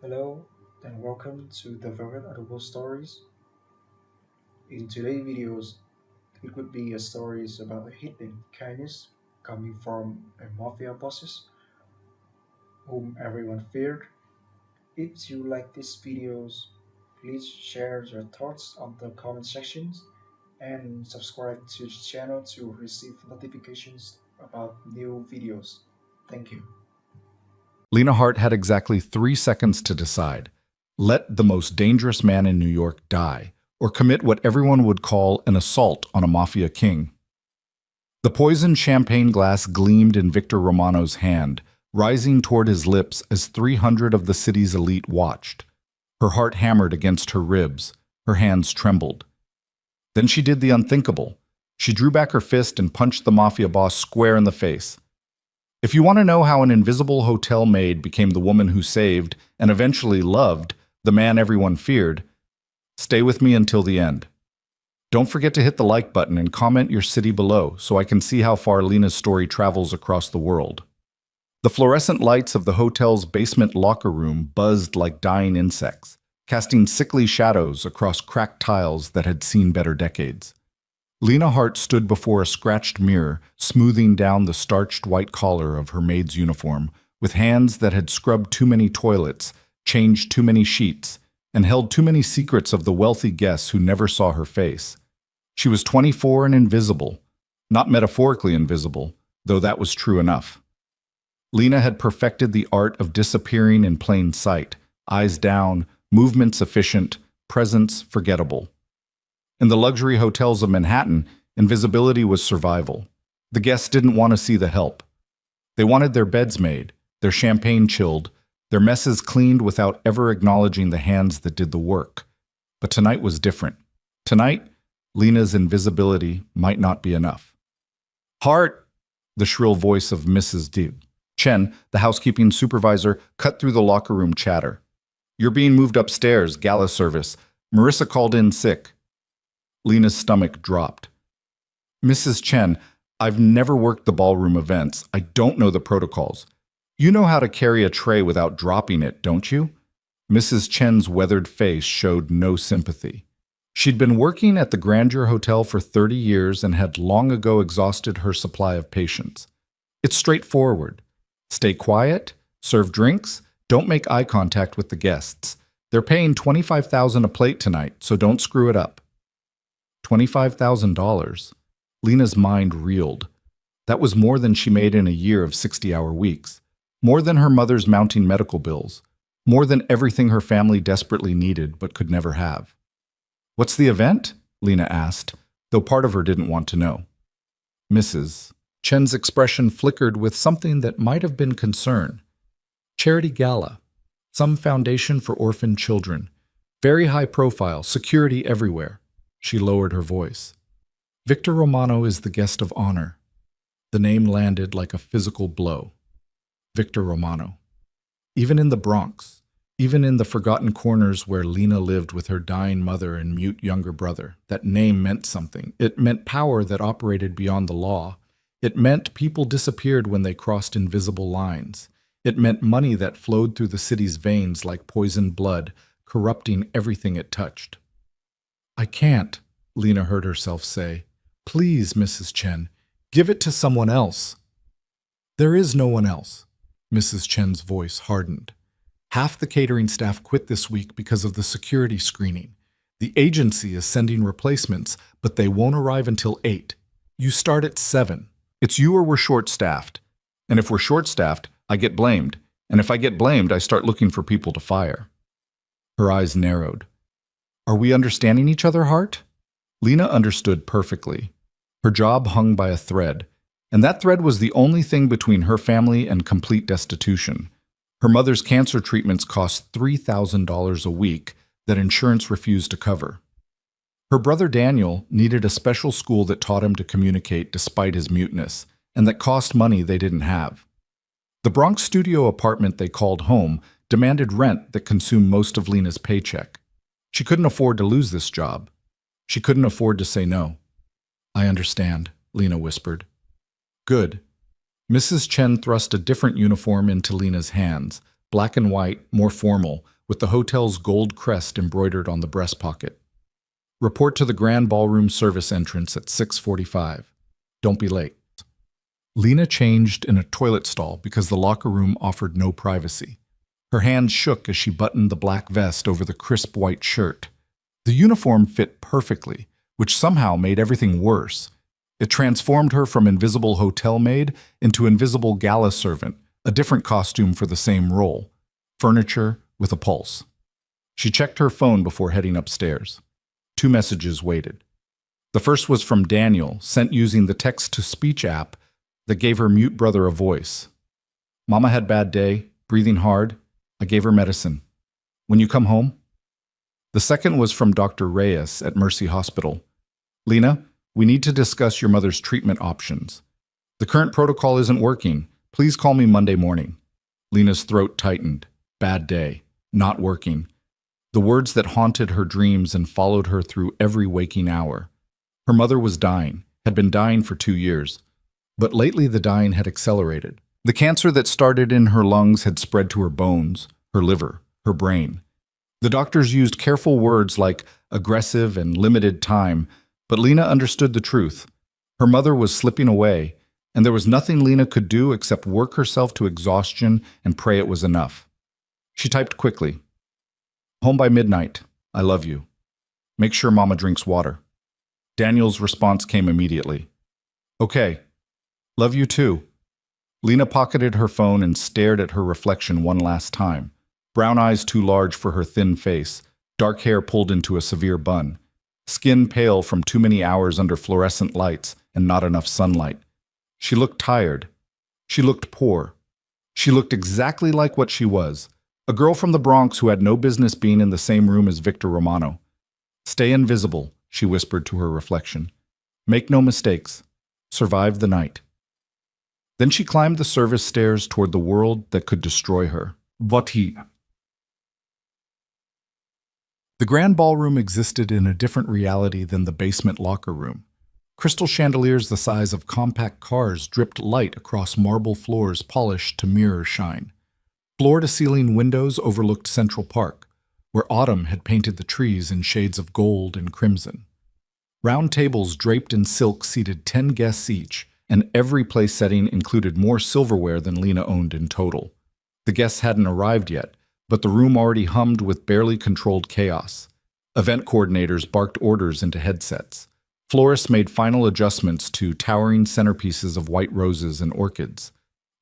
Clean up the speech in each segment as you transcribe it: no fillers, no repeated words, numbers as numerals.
Hello and welcome to the very audible stories. In today's videos, it would be a stories about a hidden kindness coming from a mafia bosses whom everyone feared. If you like these videos, please share your thoughts on the comment sections and subscribe to the channel to receive notifications about new videos. Thank you. Lena Hart had exactly 3 seconds to decide. Let the most dangerous man in New York die, or commit what everyone would call an assault on a mafia king. The poisoned champagne glass gleamed in Victor Romano's hand, rising toward his lips as 300 of the city's elite watched. Her heart hammered against her ribs. Her hands trembled. Then she did the unthinkable. She drew back her fist and punched the mafia boss square in the face. If you want to know how an invisible hotel maid became the woman who saved and eventually loved the man everyone feared, stay with me until the end. Don't forget to hit the like button and comment your city below so I can see how far Lena's story travels across the world. The fluorescent lights of the hotel's basement locker room buzzed like dying insects, casting sickly shadows across cracked tiles that had seen better decades. Lena Hart stood before a scratched mirror, smoothing down the starched white collar of her maid's uniform, with hands that had scrubbed too many toilets, changed too many sheets, and held too many secrets of the wealthy guests who never saw her face. She was 24 and invisible, not metaphorically invisible, though that was true enough. Lena had perfected the art of disappearing in plain sight, eyes down, movements efficient, presence forgettable. In the luxury hotels of Manhattan, invisibility was survival. The guests didn't want to see the help. They wanted their beds made, their champagne chilled, their messes cleaned without ever acknowledging the hands that did the work. But tonight was different. Tonight, Lena's invisibility might not be enough. Hart, the shrill voice of Mrs. D. Chen, the housekeeping supervisor, cut through the locker room chatter. You're being moved upstairs, gala service. Marissa called in sick. Lena's stomach dropped. Mrs. Chen, I've never worked the ballroom events. I don't know the protocols. You know how to carry a tray without dropping it, don't you? Mrs. Chen's weathered face showed no sympathy. She'd been working at the Grandeur Hotel for 30 years and had long ago exhausted her supply of patience. It's straightforward. Stay quiet, serve drinks, don't make eye contact with the guests. They're paying $25,000 a plate tonight, so don't screw it up. $25,000. Lena's mind reeled. That was more than she made in a year of 60-hour weeks. More than her mother's mounting medical bills. More than everything her family desperately needed but could never have. What's the event? Lena asked, though part of her didn't want to know. Mrs. Chen's expression flickered with something that might have been concern. Charity gala. Some foundation for orphan children. Very high profile, security everywhere. She lowered her voice. Victor Romano is the guest of honor. The name landed like a physical blow. Victor Romano. Even in the Bronx, even in the forgotten corners where Lena lived with her dying mother and mute younger brother, that name meant something. It meant power that operated beyond the law. It meant people disappeared when they crossed invisible lines. It meant money that flowed through the city's veins like poisoned blood, corrupting everything it touched. I can't, Lena heard herself say. Please, Mrs. Chen, give it to someone else. There is no one else. Mrs. Chen's voice hardened. Half the catering staff quit this week because of the security screening. The agency is sending replacements, but they won't arrive until 8. You start at 7. It's you or we're short-staffed. And if we're short-staffed, I get blamed. And if I get blamed, I start looking for people to fire. Her eyes narrowed. Are we understanding each other, Hart? Lena understood perfectly. Her job hung by a thread, and that thread was the only thing between her family and complete destitution. Her mother's cancer treatments cost $3,000 a week that insurance refused to cover. Her brother Daniel needed a special school that taught him to communicate despite his muteness, and that cost money they didn't have. The Bronx studio apartment they called home demanded rent that consumed most of Lena's paycheck. She couldn't afford to lose this job. She couldn't afford to say no. I understand, Lena whispered. Good. Mrs. Chen thrust a different uniform into Lena's hands, black and white, more formal, with the hotel's gold crest embroidered on the breast pocket. Report to the grand ballroom service entrance at 6:45. Don't be late. Lena changed in a toilet stall because the locker room offered no privacy. Her hands shook as she buttoned the black vest over the crisp white shirt. The uniform fit perfectly, which somehow made everything worse. It transformed her from invisible hotel maid into invisible gala servant, a different costume for the same role. Furniture with a pulse. She checked her phone before heading upstairs. 2 messages waited. The first was from Daniel, sent using the text-to-speech app that gave her mute brother a voice. Mama had bad day, breathing hard. I gave her medicine. When you come home? The second was from Dr. Reyes at Mercy Hospital. Lena, we need to discuss your mother's treatment options. The current protocol isn't working. Please call me Monday morning. Lena's throat tightened. Bad day. Not working. The words that haunted her dreams and followed her through every waking hour. Her mother was dying, had been dying for 2 years. But lately the dying had accelerated. The cancer that started in her lungs had spread to her bones, her liver, her brain. The doctors used careful words like aggressive and limited time, but Lena understood the truth. Her mother was slipping away, and there was nothing Lena could do except work herself to exhaustion and pray it was enough. She typed quickly. Home by midnight. I love you. Make sure Mama drinks water. Daniel's response came immediately. Okay. Love you too. Lena pocketed her phone and stared at her reflection one last time. Brown eyes too large for her thin face, dark hair pulled into a severe bun, skin pale from too many hours under fluorescent lights and not enough sunlight. She looked tired. She looked poor. She looked exactly like what she was, a girl from the Bronx who had no business being in the same room as Victor Romano. Stay invisible, she whispered to her reflection. Make no mistakes. Survive the night. Then she climbed the service stairs toward the world that could destroy her. Vati. The grand ballroom existed in a different reality than the basement locker room. Crystal chandeliers the size of compact cars dripped light across marble floors polished to mirror shine. Floor-to-ceiling windows overlooked Central Park, where autumn had painted the trees in shades of gold and crimson. Round tables draped in silk seated 10 guests each, and every place setting included more silverware than Lena owned in total. The guests hadn't arrived yet, but the room already hummed with barely controlled chaos. Event coordinators barked orders into headsets. Florists made final adjustments to towering centerpieces of white roses and orchids.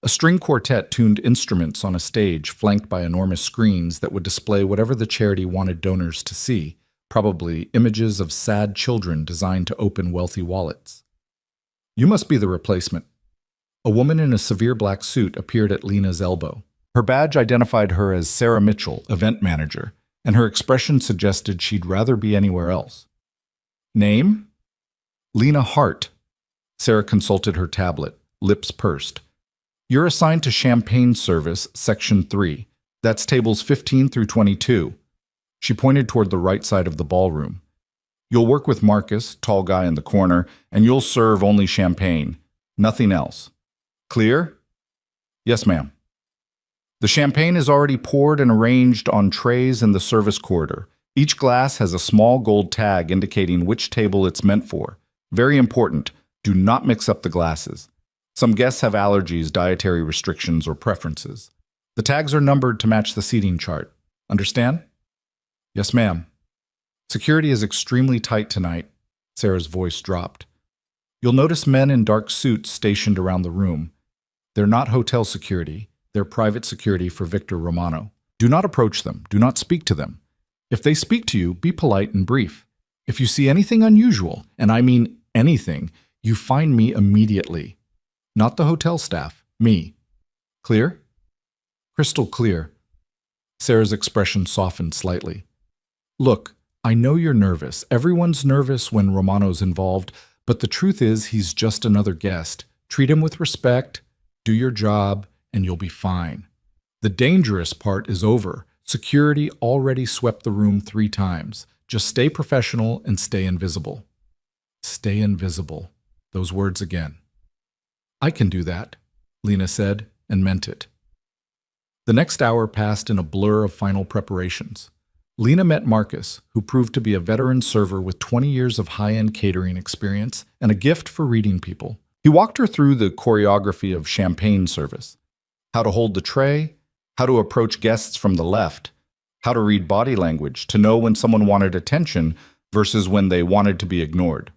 A string quartet tuned instruments on a stage flanked by enormous screens that would display whatever the charity wanted donors to see, probably images of sad children designed to open wealthy wallets. You must be the replacement. A woman in a severe black suit appeared at Lena's elbow. Her badge identified her as Sarah Mitchell, event manager, and her expression suggested she'd rather be anywhere else. Name? Lena Hart. Sarah consulted her tablet, lips pursed. You're assigned to Champagne Service, Section 3. That's tables 15 through 22. She pointed toward the right side of the ballroom. You'll work with Marcus, tall guy in the corner, and you'll serve only champagne. Nothing else. Clear? Yes, ma'am. The champagne is already poured and arranged on trays in the service corridor. Each glass has a small gold tag indicating which table it's meant for. Very important, do not mix up the glasses. Some guests have allergies, dietary restrictions, or preferences. The tags are numbered to match the seating chart. Understand? Yes, ma'am. Security is extremely tight tonight. Sarah's voice dropped. You'll notice men in dark suits stationed around the room. They're not hotel security. They're private security for Victor Romano. Do not approach them. Do not speak to them. If they speak to you, be polite and brief. If you see anything unusual, and I mean anything, you find me immediately. Not the hotel staff, me. Clear? Crystal clear. Sarah's expression softened slightly. Look, I know you're nervous. Everyone's nervous when Romano's involved, but the truth is he's just another guest. Treat him with respect, do your job, and you'll be fine. The dangerous part is over. Security already swept the room 3 times. Just stay professional and stay invisible. Stay invisible. Those words again. I can do that, Lena said, and meant it. The next hour passed in a blur of final preparations. Lena met Marcus, who proved to be a veteran server with 20 years of high-end catering experience and a gift for reading people. He walked her through the choreography of champagne service, how to hold the tray, how to approach guests from the left, how to read body language to know when someone wanted attention versus when they wanted to be ignored.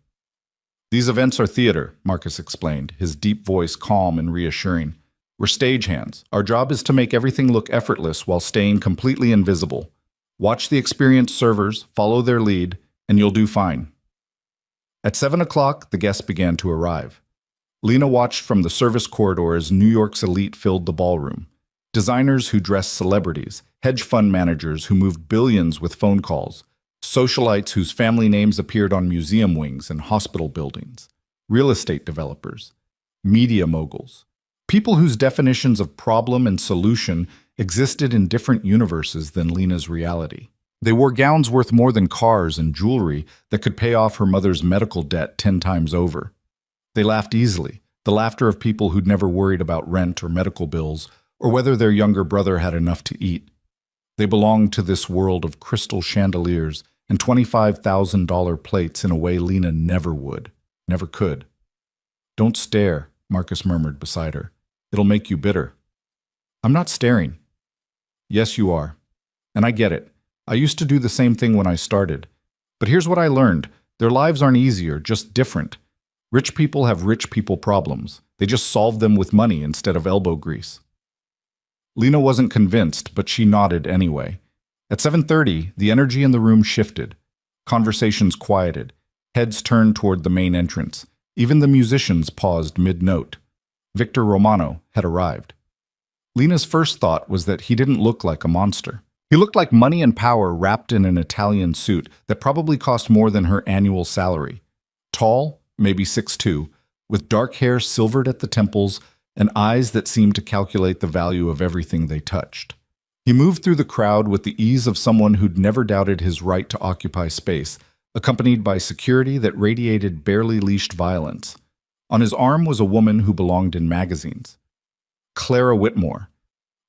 These events are theater, Marcus explained, his deep voice calm and reassuring. We're stagehands. Our job is to make everything look effortless while staying completely invisible. Watch the experienced servers, follow their lead, and you'll do fine. At 7 o'clock, the guests began to arrive. Lena watched from the service corridor as New York's elite filled the ballroom. Designers who dressed celebrities, hedge fund managers who moved billions with phone calls, socialites whose family names appeared on museum wings and hospital buildings, real estate developers, media moguls, people whose definitions of problem and solution existed in different universes than Lena's reality. They wore gowns worth more than cars and jewelry that could pay off her mother's medical debt 10 times over. They laughed easily, the laughter of people who'd never worried about rent or medical bills or whether their younger brother had enough to eat. They belonged to this world of crystal chandeliers and $25,000 plates in a way Lena never would, never could. Don't stare, Marcus murmured beside her. It'll make you bitter. I'm not staring. Yes, you are. And I get it. I used to do the same thing when I started. But here's what I learned. Their lives aren't easier, just different. Rich people have rich people problems. They just solve them with money instead of elbow grease. Lena wasn't convinced, but she nodded anyway. At 7:30, the energy in the room shifted. Conversations quieted. Heads turned toward the main entrance. Even the musicians paused mid-note. Victor Romano had arrived. Lena's first thought was that he didn't look like a monster. He looked like money and power wrapped in an Italian suit that probably cost more than her annual salary. Tall, maybe 6'2", with dark hair silvered at the temples and eyes that seemed to calculate the value of everything they touched. He moved through the crowd with the ease of someone who'd never doubted his right to occupy space, accompanied by security that radiated barely leashed violence. On his arm was a woman who belonged in magazines. Clara Whitmore.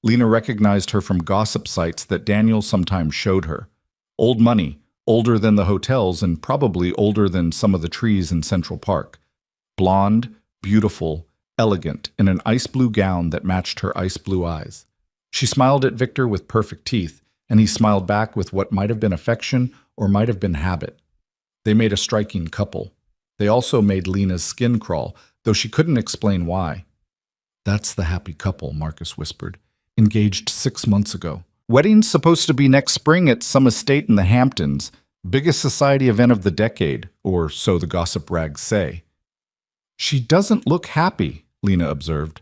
Lena recognized her from gossip sites that Daniel sometimes showed her. Old money, older than the hotels and probably older than some of the trees in Central Park. Blonde, beautiful, elegant, in an ice blue gown that matched her ice blue eyes. She smiled at Victor with perfect teeth, and he smiled back with what might have been affection or might have been habit. They made a striking couple. They also made Lena's skin crawl, though she couldn't explain why. That's the happy couple, Marcus whispered. Engaged 6 months ago. Wedding's supposed to be next spring at some estate in the Hamptons. Biggest society event of the decade, or so the gossip rags say. She doesn't look happy, Lena observed.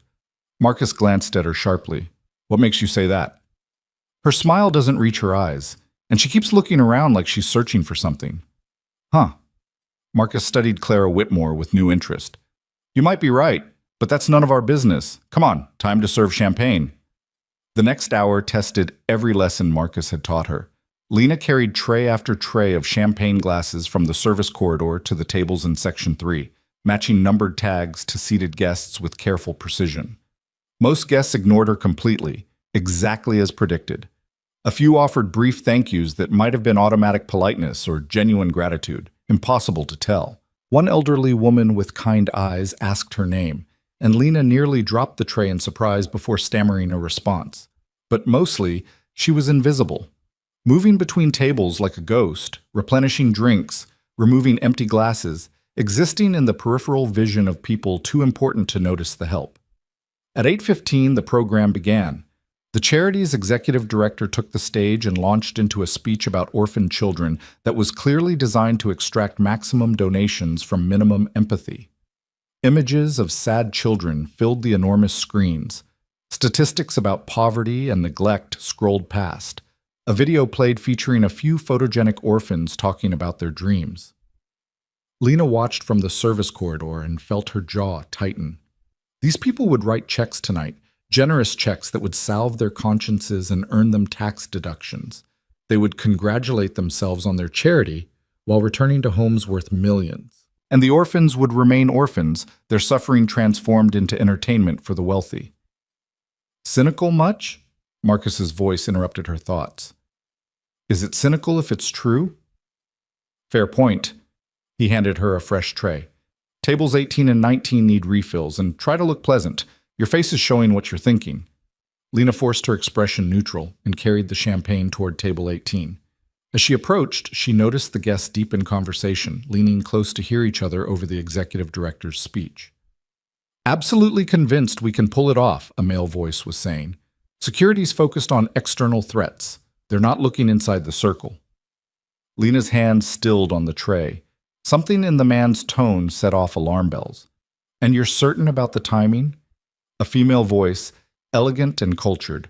Marcus glanced at her sharply. What makes you say that? Her smile doesn't reach her eyes, and she keeps looking around like she's searching for something. Huh. Marcus studied Clara Whitmore with new interest. You might be right, but that's none of our business. Come on, time to serve champagne. The next hour tested every lesson Marcus had taught her. Lena carried tray after tray of champagne glasses from the service corridor to the tables in Section 3, matching numbered tags to seated guests with careful precision. Most guests ignored her completely, exactly as predicted. A few offered brief thank yous that might have been automatic politeness or genuine gratitude, impossible to tell. One elderly woman with kind eyes asked her name, and Lena nearly dropped the tray in surprise before stammering a response. But mostly, she was invisible, moving between tables like a ghost, replenishing drinks, removing empty glasses, existing in the peripheral vision of people too important to notice the help. At 8:15, the program began. The charity's executive director took the stage and launched into a speech about orphan children that was clearly designed to extract maximum donations from minimum empathy. Images of sad children filled the enormous screens. Statistics about poverty and neglect scrolled past. A video played featuring a few photogenic orphans talking about their dreams. Lena watched from the service corridor and felt her jaw tighten. These people would write checks tonight, generous checks that would salve their consciences and earn them tax deductions. They would congratulate themselves on their charity while returning to homes worth millions. And the orphans would remain orphans, their suffering transformed into entertainment for the wealthy. Cynical much? Marcus's voice interrupted her thoughts. Is it cynical if it's true? Fair point. He handed her a fresh tray. Tables 18 and 19 need refills, and try to look pleasant. Your face is showing what you're thinking. Lena forced her expression neutral and carried the champagne toward table 18. As she approached, she noticed the guests deep in conversation, leaning close to hear each other over the executive director's speech. Absolutely convinced we can pull it off, a male voice was saying. Security's focused on external threats. They're not looking inside the circle. Lena's hand stilled on the tray. Something in the man's tone set off alarm bells. And you're certain about the timing? A female voice, elegant and cultured.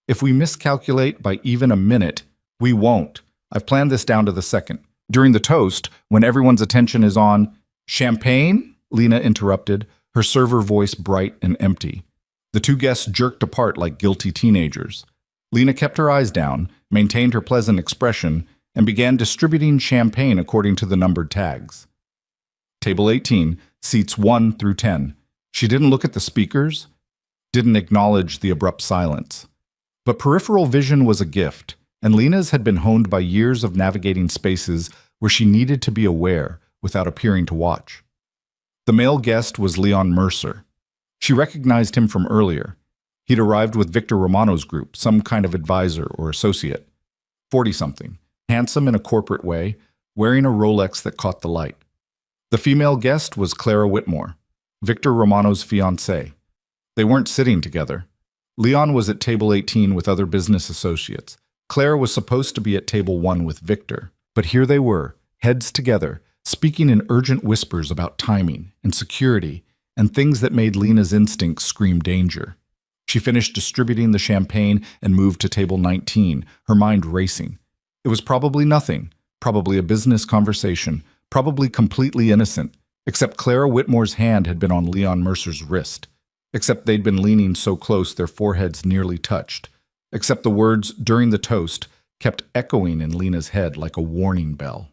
If we miscalculate by even a minute, we won't. I've planned this down to the second. During the toast, when everyone's attention is on champagne, Lena interrupted, her server voice bright and empty. The two guests jerked apart like guilty teenagers. Lena kept her eyes down, maintained her pleasant expression, and began distributing champagne according to the numbered tags. Table 18, seats 1 through 10. She didn't look at the speakers, didn't acknowledge the abrupt silence. But peripheral vision was a gift, and Lena's had been honed by years of navigating spaces where she needed to be aware without appearing to watch. The male guest was Leon Mercer. She recognized him from earlier. He'd arrived with Victor Romano's group, some kind of advisor or associate. 40-something, handsome in a corporate way, wearing a Rolex that caught the light. The female guest was Clara Whitmore, Victor Romano's fiancée. They weren't sitting together. Leon was at table 18 with other business associates. Claire was supposed to be at table 1 with Victor. But here they were, heads together, speaking in urgent whispers about timing and security and things that made Lena's instincts scream danger. She finished distributing the champagne and moved to table 19, her mind racing. It was probably nothing, probably a business conversation, probably completely innocent, except Clara Whitmore's hand had been on Leon Mercer's wrist, except they'd been leaning so close their foreheads nearly touched, except the words during the toast kept echoing in Lena's head like a warning bell.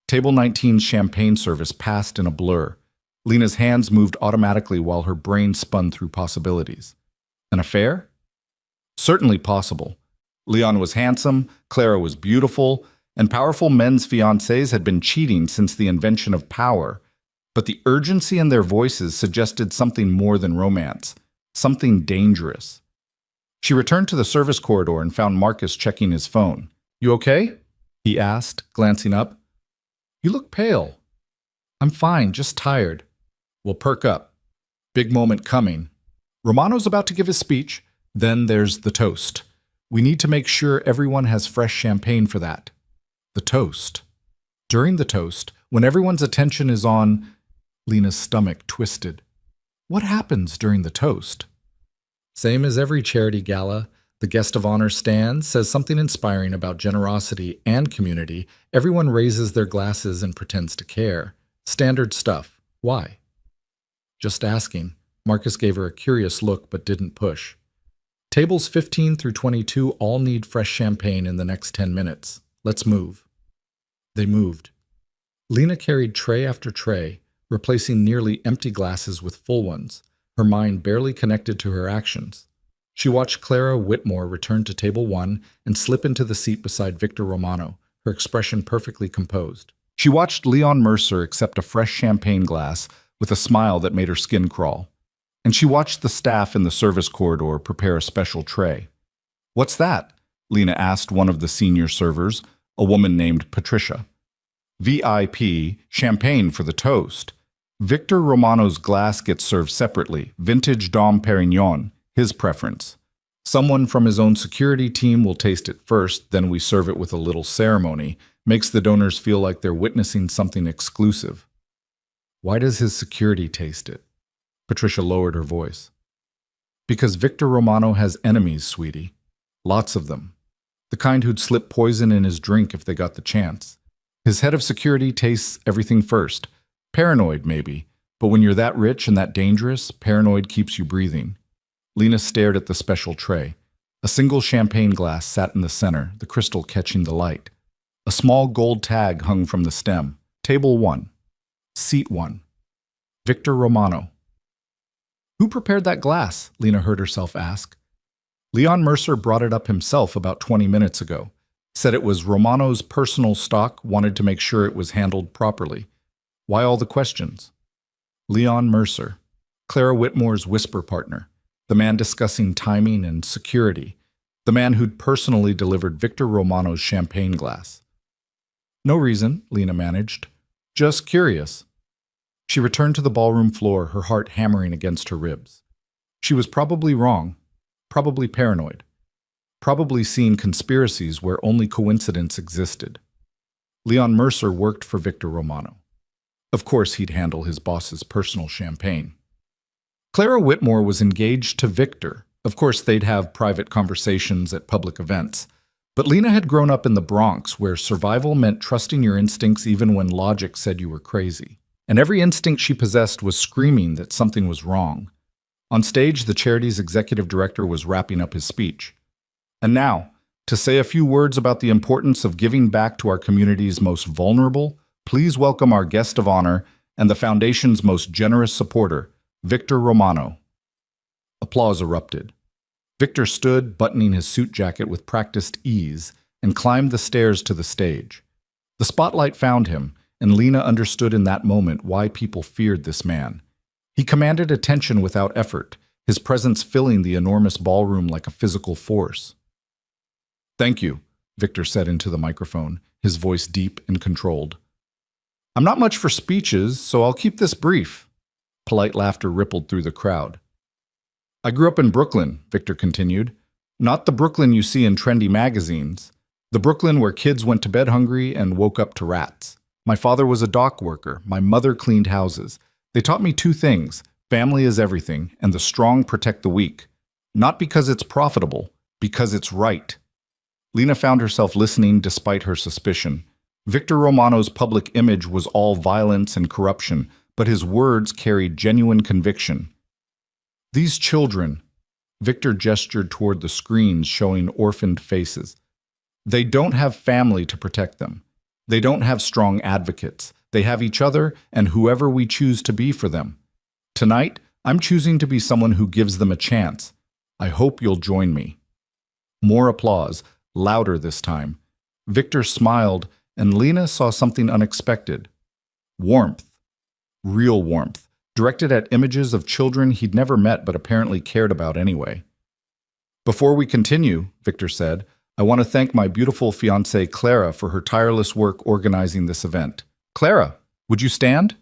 Table 19's champagne service passed in a blur. Lena's hands moved automatically while her brain spun through possibilities. An affair? Certainly possible. Leon was handsome, Clara was beautiful, and powerful men's fiancés had been cheating since the invention of power. But the urgency in their voices suggested something more than romance, something dangerous. She returned to the service corridor and found Marcus checking his phone. You okay? He asked, glancing up. You look pale. I'm fine, just tired. Well, perk up. Big moment coming. Romano's about to give his speech. Then there's the toast. We need to make sure everyone has fresh champagne for that. The toast. During the toast, when everyone's attention is on, Lena's stomach twisted. What happens during the toast? Same as every charity gala, the guest of honor stands, says something inspiring about generosity and community. Everyone raises their glasses and pretends to care. Standard stuff. Why? Just asking. Marcus gave her a curious look but didn't push. Tables 15 through 22 all need fresh champagne in the next 10 minutes. Let's move. They moved. Lena carried tray after tray, replacing nearly empty glasses with full ones, her mind barely connected to her actions. She watched Clara Whitmore return to table 1 and slip into the seat beside Victor Romano, her expression perfectly composed. She watched Leon Mercer accept a fresh champagne glass with a smile that made her skin crawl. And she watched the staff in the service corridor prepare a special tray. What's that? Lena asked one of the senior servers, a woman named Patricia. VIP, champagne for the toast. Victor Romano's glass gets served separately, vintage Dom Perignon, his preference. Someone from his own security team will taste it first, then we serve it with a little ceremony, makes the donors feel like they're witnessing something exclusive. Why does his security taste it? Patricia lowered her voice. Because Victor Romano has enemies, sweetie. Lots of them. The kind who'd slip poison in his drink if they got the chance. His head of security tastes everything first. Paranoid, maybe, but when you're that rich and that dangerous, paranoid keeps you breathing. Lena stared at the special tray. A single champagne glass sat in the center, the crystal catching the light. A small gold tag hung from the stem. Table 1. Seat 1. Victor Romano. Who prepared that glass? Lena heard herself ask. Leon Mercer brought it up himself about 20 minutes ago. Said it was Romano's personal stock, wanted to make sure it was handled properly. Why all the questions? Leon Mercer, Clara Whitmore's whisper partner, the man discussing timing and security, the man who'd personally delivered Victor Romano's champagne glass. No reason, Lena managed. Just curious. She returned to the ballroom floor, her heart hammering against her ribs. She was probably wrong, probably paranoid, probably seeing conspiracies where only coincidence existed. Leon Mercer worked for Victor Romano. Of course he'd handle his boss's personal champagne. Clara Whitmore was engaged to Victor. Of course they'd have private conversations at public events. But Lena had grown up in the Bronx, where survival meant trusting your instincts even when logic said you were crazy. And every instinct she possessed was screaming that something was wrong. On stage, the charity's executive director was wrapping up his speech. And now, to say a few words about the importance of giving back to our community's most vulnerable, please welcome our guest of honor and the Foundation's most generous supporter, Victor Romano. Applause erupted. Victor stood, buttoning his suit jacket with practiced ease, and climbed the stairs to the stage. The spotlight found him, and Lena understood in that moment why people feared this man. He commanded attention without effort, his presence filling the enormous ballroom like a physical force. Thank you, Victor said into the microphone, his voice deep and controlled. I'm not much for speeches, so I'll keep this brief. Polite laughter rippled through the crowd. I grew up in Brooklyn, Victor continued. Not the Brooklyn you see in trendy magazines. The Brooklyn where kids went to bed hungry and woke up to rats. My father was a dock worker. My mother cleaned houses. They taught me two things. Family is everything, and the strong protect the weak. Not because it's profitable, because it's right. Lena found herself listening despite her suspicion. Victor Romano's public image was all violence and corruption, but his words carried genuine conviction. These children, Victor gestured toward the screens showing orphaned faces. They don't have family to protect them. They don't have strong advocates. They have each other and whoever we choose to be for them. Tonight, I'm choosing to be someone who gives them a chance. I hope you'll join me. More applause, louder this time. Victor smiled, and Lena saw something unexpected. Warmth. Real warmth. Directed at images of children he'd never met but apparently cared about anyway. Before we continue, Victor said, I want to thank my beautiful fiancée Clara for her tireless work organizing this event. Clara, would you stand?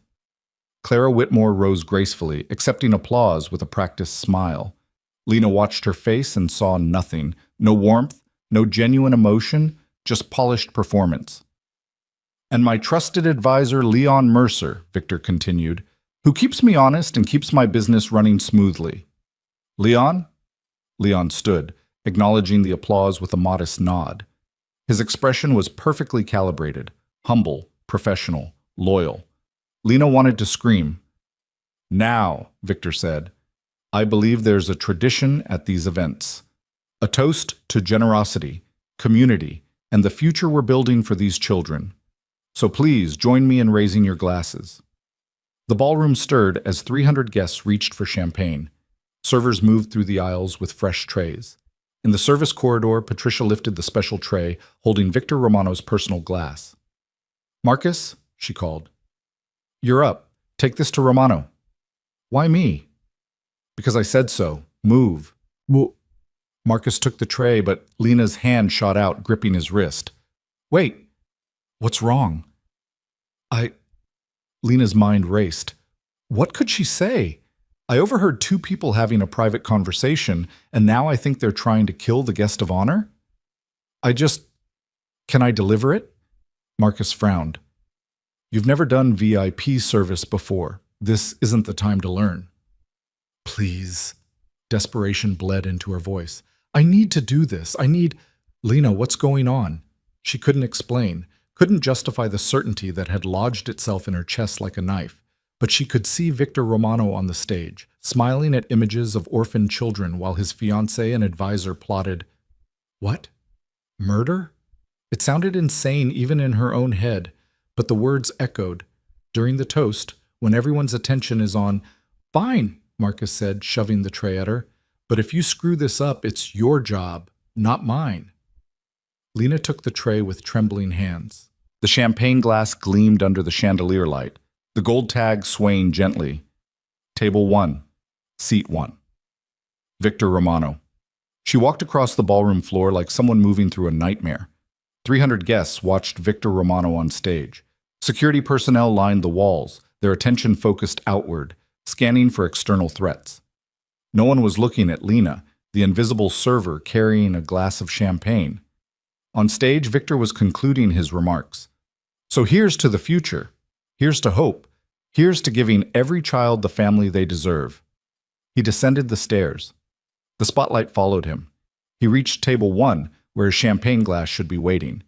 Clara Whitmore rose gracefully, accepting applause with a practiced smile. Lena watched her face and saw nothing. No warmth, no genuine emotion, just polished performance. And my trusted advisor Leon Mercer, Victor continued, who keeps me honest and keeps my business running smoothly. Leon? Leon stood, acknowledging the applause with a modest nod. His expression was perfectly calibrated, humble, professional, loyal. Lena wanted to scream. Now, Victor said, I believe there's a tradition at these events. A toast to generosity, community, and the future we're building for these children. So please join me in raising your glasses. The ballroom stirred as 300 guests reached for champagne. Servers moved through the aisles with fresh trays. In the service corridor, Patricia lifted the special tray, holding Victor Romano's personal glass. Marcus, she called. You're up. Take this to Romano. Why me? Because I said so. Move. Marcus took the tray, but Lena's hand shot out, gripping his wrist. Wait. What's wrong? Lena's mind raced. What could she say? I overheard two people having a private conversation, and now I think they're trying to kill the guest of honor? Can I deliver it? Marcus frowned. You've never done VIP service before. This isn't the time to learn. Please. Desperation bled into her voice. I need to do this. Lena, what's going on? She couldn't explain, couldn't justify the certainty that had lodged itself in her chest like a knife. But she could see Victor Romano on the stage, smiling at images of orphaned children while his fiancée and advisor plotted. What? Murder? It sounded insane even in her own head, but the words echoed. During the toast, when everyone's attention is on, Fine, Marcus said, shoving the tray at her. But if you screw this up, it's your job, not mine. Lena took the tray with trembling hands. The champagne glass gleamed under the chandelier light, the gold tag swaying gently. Table 1, seat 1. Victor Romano. She walked across the ballroom floor like someone moving through a nightmare. 300 guests watched Victor Romano on stage. Security personnel lined the walls, their attention focused outward, scanning for external threats. No one was looking at Lena, the invisible server carrying a glass of champagne. On stage, Victor was concluding his remarks. So here's to the future. Here's to hope. Here's to giving every child the family they deserve. He descended the stairs. The spotlight followed him. He reached table 1, where his champagne glass should be waiting.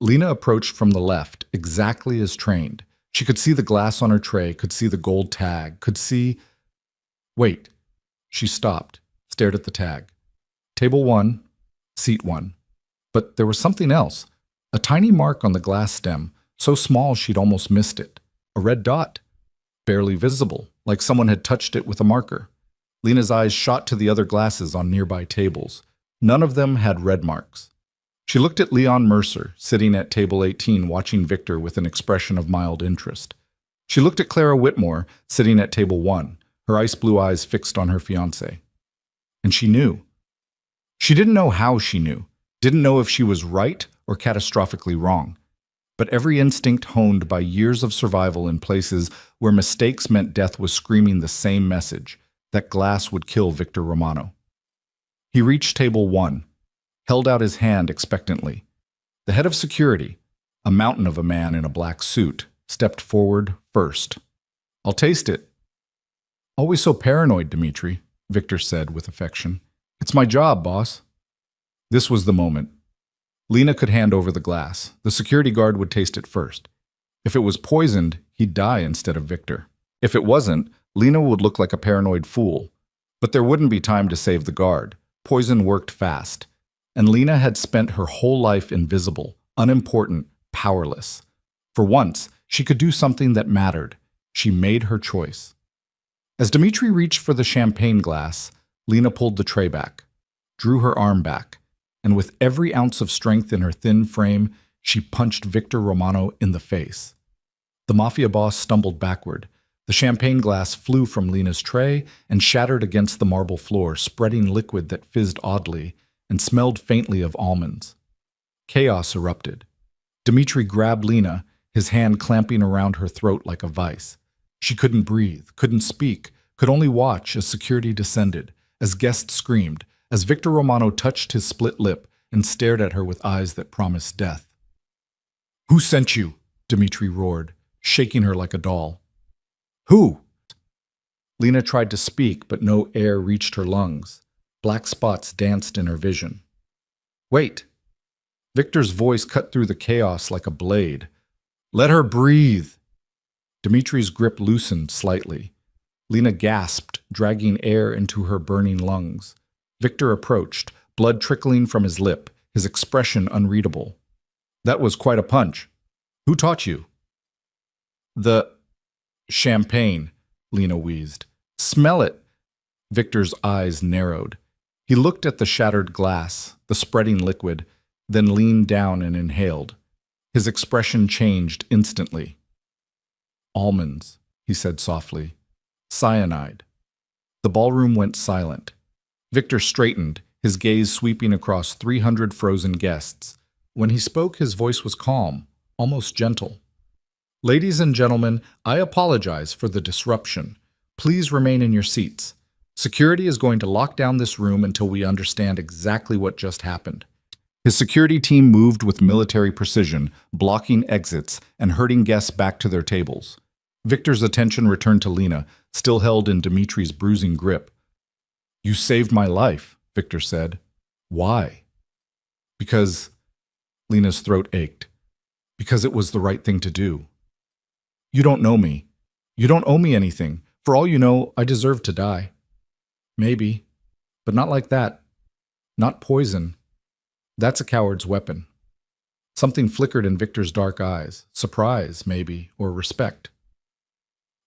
Lena approached from the left, exactly as trained. She could see the glass on her tray, could see the gold tag, could see... Wait. She stopped, stared at the tag. Table 1, seat 1. But there was something else. A tiny mark on the glass stem, so small she'd almost missed it. A red dot. Barely visible, like someone had touched it with a marker. Lena's eyes shot to the other glasses on nearby tables. None of them had red marks. She looked at Leon Mercer, sitting at table 18, watching Victor with an expression of mild interest. She looked at Clara Whitmore, sitting at table 1, her ice blue eyes fixed on her fiancé. And she knew. She didn't know how she knew, didn't know if she was right or catastrophically wrong. But every instinct honed by years of survival in places where mistakes meant death was screaming the same message, that glass would kill Victor Romano. He reached table 1, held out his hand expectantly. The head of security, a mountain of a man in a black suit, stepped forward first. I'll taste it. Always so paranoid, Dmitri, Victor said with affection. It's my job, boss. This was the moment. Lena could hand over the glass. The security guard would taste it first. If it was poisoned, he'd die instead of Victor. If it wasn't, Lena would look like a paranoid fool. But there wouldn't be time to save the guard. Poison worked fast. And Lena had spent her whole life invisible, unimportant, powerless. For once, she could do something that mattered. She made her choice. As Dmitri reached for the champagne glass, Lena pulled the tray back, drew her arm back, and with every ounce of strength in her thin frame, she punched Victor Romano in the face. The Mafia boss stumbled backward. The champagne glass flew from Lena's tray and shattered against the marble floor, spreading liquid that fizzed oddly and smelled faintly of almonds. Chaos erupted. Dmitri grabbed Lena, his hand clamping around her throat like a vice. She couldn't breathe, couldn't speak, could only watch as security descended, as guests screamed, as Victor Romano touched his split lip and stared at her with eyes that promised death. Who sent you? Dmitri roared, shaking her like a doll. Who? Lena tried to speak, but no air reached her lungs. Black spots danced in her vision. Wait. Victor's voice cut through the chaos like a blade. Let her breathe. Dmitri's grip loosened slightly. Lena gasped, dragging air into her burning lungs. Victor approached, blood trickling from his lip, his expression unreadable. That was quite a punch. Who taught you? The champagne, Lena wheezed. Smell it. Victor's eyes narrowed. He looked at the shattered glass, the spreading liquid, then leaned down and inhaled. His expression changed instantly. Almonds, he said softly. Cyanide. The ballroom went silent. Victor straightened, his gaze sweeping across 300 frozen guests. When he spoke, his voice was calm, almost gentle. Ladies and gentlemen, I apologize for the disruption. Please remain in your seats. Security is going to lock down this room until we understand exactly what just happened. His security team moved with military precision, blocking exits and herding guests back to their tables. Victor's attention returned to Lena, still held in Dmitri's bruising grip. You saved my life, Victor said. Why? Because... Lena's throat ached. Because it was the right thing to do. You don't know me. You don't owe me anything. For all you know, I deserve to die. Maybe. But not like that. Not poison. That's a coward's weapon. Something flickered in Victor's dark eyes. Surprise, maybe, or respect.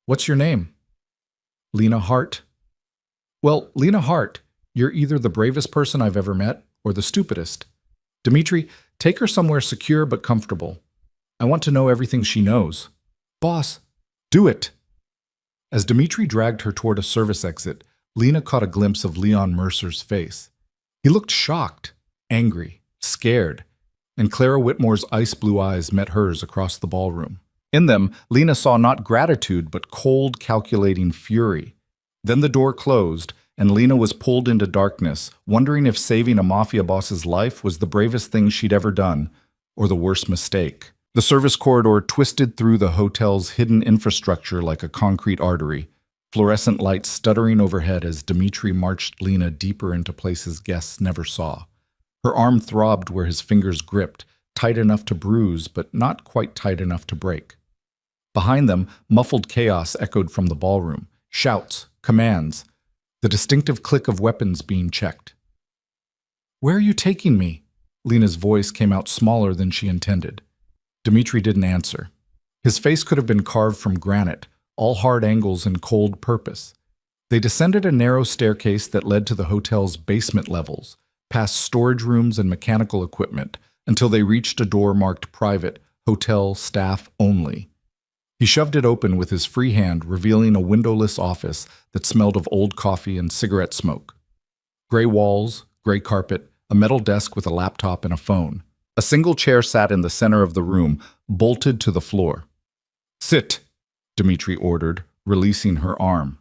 What's your name? Lena Hart. Well, Lena Hart, You're either the bravest person I've ever met or the stupidest. Dmitri, take her somewhere secure but comfortable. I want to know everything she knows. Boss, do it! As Dmitri dragged her toward a service exit, Lena caught a glimpse of Leon Mercer's face. He looked shocked, angry, scared, and Clara Whitmore's ice-blue eyes met hers across the ballroom. In them, Lena saw not gratitude but cold, calculating fury. Then the door closed, and Lena was pulled into darkness, wondering if saving a mafia boss's life was the bravest thing she'd ever done, or the worst mistake. The service corridor twisted through the hotel's hidden infrastructure like a concrete artery, fluorescent lights stuttering overhead as Dmitri marched Lena deeper into places guests never saw. Her arm throbbed where his fingers gripped, tight enough to bruise but not quite tight enough to break. Behind them, muffled chaos echoed from the ballroom, shouts, commands, the distinctive click of weapons being checked. "Where are you taking me?" Lena's voice came out smaller than she intended. Dmitri didn't answer. His face could have been carved from granite, all hard angles and cold purpose. They descended a narrow staircase that led to the hotel's basement levels, past storage rooms and mechanical equipment, until they reached a door marked private, hotel staff only. He shoved it open with his free hand, revealing a windowless office that smelled of old coffee and cigarette smoke. Gray walls, gray carpet, a metal desk with a laptop and a phone. A single chair sat in the center of the room, bolted to the floor. "Sit," Dmitri ordered, releasing her arm.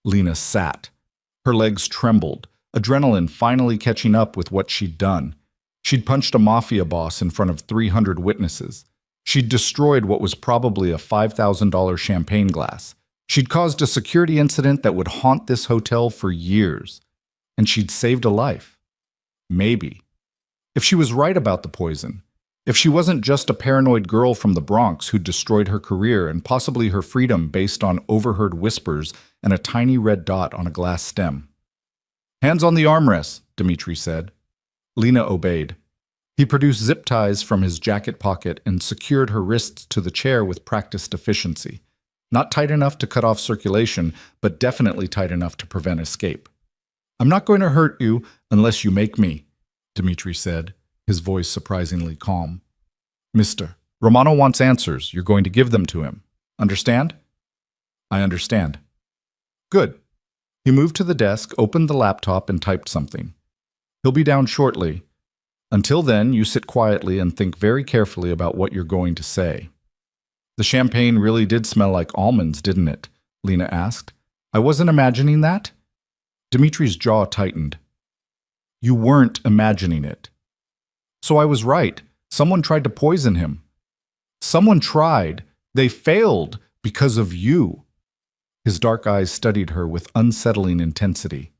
Lena sat. Her legs trembled, adrenaline finally catching up with what she'd done. She'd punched a mafia boss in front of 300 witnesses. She'd destroyed what was probably a $5,000 champagne glass. She'd caused a security incident that would haunt this hotel for years. And she'd saved a life. Maybe. If she was right about the poison, if she wasn't just a paranoid girl from the Bronx who'd destroyed her career and possibly her freedom based on overheard whispers and a tiny red dot on a glass stem. "Hands on the armrests," Dmitri said. Lena obeyed. He produced zip ties from his jacket pocket and secured her wrists to the chair with practiced efficiency. Not tight enough to cut off circulation, but definitely tight enough to prevent escape. "I'm not going to hurt you unless you make me," Dmitri said, his voice surprisingly calm. "Mister, Romano wants answers. You're going to give them to him. Understand?" "I understand." "Good." He moved to the desk, opened the laptop, and typed something. "He'll be down shortly. Until then, you sit quietly and think very carefully about what you're going to say." "The champagne really did smell like almonds, didn't it?" Lena asked. "I wasn't imagining that?" Dmitri's jaw tightened. "You weren't imagining it." "So I was right. Someone tried to poison him." "Someone tried. They failed because of you." His dark eyes studied her with unsettling intensity.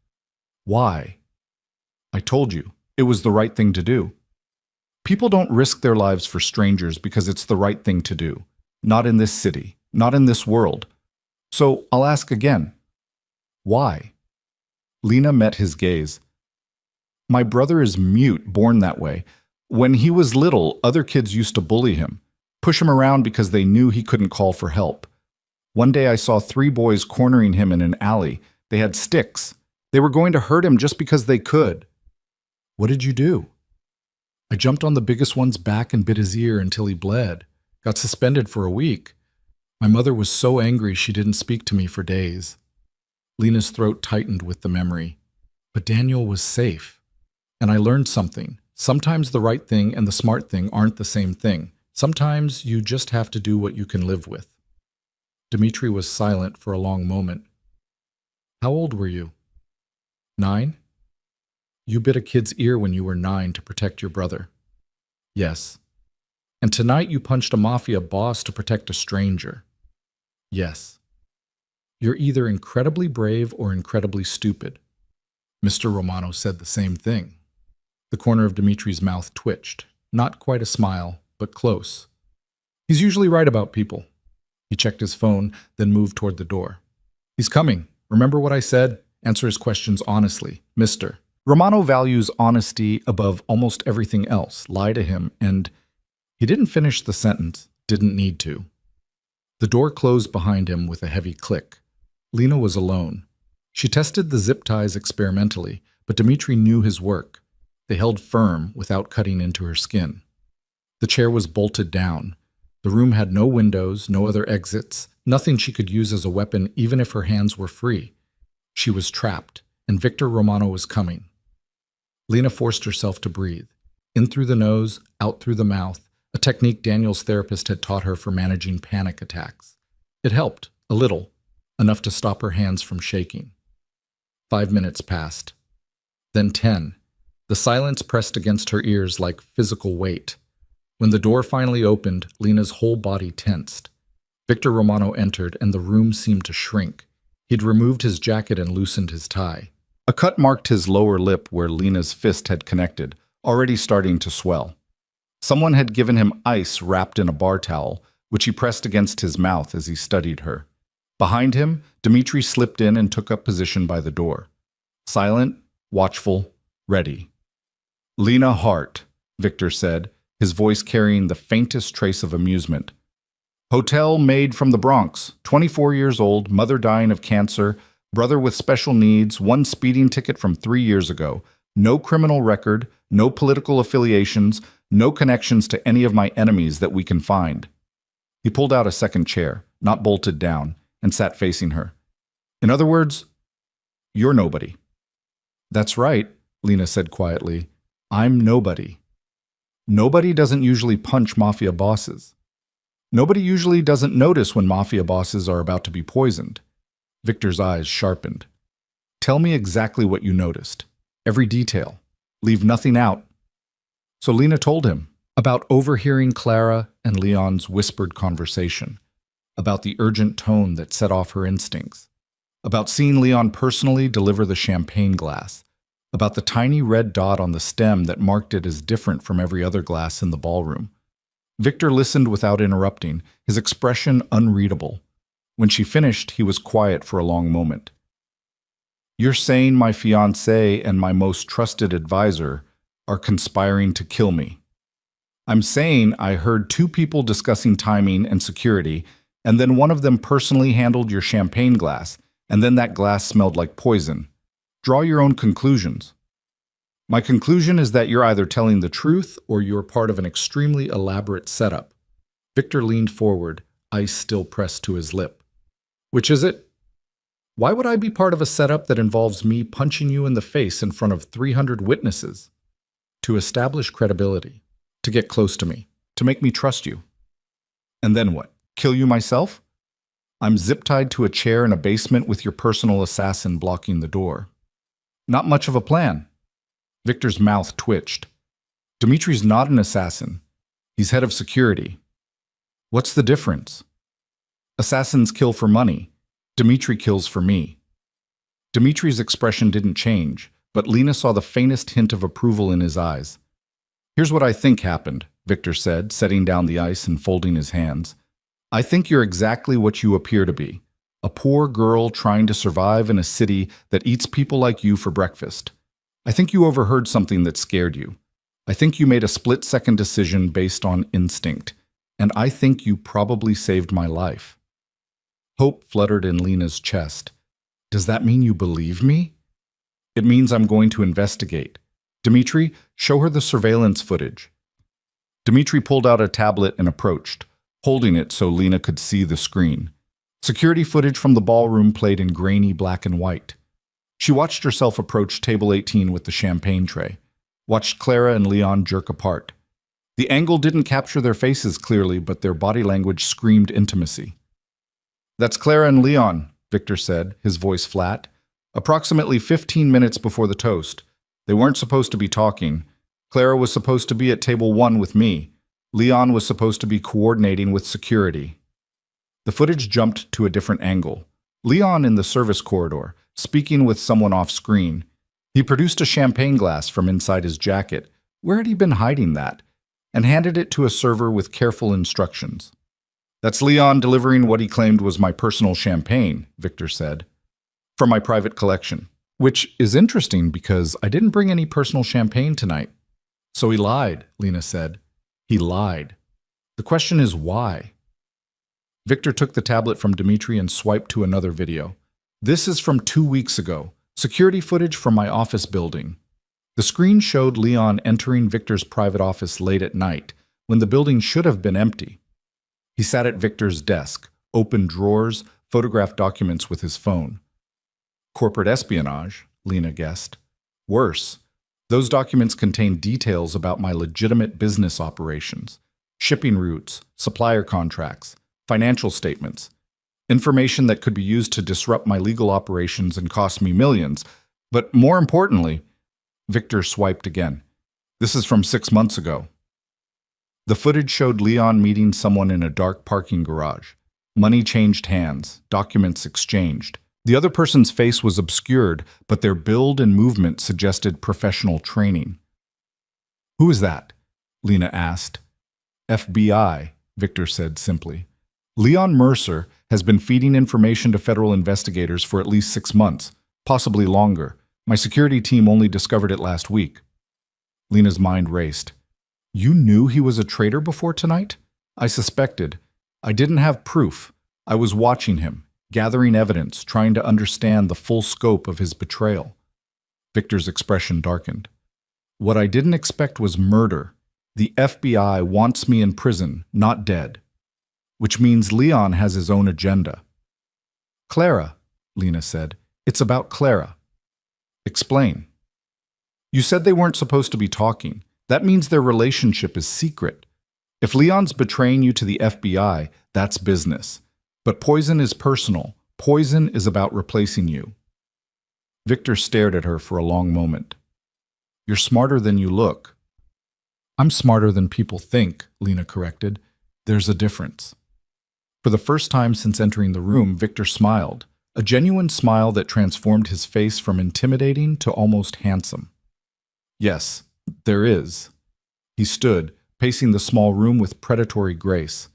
"Why?" "I told you. It was the right thing to do." People don't risk their lives for strangers because it's the right thing to do. Not in this city. Not in this world. So I'll ask again. Why? Lena met his gaze. "My brother is mute, born that way. When he was little, other kids used to bully him, push him around because they knew he couldn't call for help. One day I saw 3 boys cornering him in an alley. They had sticks. They were going to hurt him just because they could." "What did you do?" "I jumped on the biggest one's back and bit his ear until he bled. Got suspended for a week. My mother was so angry she didn't speak to me for days." Lena's throat tightened with the memory. "But Daniel was safe. And I learned something. Sometimes the right thing and the smart thing aren't the same thing. Sometimes you just have to do what you can live with." Dmitri was silent for a long moment. "How old were you?" 9? "You bit a kid's ear when you were 9 to protect your brother." "Yes." "And tonight you punched a mafia boss to protect a stranger." "Yes." "You're either incredibly brave or incredibly stupid." Mr. Romano said the same thing. The corner of Dmitri's mouth twitched. Not quite a smile, but close. "He's usually right about people." He checked his phone, then moved toward the door. "He's coming. Remember what I said? Answer his questions honestly, mister." Romano values honesty above almost everything else. Lie to him, and he didn't finish the sentence, didn't need to. The door closed behind him with a heavy click. Lena was alone. She tested the zip ties experimentally, but Dmitri knew his work. They held firm without cutting into her skin. The chair was bolted down. The room had no windows, no other exits, nothing she could use as a weapon even if her hands were free. She was trapped, and Victor Romano was coming. Lena forced herself to breathe. In through the nose, out through the mouth, a technique Daniel's therapist had taught her for managing panic attacks. It helped, a little, enough to stop her hands from shaking. 5 minutes passed. Then 10. The silence pressed against her ears like physical weight. When the door finally opened, Lena's whole body tensed. Victor Romano entered, and the room seemed to shrink. He'd removed his jacket and loosened his tie. A cut marked his lower lip where Lena's fist had connected, already starting to swell. Someone had given him ice wrapped in a bar towel, which he pressed against his mouth as he studied her. Behind him, Dmitri slipped in and took up position by the door. Silent, watchful, ready. "Lena Hart," Victor said, his voice carrying the faintest trace of amusement. "Hotel Maid from the Bronx, 24 years old, mother dying of cancer, brother with special needs, one speeding ticket from 3 years ago, no criminal record, no political affiliations, no connections to any of my enemies that we can find." He pulled out a second chair, not bolted down, and sat facing her. "In other words, you're nobody." "That's right," Lena said quietly. "I'm nobody." Nobody doesn't usually punch mafia bosses. Nobody usually doesn't notice when mafia bosses are about to be poisoned. Victor's eyes sharpened. "Tell me exactly what you noticed. Every detail. Leave nothing out." So Lena told him about overhearing Clara and Leon's whispered conversation, about the urgent tone that set off her instincts, about seeing Leon personally deliver the champagne glass, about the tiny red dot on the stem that marked it as different from every other glass in the ballroom. Victor listened without interrupting, his expression unreadable. When she finished, he was quiet for a long moment. "You're saying my fiancé and my most trusted advisor are conspiring to kill me. I'm saying I heard 2 people discussing timing and security, and then one of them personally handled your champagne glass, and then that glass smelled like poison. Draw your own conclusions." "My conclusion is that you're either telling the truth or you're part of an extremely elaborate setup." Victor leaned forward, ice still pressed to his lip. "Which is it?" "Why would I be part of a setup that involves me punching you in the face in front of 300 witnesses?" "To establish credibility, to get close to me, to make me trust you." "And then what? Kill you myself?" "I'm zip-tied to a chair in a basement with your personal assassin blocking the door." "Not much of a plan." Victor's mouth twitched. "Dimitri's not an assassin. He's head of security." "What's the difference?" "Assassins kill for money. Dimitri kills for me." Dimitri's expression didn't change, but Lena saw the faintest hint of approval in his eyes. "Here's what I think happened," Victor said, setting down the ice and folding his hands. "I think you're exactly what you appear to be. A poor girl trying to survive in a city that eats people like you for breakfast. I think you overheard something that scared you. I think you made a split-second decision based on instinct. And I think you probably saved my life." Hope fluttered in Lena's chest. "Does that mean you believe me?" "It means I'm going to investigate. Dimitri, show her the surveillance footage." Dimitri pulled out a tablet and approached, holding it so Lena could see the screen. Security footage from the ballroom played in grainy black and white. She watched herself approach table 18 with the champagne tray, watched Clara and Leon jerk apart. The angle didn't capture their faces clearly, but their body language screamed intimacy. "That's Clara and Leon," Victor said, his voice flat. "Approximately 15 minutes before the toast. They weren't supposed to be talking. Clara was supposed to be at table 1 with me. Leon was supposed to be coordinating with security." The footage jumped to a different angle. Leon in the service corridor, speaking with someone off screen. He produced a champagne glass from inside his jacket. Where had he been hiding that? And handed it to a server with careful instructions. "That's Leon delivering what he claimed was my personal champagne," Victor said. "From my private collection." "Which is interesting because I didn't bring any personal champagne tonight." "So he lied," Lena said. "He lied. The question is why?" Victor took the tablet from Dimitri and swiped to another video. "This is from 2 weeks ago, Security footage from my office building. The screen showed Leon entering Victor's private office late at night, when the building should have been empty. He sat at Victor's desk, opened drawers, photographed documents with his phone. Corporate espionage, Lena guessed. Worse, those documents contained details about my legitimate business operations, shipping routes, supplier contracts, financial statements, information that could be used to disrupt my legal operations and cost me millions. But more importantly, Victor swiped again. This is from 6 months ago. The footage showed Leon meeting someone in a dark parking garage. Money changed hands, documents exchanged. The other person's face was obscured, but their build and movement suggested professional training. Who is that? Lena asked. FBI, Victor said simply. Leon Mercer has been feeding information to federal investigators for at least 6 months, possibly longer. My security team only discovered it last week. Lena's mind raced. You knew he was a traitor before tonight? I suspected. I didn't have proof. I was watching him, gathering evidence, trying to understand the full scope of his betrayal. Victor's expression darkened. What I didn't expect was murder. The FBI wants me in prison, not dead. Which means Leon has his own agenda. Clara, Lena said. It's about Clara. Explain. You said they weren't supposed to be talking. That means their relationship is secret. If Leon's betraying you to the FBI, that's business. But poison is personal. Poison is about replacing you. Victor stared at her for a long moment. You're smarter than you look. I'm smarter than people think, Lena corrected. There's a difference. For the first time since entering the room, Victor smiled, a genuine smile that transformed his face from intimidating to almost handsome. Yes, there is. He stood, pacing the small room with predatory grace.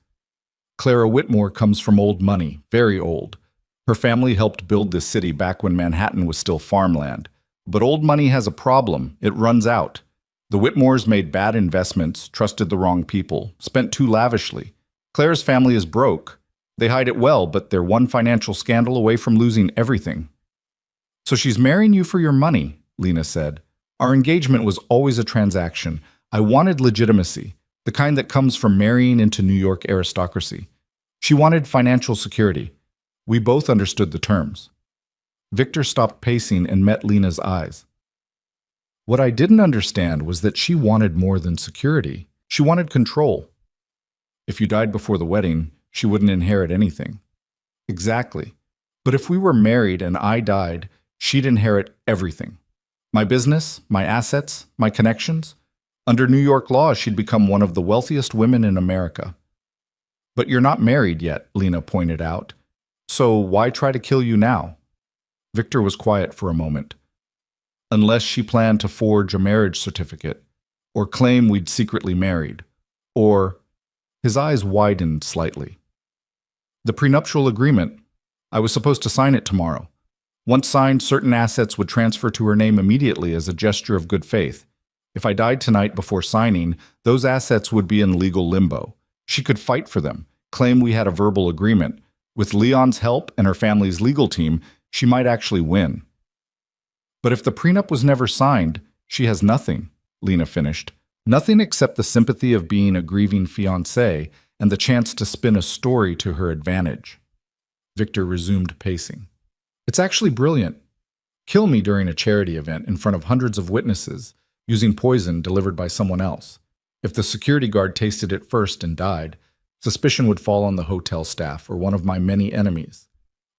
Clara Whitmore comes from old money, very old. Her family helped build this city back when Manhattan was still farmland. But old money has a problem. It runs out. The Whitmores made bad investments, trusted the wrong people, spent too lavishly. Claire's family is broke. They hide it well, but they're one financial scandal away from losing everything. So she's marrying you for your money, Lena said. Our engagement was always a transaction. I wanted legitimacy, the kind that comes from marrying into New York aristocracy. She wanted financial security. We both understood the terms. Victor stopped pacing and met Lena's eyes. What I didn't understand was that she wanted more than security. She wanted control. If you died before the wedding, she wouldn't inherit anything. Exactly. But if we were married and I died, she'd inherit everything. My business, my assets, my connections. Under New York law, she'd become one of the wealthiest women in America. But you're not married yet, Lena pointed out. So why try to kill you now? Victor was quiet for a moment. Unless she planned to forge a marriage certificate, or claim we'd secretly married, or... His eyes widened slightly. The prenuptial agreement. I was supposed to sign it tomorrow. Once signed, certain assets would transfer to her name immediately as a gesture of good faith. If I died tonight before signing, those assets would be in legal limbo. She could fight for them, claim we had a verbal agreement. With Leon's help and her family's legal team, she might actually win. But if the prenup was never signed, she has nothing, Lena finished. Nothing except the sympathy of being a grieving fiancé and the chance to spin a story to her advantage. Victor resumed pacing. It's actually brilliant. Kill me during a charity event in front of hundreds of witnesses, using poison delivered by someone else. If the security guard tasted it first and died, suspicion would fall on the hotel staff or one of my many enemies.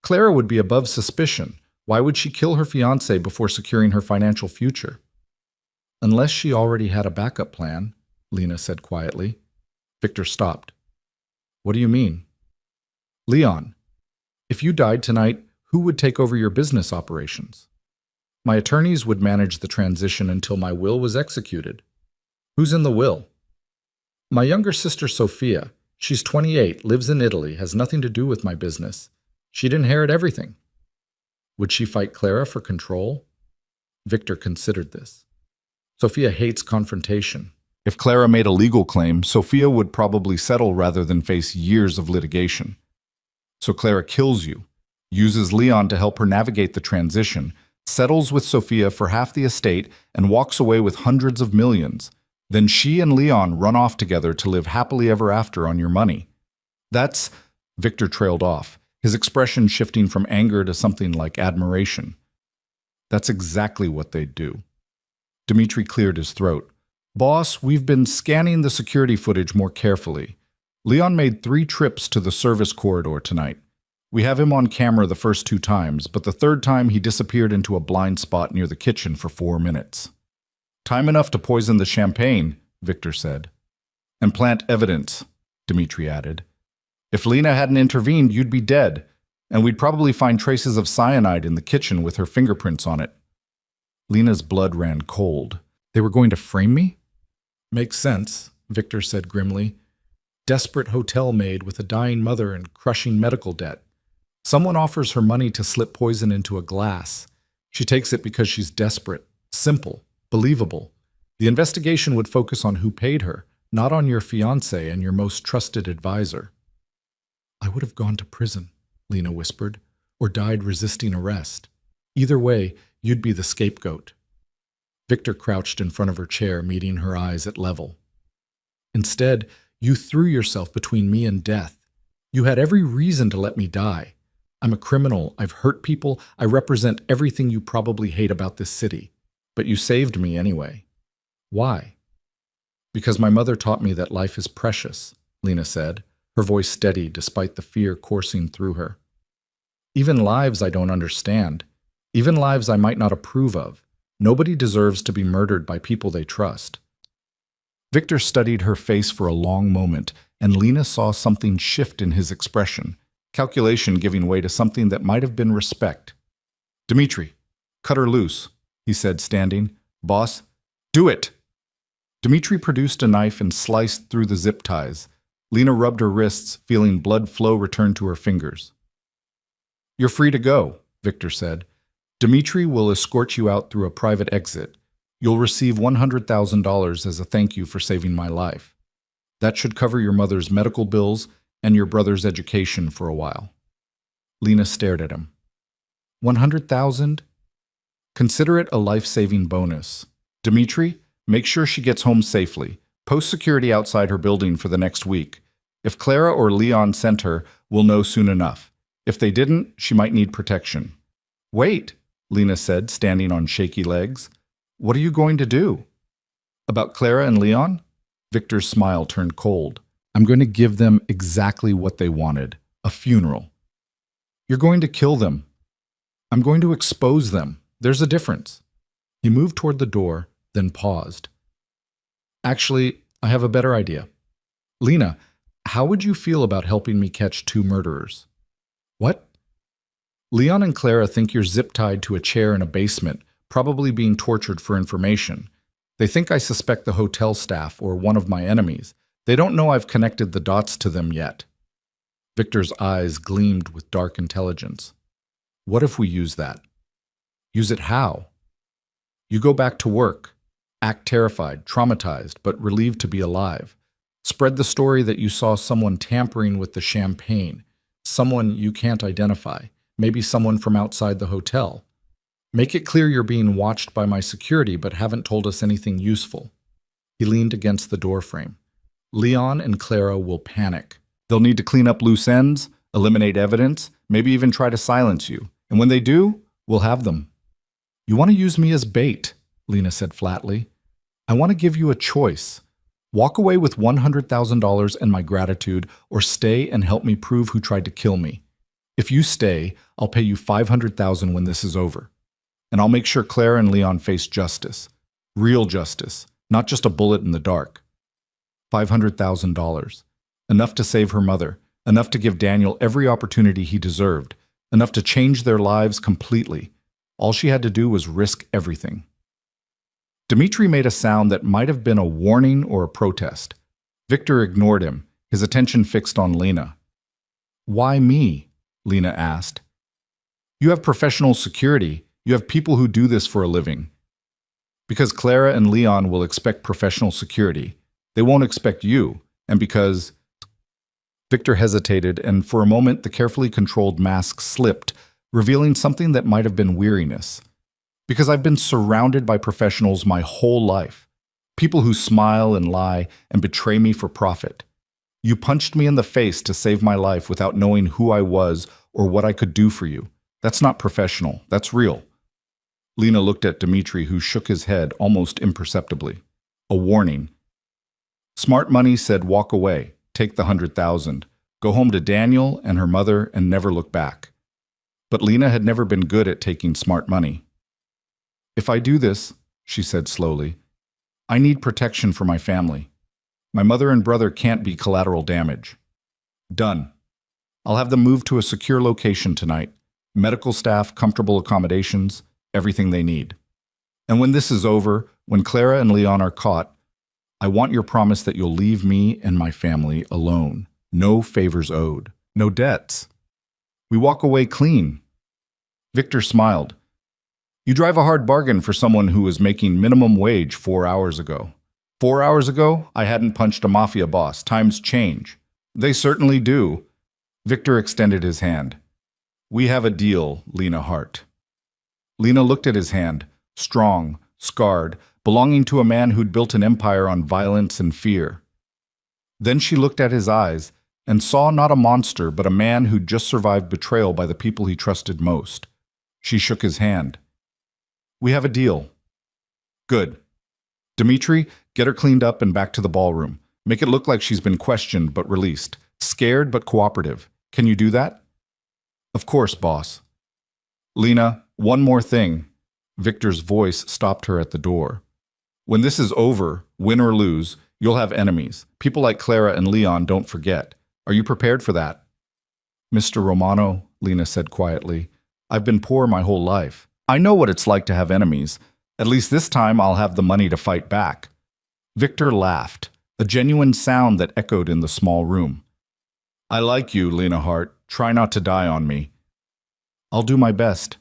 Clara would be above suspicion. Why would she kill her fiancé before securing her financial future? Unless she already had a backup plan, Lena said quietly. Victor stopped. What do you mean? Leon, if you died tonight, who would take over your business operations? My attorneys would manage the transition until my will was executed. Who's in the will? My younger sister Sophia. She's 28, lives in Italy, has nothing to do with my business. She'd inherit everything. Would she fight Clara for control? Victor considered this. Sophia hates confrontation. If Clara made a legal claim, Sophia would probably settle rather than face years of litigation. So Clara kills you, uses Leon to help her navigate the transition, settles with Sophia for half the estate, and walks away with hundreds of millions. Then she and Leon run off together to live happily ever after on your money. That's... Victor trailed off, his expression shifting from anger to something like admiration. That's exactly what they'd do. Dmitri cleared his throat. Boss, we've been scanning the security footage more carefully. Leon made 3 trips to the service corridor tonight. We have him on camera the first 2 times, but the third time he disappeared into a blind spot near the kitchen for 4 minutes. Time enough to poison the champagne, Victor said. And plant evidence, Dmitri added. If Lena hadn't intervened, you'd be dead, and we'd probably find traces of cyanide in the kitchen with her fingerprints on it. Lena's blood ran cold. They were going to frame me? Makes sense, Victor said grimly. Desperate hotel maid with a dying mother and crushing medical debt. Someone offers her money to slip poison into a glass. She takes it because she's desperate, simple, believable. The investigation would focus on who paid her, not on your fiancé and your most trusted advisor. I would have gone to prison, Lena whispered, or died resisting arrest. Either way, you'd be the scapegoat. Victor crouched in front of her chair, meeting her eyes at level. Instead, you threw yourself between me and death. You had every reason to let me die. I'm a criminal, I've hurt people, I represent everything you probably hate about this city. But you saved me anyway. Why? Because my mother taught me that life is precious, Lena said, her voice steady despite the fear coursing through her. Even lives I don't understand, even lives I might not approve of, nobody deserves to be murdered by people they trust. Victor studied her face for a long moment, and Lena saw something shift in his expression, calculation giving way to something that might have been respect. Dmitri, cut her loose, he said, standing. Boss, do it! Dmitri produced a knife and sliced through the zip ties. Lena rubbed her wrists, feeling blood flow return to her fingers. You're free to go, Victor said. Dmitri will escort you out through a private exit. You'll receive $100,000 as a thank you for saving my life. That should cover your mother's medical bills and your brother's education for a while. Lena stared at him. 100,000? Consider it a life-saving bonus. Dmitri, make sure she gets home safely. Post security outside her building for the next week. If Clara or Leon sent her, we'll know soon enough. If they didn't, she might need protection. Wait, Lena said, standing on shaky legs. What are you going to do? About Clara and Leon? Victor's smile turned cold. I'm going to give them exactly what they wanted, a funeral. You're going to kill them. I'm going to expose them. There's a difference. He moved toward the door, then paused. Actually, I have a better idea. Lena, how would you feel about helping me catch 2 murderers? What? Leon and Clara think you're zip-tied to a chair in a basement, probably being tortured for information. They think I suspect the hotel staff or one of my enemies. They don't know I've connected the dots to them yet. Victor's eyes gleamed with dark intelligence. What if we use that? Use it how? You go back to work. Act terrified, traumatized, but relieved to be alive. Spread the story that you saw someone tampering with the champagne, someone you can't identify, maybe someone from outside the hotel. Make it clear you're being watched by my security but haven't told us anything useful. He leaned against the doorframe. Leon and Clara will panic. They'll need to clean up loose ends, eliminate evidence, maybe even try to silence you. And when they do, we'll have them. You want to use me as bait, Lena said flatly. I want to give you a choice. Walk away with $100,000 and my gratitude, or stay and help me prove who tried to kill me. If you stay, I'll pay you $500,000 when this is over. And I'll make sure Claire and Leon face justice. Real justice, not just a bullet in the dark. $500,000. Enough to save her mother, enough to give Daniel every opportunity he deserved, enough to change their lives completely. All she had to do was risk everything. Dmitri made a sound that might have been a warning or a protest. Victor ignored him, his attention fixed on Lena. Why me? Lena asked. You have professional security. You have people who do this for a living. Because Clara and Leon will expect professional security. They won't expect you. And because... Victor hesitated, and for a moment the carefully controlled mask slipped, revealing something that might have been weariness. Because I've been surrounded by professionals my whole life. People who smile and lie and betray me for profit. You punched me in the face to save my life without knowing who I was or what I could do for you. That's not professional. That's real. Lena looked at Dmitri, who shook his head almost imperceptibly. A warning. Smart Money said walk away, take the 100,000, go home to Daniel and her mother and never look back. But Lena had never been good at taking smart money. If I do this, she said slowly, I need protection for my family. My mother and brother can't be collateral damage. Done. I'll have them moved to a secure location tonight. Medical staff, comfortable accommodations, everything they need. And when this is over, when Clara and Leon are caught, I want your promise that you'll leave me and my family alone. No favors owed. No debts. We walk away clean. Victor smiled. You drive a hard bargain for someone who was making minimum wage 4 hours ago. 4 hours ago, I hadn't punched a mafia boss. Times change. They certainly do. Victor extended his hand. We have a deal, Lena Hart. Lena looked at his hand, strong, scarred, belonging to a man who'd built an empire on violence and fear. Then she looked at his eyes and saw not a monster, but a man who'd just survived betrayal by the people he trusted most. She shook his hand. We have a deal. Good. Dmitri, get her cleaned up and back to the ballroom. Make it look like she's been questioned but released. Scared but cooperative. Can you do that? Of course, boss. Lena, one more thing. Victor's voice stopped her at the door. When this is over, win or lose, you'll have enemies. People like Clara and Leon, don't forget. Are you prepared for that? Mr. Romano, Lena said quietly, I've been poor my whole life. I know what it's like to have enemies. At least this time I'll have the money to fight back. Victor laughed, a genuine sound that echoed in the small room. I like you, Lena Hart. Try not to die on me. I'll do my best.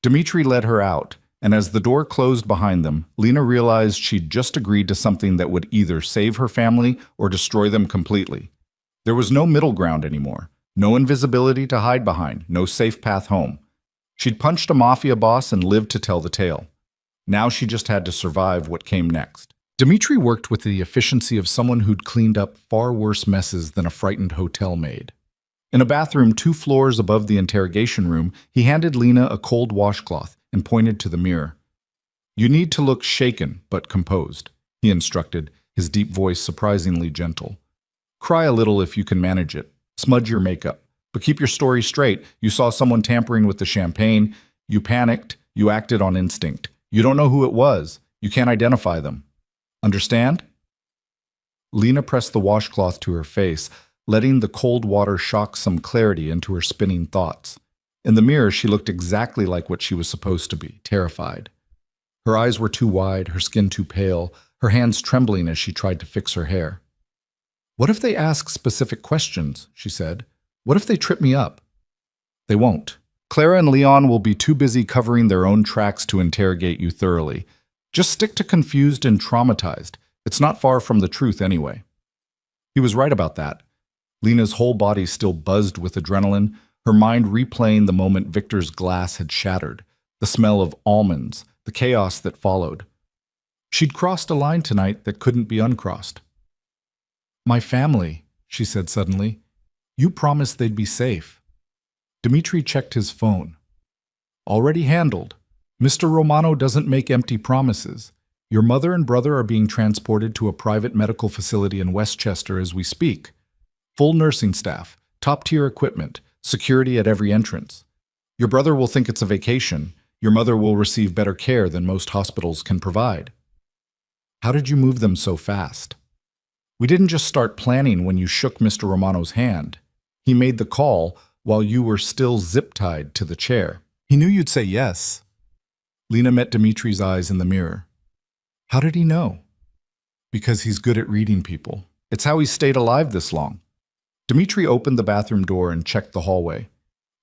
Dmitri led her out, and as the door closed behind them, Lena realized she'd just agreed to something that would either save her family or destroy them completely. There was no middle ground anymore, no invisibility to hide behind, no safe path home. She'd punched a mafia boss and lived to tell the tale. Now she just had to survive what came next. Dmitri worked with the efficiency of someone who'd cleaned up far worse messes than a frightened hotel maid. In a bathroom 2 floors above the interrogation room, he handed Lena a cold washcloth and pointed to the mirror. You need to look shaken but composed, he instructed, his deep voice surprisingly gentle. Cry a little if you can manage it. Smudge your makeup. But keep your story straight. You saw someone tampering with the champagne. You panicked. You acted on instinct. You don't know who it was. You can't identify them. Understand? Lena pressed the washcloth to her face, letting the cold water shock some clarity into her spinning thoughts. In the mirror, she looked exactly like what she was supposed to be, terrified. Her eyes were too wide, her skin too pale, her hands trembling as she tried to fix her hair. What if they ask specific questions, she said. What if they trip me up? They won't. Clara and Leon will be too busy covering their own tracks to interrogate you thoroughly. Just stick to confused and traumatized. It's not far from the truth anyway. He was right about that. Lena's whole body still buzzed with adrenaline, her mind replaying the moment Victor's glass had shattered, the smell of almonds, the chaos that followed. She'd crossed a line tonight that couldn't be uncrossed. My family, she said suddenly. You promised they'd be safe. Dmitri checked his phone. Already handled. Mr. Romano doesn't make empty promises. Your mother and brother are being transported to a private medical facility in Westchester as we speak. Full nursing staff, top-tier equipment, security at every entrance. Your brother will think it's a vacation. Your mother will receive better care than most hospitals can provide. How did you move them so fast? We didn't just start planning when you shook Mr. Romano's hand. He made the call while you were still zip-tied to the chair. He knew you'd say yes. Lena met Dmitri's eyes in the mirror. How did he know? Because he's good at reading people. It's how he's stayed alive this long. Dmitri opened the bathroom door and checked the hallway.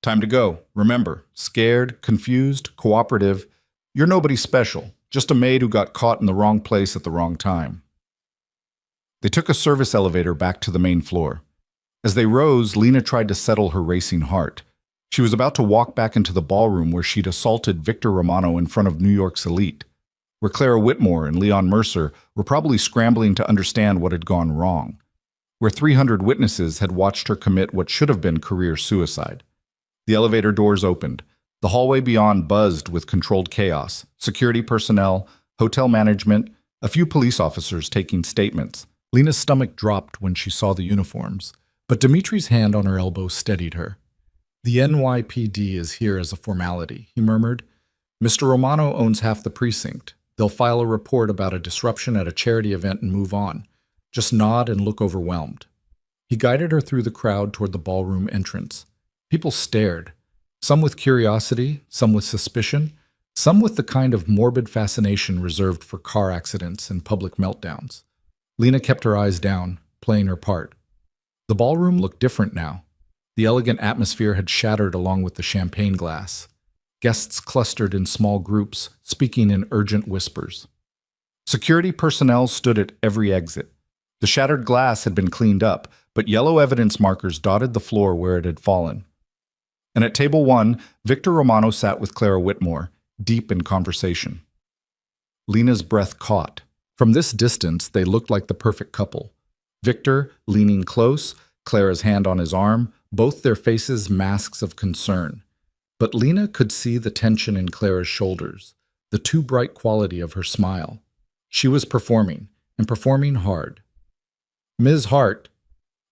Time to go. Remember, scared, confused, cooperative. You're nobody special, just a maid who got caught in the wrong place at the wrong time. They took a service elevator back to the main floor. As they rose, Lena tried to settle her racing heart. She was about to walk back into the ballroom where she'd assaulted Victor Romano in front of New York's elite, where Clara Whitmore and Leon Mercer were probably scrambling to understand what had gone wrong, where 300 witnesses had watched her commit what should have been career suicide. The elevator doors opened. The hallway beyond buzzed with controlled chaos, security personnel, hotel management, a few police officers taking statements. Lena's stomach dropped when she saw the uniforms, but Dimitri's hand on her elbow steadied her. "The NYPD is here as a formality," he murmured. "Mr. Romano owns half the precinct. They'll file a report about a disruption at a charity event and move on. Just nod and look overwhelmed." He guided her through the crowd toward the ballroom entrance. People stared, some with curiosity, some with suspicion, some with the kind of morbid fascination reserved for car accidents and public meltdowns. Lena kept her eyes down, playing her part. The ballroom looked different now. The elegant atmosphere had shattered along with the champagne glass. Guests clustered in small groups, speaking in urgent whispers. Security personnel stood at every exit. The shattered glass had been cleaned up, but yellow evidence markers dotted the floor where it had fallen. And at table 1, Victor Romano sat with Clara Whitmore, deep in conversation. Lena's breath caught. From this distance, they looked like the perfect couple. Victor, leaning close, Clara's hand on his arm, both their faces masks of concern. But Lena could see the tension in Clara's shoulders, the too bright quality of her smile. She was performing, and performing hard. "Ms. Hart,"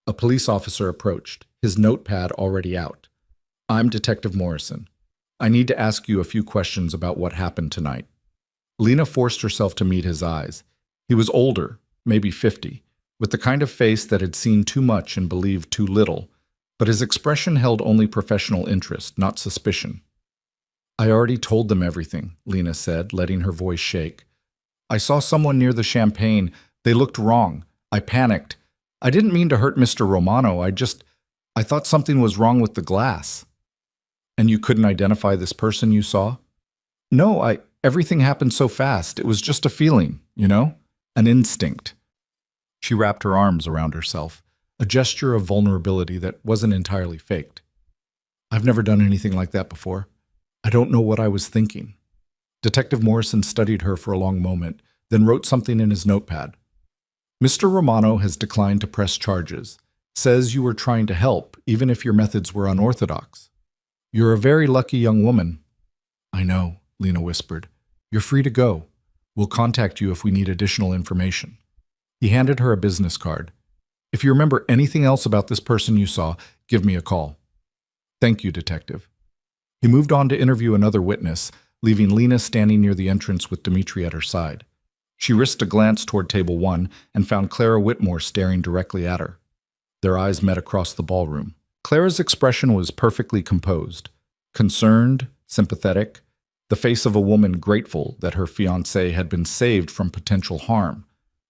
a police officer approached, his notepad already out. "I'm Detective Morrison. I need to ask you a few questions about what happened tonight." Lena forced herself to meet his eyes. He was older, maybe 50, with the kind of face that had seen too much and believed too little, but his expression held only professional interest, not suspicion. "I already told them everything," Lena said, letting her voice shake. "I saw someone near the champagne. They looked wrong. I panicked. I didn't mean to hurt Mr. Romano. I thought something was wrong with the glass." "And you couldn't identify this person you saw?" "No, everything happened so fast. It was just a feeling, an instinct." She wrapped her arms around herself, a gesture of vulnerability that wasn't entirely faked. "I've never done anything like that before. I don't know what I was thinking." Detective Morrison studied her for a long moment, then wrote something in his notepad. "Mr. Romano has declined to press charges. Says you were trying to help, even if your methods were unorthodox. You're a very lucky young woman." "I know," Lena whispered. "You're free to go. We'll contact you if we need additional information." He handed her a business card. "If you remember anything else about this person you saw, give me a call." "Thank you, Detective." He moved on to interview another witness, leaving Lena standing near the entrance with Dimitri at her side. She risked a glance toward table 1 and found Clara Whitmore staring directly at her. Their eyes met across the ballroom. Clara's expression was perfectly composed, concerned, sympathetic, the face of a woman grateful that her fiancé had been saved from potential harm.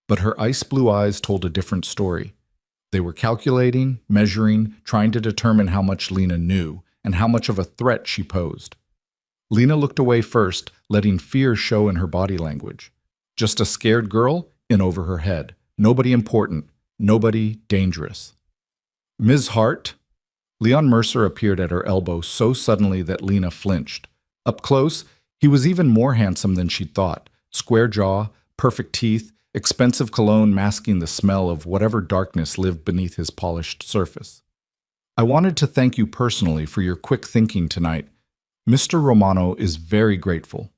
But her ice-blue eyes told a different story. They were calculating, measuring, trying to determine how much Lena knew and how much of a threat she posed. Lena looked away first, letting fear show in her body language. Just a scared girl in over her head. Nobody important, nobody dangerous. "Ms. Hart?" Leon Mercer appeared at her elbow so suddenly that Lena flinched. Up close, he was even more handsome than she'd thought. Square jaw, perfect teeth, expensive cologne masking the smell of whatever darkness lived beneath his polished surface. "I wanted to thank you personally for your quick thinking tonight. Mr. Romano is very grateful."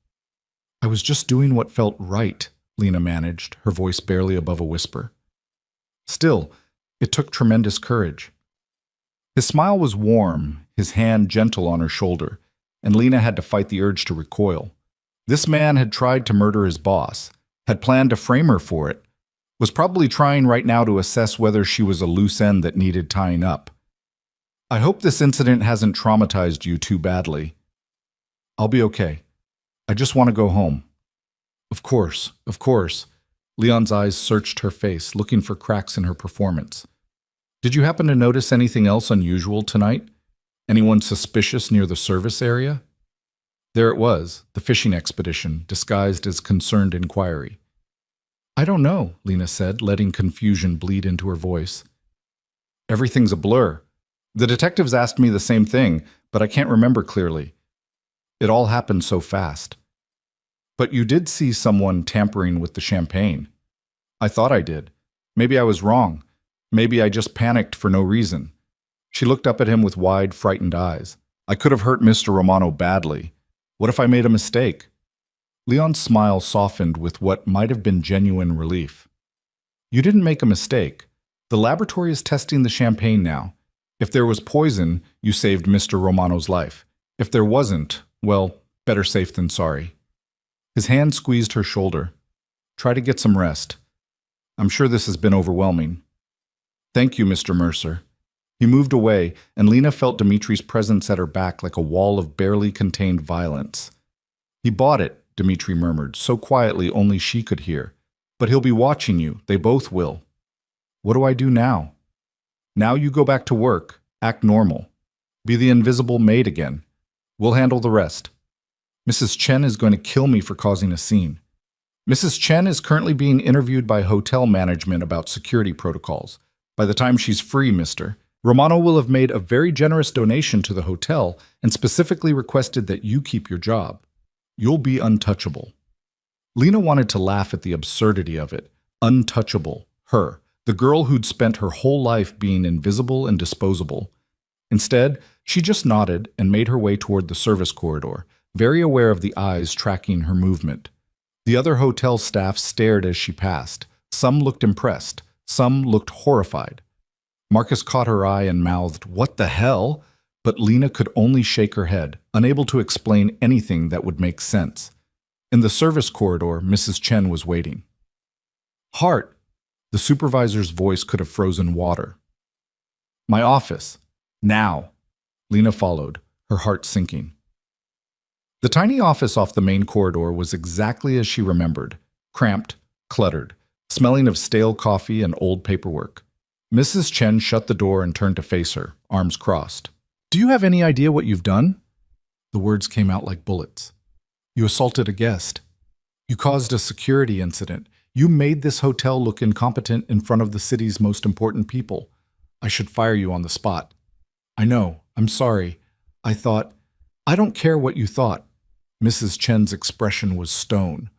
"I was just doing what felt right," Lena managed, her voice barely above a whisper. Still, it took tremendous courage. His smile was warm, his hand gentle on her shoulder, and Lena had to fight the urge to recoil. This man had tried to murder his boss, had planned to frame her for it, was probably trying right now to assess whether she was a loose end that needed tying up. "I hope this incident hasn't traumatized you too badly." "I'll be okay. I just want to go home." Of course, of course." Leon's eyes searched her face, looking for cracks in her performance. "Did you happen to notice anything else unusual tonight? Anyone suspicious near the service area?" There it was, the fishing expedition, disguised as concerned inquiry. "I don't know," Lena said, letting confusion bleed into her voice. "Everything's a blur. The detectives asked me the same thing, but I can't remember clearly. It all happened so fast. But you did see someone tampering with the champagne. I thought I did. Maybe I was wrong. Maybe I just panicked for no reason. She looked up at him with wide, frightened eyes. I could have hurt Mr. Romano badly. What if I made a mistake? Leon's smile softened with what might have been genuine relief. You didn't make a mistake. The laboratory is testing the champagne now. If there was poison, you saved Mr. Romano's life. If there wasn't, well, better safe than sorry. His hand squeezed her shoulder. Try to get some rest. I'm sure this has been overwhelming. Thank you, Mr. Mercer. He moved away, and Lena felt Dimitri's presence at her back like a wall of barely contained violence. He bought it, Dimitri murmured, so quietly only she could hear. But he'll be watching you. They both will. What do I do now? Now you go back to work. Act normal. Be the invisible maid again. We'll handle the rest. Mrs. Chen is going to kill me for causing a scene. Mrs. Chen is currently being interviewed by hotel management about security protocols. By the time she's free, mister, Romano will have made a very generous donation to the hotel and specifically requested that you keep your job. You'll be untouchable. Lena wanted to laugh at the absurdity of it. Untouchable. Her. The girl who'd spent her whole life being invisible and disposable. Instead, she just nodded and made her way toward the service corridor, very aware of the eyes tracking her movement. The other hotel staff stared as she passed. Some looked impressed. Some looked horrified. Marcus caught her eye and mouthed, "What the hell?" But Lena could only shake her head, unable to explain anything that would make sense. In the service corridor, Mrs. Chen was waiting. Hart, the supervisor's voice could have frozen water. My office. Now. Lena followed, her heart sinking. The tiny office off the main corridor was exactly as she remembered, cramped, cluttered, smelling of stale coffee and old paperwork. Mrs. Chen shut the door and turned to face her, arms crossed. Do you have any idea what you've done? The words came out like bullets. You assaulted a guest. You caused a security incident. You made this hotel look incompetent in front of the city's most important people. I should fire you on the spot. I know. I'm sorry. I don't care what you thought. Mrs. Chen's expression was stone.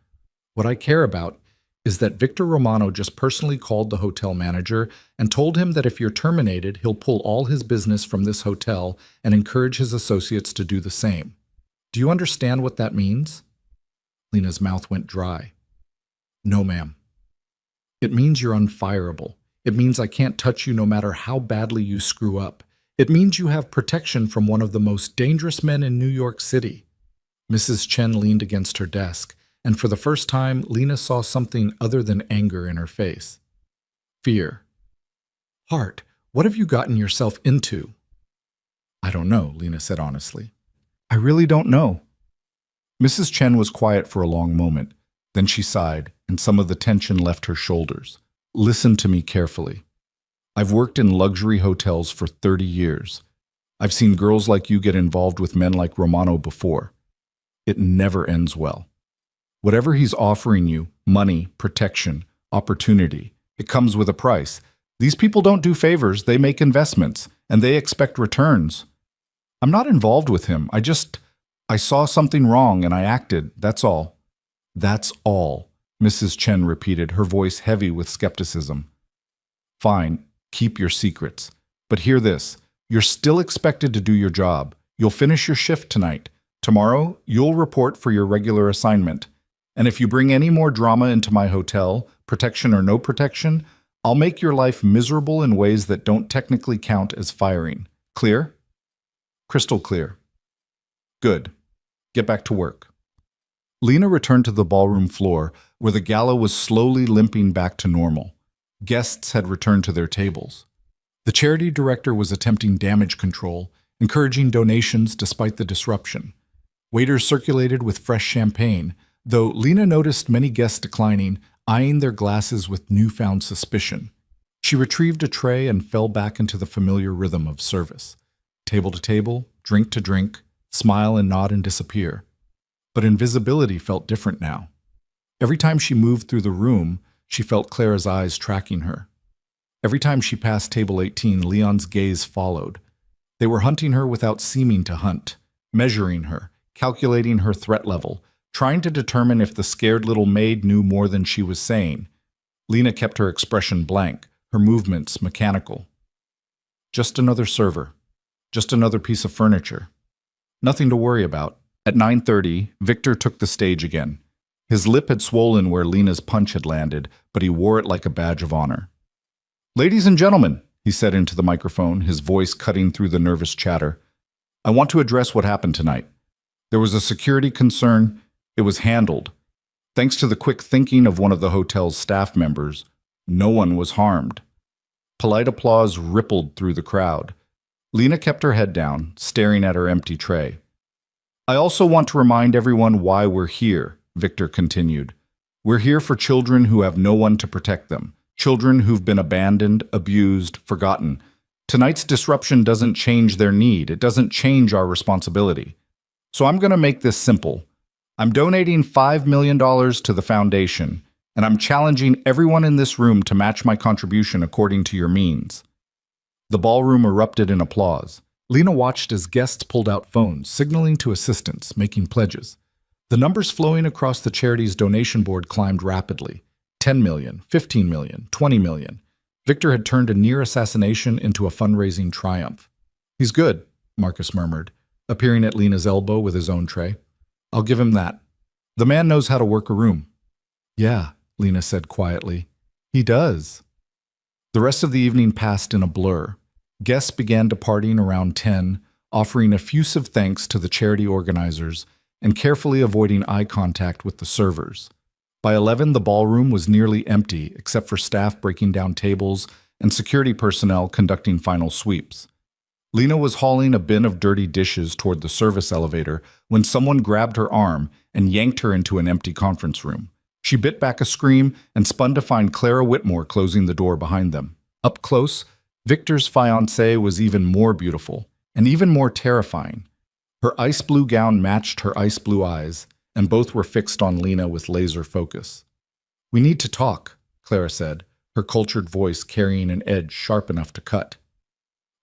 What I care about is that Victor Romano just personally called the hotel manager and told him that if you're terminated, he'll pull all his business from this hotel and encourage his associates to do the same. Do you understand what that means? Lena's mouth went dry. No, ma'am. It means you're unfireable. It means I can't touch you no matter how badly you screw up. It means you have protection from one of the most dangerous men in New York City. Mrs. Chen leaned against her desk, and for the first time, Lena saw something other than anger in her face. Fear. Hart, what have you gotten yourself into? I don't know, Lena said honestly. I really don't know. Mrs. Chen was quiet for a long moment. Then she sighed, and some of the tension left her shoulders. Listen to me carefully. I've worked in luxury hotels for 30 years. I've seen girls like you get involved with men like Romano before. It never ends well. Whatever he's offering you, money, protection, opportunity, it comes with a price. These people don't do favors, they make investments, and they expect returns. I'm not involved with him. I saw something wrong and I acted, that's all. That's all, Mrs. Chen repeated, her voice heavy with skepticism. Fine, keep your secrets. But hear this, you're still expected to do your job. You'll finish your shift tonight. Tomorrow, you'll report for your regular assignment. And if you bring any more drama into my hotel, protection or no protection, I'll make your life miserable in ways that don't technically count as firing. Clear? Crystal clear. Good. Get back to work. Lena returned to the ballroom floor, where the gala was slowly limping back to normal. Guests had returned to their tables. The charity director was attempting damage control, encouraging donations despite the disruption. Waiters circulated with fresh champagne, though Lena noticed many guests declining, eyeing their glasses with newfound suspicion. She retrieved a tray and fell back into the familiar rhythm of service. Table to table, drink to drink, smile and nod and disappear. But invisibility felt different now. Every time she moved through the room, she felt Clara's eyes tracking her. Every time she passed table 18, Leon's gaze followed. They were hunting her without seeming to hunt, measuring her, calculating her threat level, trying to determine if the scared little maid knew more than she was saying. Lena kept her expression blank, her movements mechanical. Just another server. Just another piece of furniture. Nothing to worry about. At 9:30, Victor took the stage again. His lip had swollen where Lena's punch had landed, but he wore it like a badge of honor. "Ladies and gentlemen," he said into the microphone, his voice cutting through the nervous chatter, "I want to address what happened tonight. There was a security concern. It was handled. Thanks to the quick thinking of one of the hotel's staff members, no one was harmed." Polite applause rippled through the crowd. Lena kept her head down, staring at her empty tray. "I also want to remind everyone why we're here," Victor continued. "We're here for children who have no one to protect them, children who've been abandoned, abused, forgotten. Tonight's disruption doesn't change their need. It doesn't change our responsibility. So I'm going to make this simple. I'm donating $5 million to the foundation, and I'm challenging everyone in this room to match my contribution according to your means." The ballroom erupted in applause. Lena watched as guests pulled out phones, signaling to assistants, making pledges. The numbers flowing across the charity's donation board climbed rapidly. 10 million, 15 million, 20 million. Victor had turned a near assassination into a fundraising triumph. "He's good," Marcus murmured, appearing at Lena's elbow with his own tray. "I'll give him that. The man knows how to work a room." "Yeah," Lena said quietly. "He does." The rest of the evening passed in a blur. Guests began departing around 10, offering effusive thanks to the charity organizers and carefully avoiding eye contact with the servers. By 11, the ballroom was nearly empty except for staff breaking down tables and security personnel conducting final sweeps. Lena was hauling a bin of dirty dishes toward the service elevator when someone grabbed her arm and yanked her into an empty conference room. She bit back a scream and spun to find Clara Whitmore closing the door behind them. Up close, Victor's fiancée was even more beautiful and even more terrifying. Her ice blue gown matched her ice blue eyes, and both were fixed on Lena with laser focus. "We need to talk," Clara said, her cultured voice carrying an edge sharp enough to cut.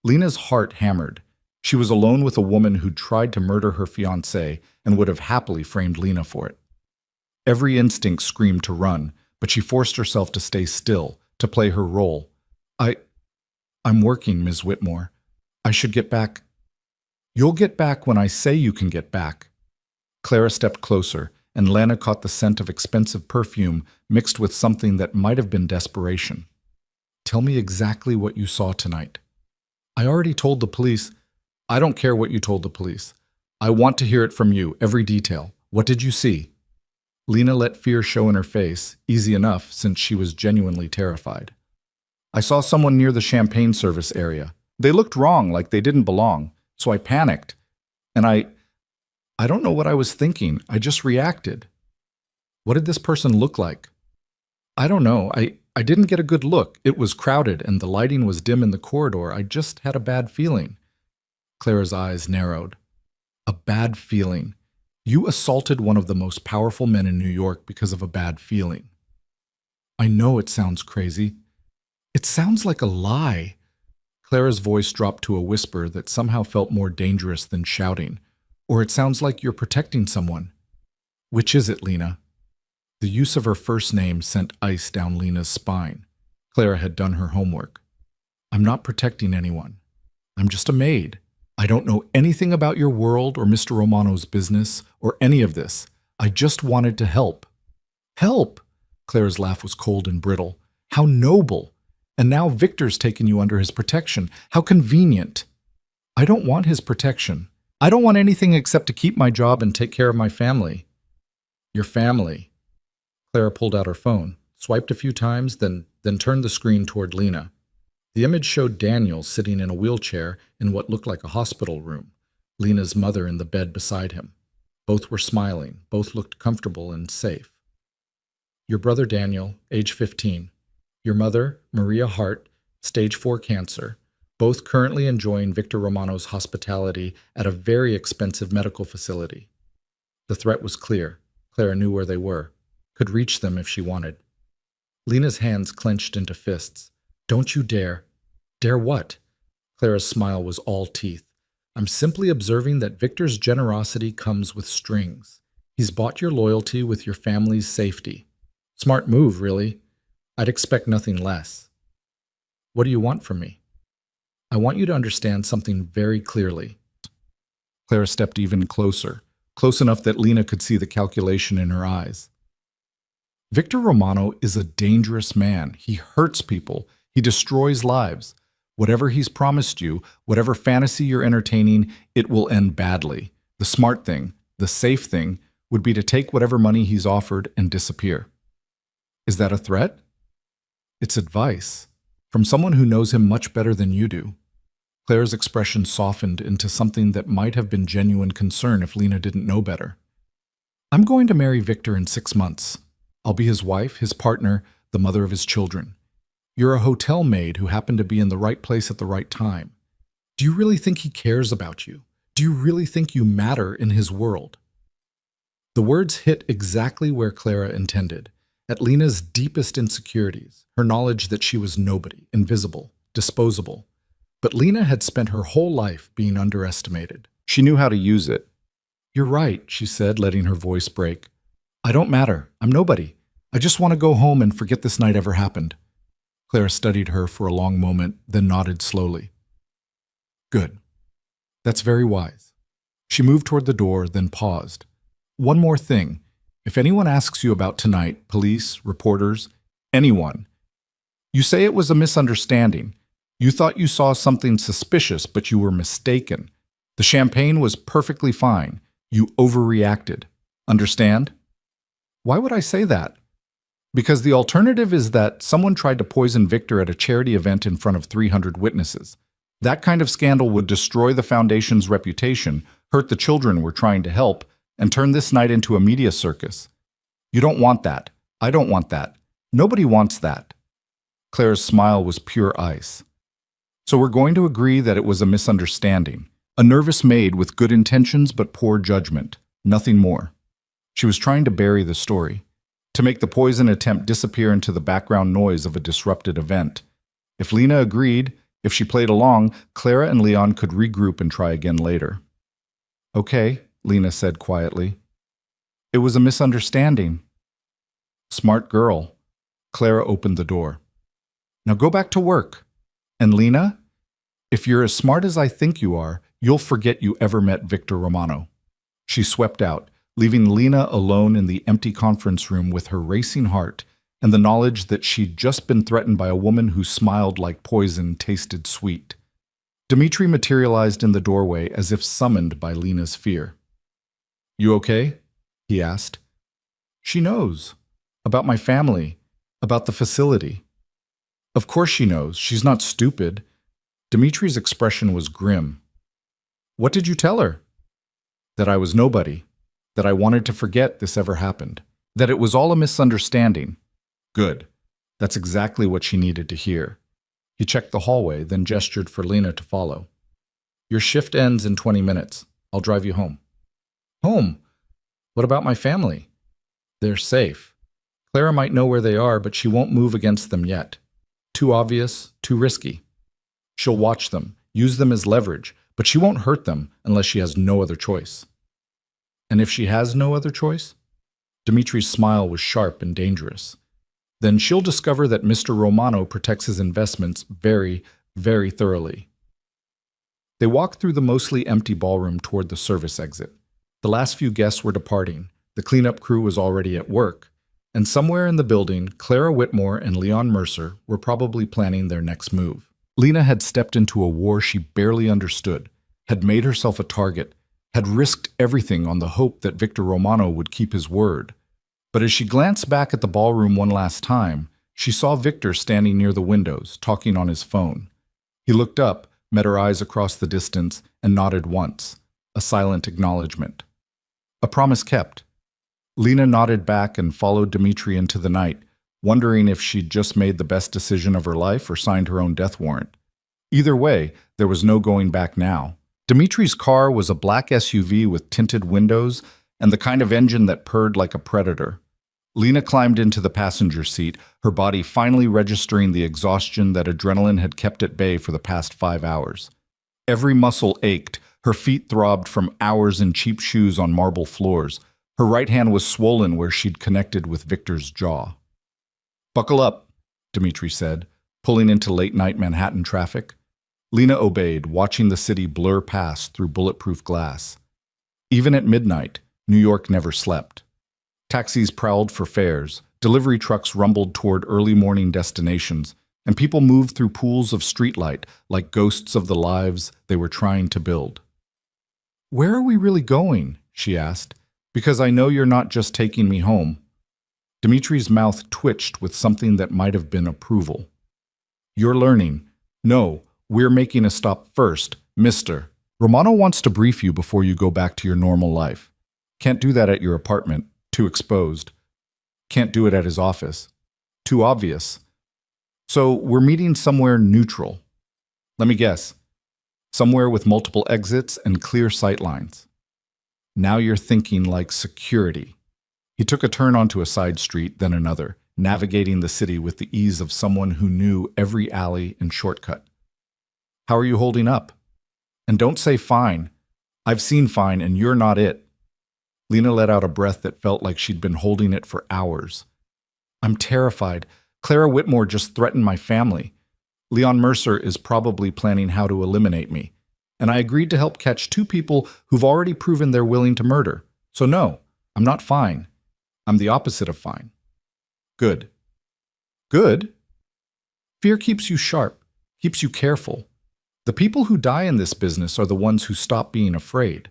Lena's heart hammered. She was alone with a woman who'd tried to murder her fiancé and would have happily framed Lena for it. Every instinct screamed to run, but she forced herself to stay still, to play her role. I'm working, Ms. Whitmore. I should get back." "You'll get back when I say you can get back." Clara stepped closer, and Lana caught the scent of expensive perfume mixed with something that might have been desperation. "Tell me exactly what you saw tonight." "I already told the police." "I don't care what you told the police. I want to hear it from you, every detail. What did you see?" Lena let fear show in her face, easy enough since she was genuinely terrified. "I saw someone near the champagne service area. They looked wrong, like they didn't belong, so I panicked. And I don't know what I was thinking. I just reacted." "What did this person look like?" "I don't know. I didn't get a good look. It was crowded and the lighting was dim in the corridor. I just had a bad feeling." Clara's eyes narrowed. "A bad feeling. You assaulted one of the most powerful men in New York because of a bad feeling." "I know it sounds crazy. It sounds like a lie." Clara's voice dropped to a whisper that somehow felt more dangerous than shouting. "Or it sounds like you're protecting someone." "Which is it, Lena?" The use of her first name sent ice down Lena's spine. Clara had done her homework. "I'm not protecting anyone. I'm just a maid. I don't know anything about your world or Mr. Romano's business or any of this. I just wanted to help." "Help?" Clara's laugh was cold and brittle. "How noble! And now Victor's taken you under his protection. How convenient." "I don't want his protection. I don't want anything except to keep my job and take care of my family." "Your family?" Clara pulled out her phone, swiped a few times, then turned the screen toward Lena. The image showed Daniel sitting in a wheelchair in what looked like a hospital room, Lena's mother in the bed beside him. Both were smiling. Both looked comfortable and safe. "Your brother Daniel, age 15. Your mother, Maria Hart, stage 4 cancer, both currently enjoying Victor Romano's hospitality at a very expensive medical facility." The threat was clear. Clara knew where they were, could reach them if she wanted. Lena's hands clenched into fists. "Don't you dare." "Dare what?" Clara's smile was all teeth. I'm simply observing that Victor's generosity comes with strings. He's bought your loyalty with your family's safety. Smart move, really. I'd expect nothing less. What do you want from me? I want you to understand something very clearly. Clara stepped even closer, close enough that Lena could see the calculation in her eyes. Victor Romano is a dangerous man. He hurts people. He destroys lives. Whatever he's promised you, whatever fantasy you're entertaining, it will end badly. The smart thing, the safe thing, would be to take whatever money he's offered and disappear. Is that a threat? It's advice from someone who knows him much better than you do. Claire's expression softened into something that might have been genuine concern if Lena didn't know better. I'm going to marry Victor in 6 months. I'll be his wife, his partner, the mother of his children. You're a hotel maid who happened to be in the right place at the right time. Do you really think he cares about you? Do you really think you matter in his world? The words hit exactly where Clara intended, at Lena's deepest insecurities, her knowledge that she was nobody, invisible, disposable. But Lena had spent her whole life being underestimated. She knew how to use it. You're right, she said, letting her voice break. I don't matter. I'm nobody. I just want to go home and forget this night ever happened. Clara studied her for a long moment, then nodded slowly. Good. That's very wise. She moved toward the door, then paused. One more thing. If anyone asks you about tonight, police, reporters, anyone, you say it was a misunderstanding. You thought you saw something suspicious, but you were mistaken. The champagne was perfectly fine. You overreacted. Understand? Why would I say that? Because the alternative is that someone tried to poison Victor at a charity event in front of 300 witnesses. That kind of scandal would destroy the foundation's reputation, hurt the children we're trying to help, and turn this night into a media circus. You don't want that. I don't want that. Nobody wants that. Claire's smile was pure ice. So we're going to agree that it was a misunderstanding. A nervous maid with good intentions but poor judgment. Nothing more. She was trying to bury the story, to make the poison attempt disappear into the background noise of a disrupted event. If Lena agreed, if she played along, Clara and Leon could regroup and try again later. Okay, Lena said quietly. It was a misunderstanding. Smart girl. Clara opened the door. Now go back to work. And Lena, if you're as smart as I think you are, you'll forget you ever met Victor Romano. She swept out, leaving Lena alone in the empty conference room with her racing heart and the knowledge that she'd just been threatened by a woman who smiled like poison tasted sweet. Dmitri materialized in the doorway as if summoned by Lena's fear. You okay? He asked. She knows. About my family. About the facility. Of course she knows. She's not stupid. Dimitri's expression was grim. What did you tell her? That I was nobody. That I wanted to forget this ever happened. That it was all a misunderstanding. Good. That's exactly what she needed to hear. He checked the hallway, then gestured for Lena to follow. Your shift ends in 20 minutes. I'll drive you home. Home? What about my family? They're safe. Clara might know where they are, but she won't move against them yet. Too obvious, too risky. She'll watch them, use them as leverage, but she won't hurt them unless she has no other choice. And if she has no other choice? Dimitri's smile was sharp and dangerous. Then she'll discover that Mr. Romano protects his investments very, very thoroughly. They walked through the mostly empty ballroom toward the service exit. The last few guests were departing. The cleanup crew was already at work. And somewhere in the building, Clara Whitmore and Leon Mercer were probably planning their next move. Lena had stepped into a war she barely understood, had made herself a target, had risked everything on the hope that Victor Romano would keep his word. But as she glanced back at the ballroom one last time, she saw Victor standing near the windows, talking on his phone. He looked up, met her eyes across the distance, and nodded once, a silent acknowledgement. A promise kept. Lena nodded back and followed Dmitri into the night, wondering if she'd just made the best decision of her life or signed her own death warrant. Either way, there was no going back now. Dimitri's car was a black SUV with tinted windows and the kind of engine that purred like a predator. Lena climbed into the passenger seat, her body finally registering the exhaustion that adrenaline had kept at bay for the past 5 hours. Every muscle ached, Her feet throbbed from hours in cheap shoes on marble floors. Her right hand was swollen where she'd connected with Victor's jaw. "Buckle up," Dmitri said, pulling into late-night Manhattan traffic. Lena obeyed, watching the city blur past through bulletproof glass. Even at midnight, New York never slept. Taxis prowled for fares, delivery trucks rumbled toward early morning destinations, and people moved through pools of streetlight like ghosts of the lives they were trying to build. "Where are we really going?" she asked, "because I know you're not just taking me home." Dimitri's mouth twitched with something that might have been approval. "You're learning. No, we're making a stop first, mister. Romano wants to brief you before you go back to your normal life. Can't do that at your apartment. Too exposed. Can't do it at his office. Too obvious. So we're meeting somewhere neutral. Let me guess. Somewhere with multiple exits and clear sightlines. Now you're thinking like security." He took a turn onto a side street, then another, navigating the city with the ease of someone who knew every alley and shortcut. "How are you holding up? And don't say fine. I've seen fine and you're not it." Lena let out a breath that felt like she'd been holding it for hours. "I'm terrified. Clara Whitmore just threatened my family. Leon Mercer is probably planning how to eliminate me. And I agreed to help catch 2 people who've already proven they're willing to murder. So no, I'm not fine. I'm the opposite of fine." "Good." "Good?" "Fear keeps you sharp, keeps you careful. The people who die in this business are the ones who stop being afraid."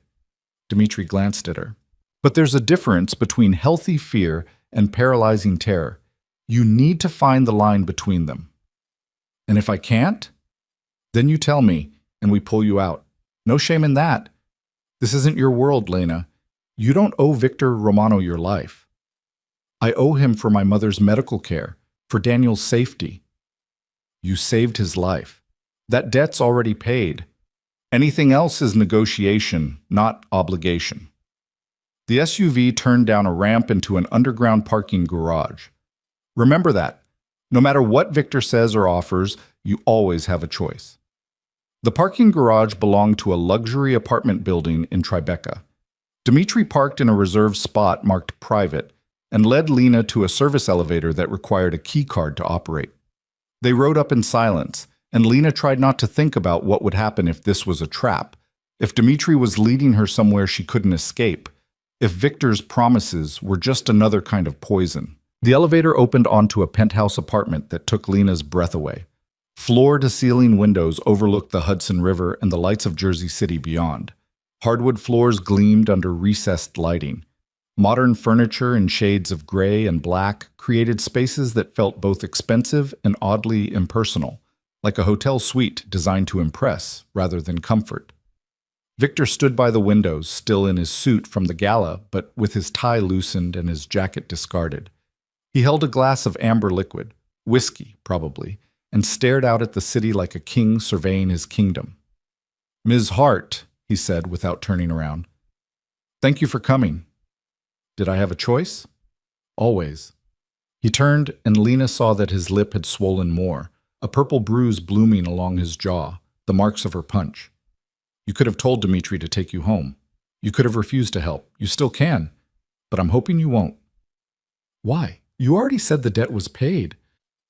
Dmitri glanced at her. "But there's a difference between healthy fear and paralyzing terror. You need to find the line between them. And if I can't, then you tell me and we pull you out. No shame in that. This isn't your world, Lena. You don't owe Victor Romano your life. I owe him for my mother's medical care, for Daniel's safety. You saved his life. That debt's already paid. Anything else is negotiation, not obligation." The SUV turned down a ramp into an underground parking garage. Remember that. No matter what Victor says or offers, you always have a choice. The parking garage belonged to a luxury apartment building in Tribeca. Dmitri parked in a reserved spot marked private and led Lena to a service elevator that required a key card to operate. They rode up in silence, and Lena tried not to think about what would happen if this was a trap, if Dmitri was leading her somewhere she couldn't escape, if Victor's promises were just another kind of poison. The elevator opened onto a penthouse apartment that took Lena's breath away. Floor-to-ceiling windows overlooked the Hudson River and the lights of Jersey City beyond. Hardwood floors gleamed under recessed lighting. Modern furniture in shades of gray and black created spaces that felt both expensive and oddly impersonal, like a hotel suite designed to impress rather than comfort. Victor stood by the windows, still in his suit from the gala, but with his tie loosened and his jacket discarded. He held a glass of amber liquid, whiskey probably, and stared out at the city like a king surveying his kingdom. "Ms. Hart," he said without turning around. "Thank you for coming. Did I have a choice?" "Always." He turned, and Lena saw that his lip had swollen more, a purple bruise blooming along his jaw, the marks of her punch. "You could have told Dmitri to take you home. You could have refused to help. You still can. But I'm hoping you won't." "Why? You already said the debt was paid."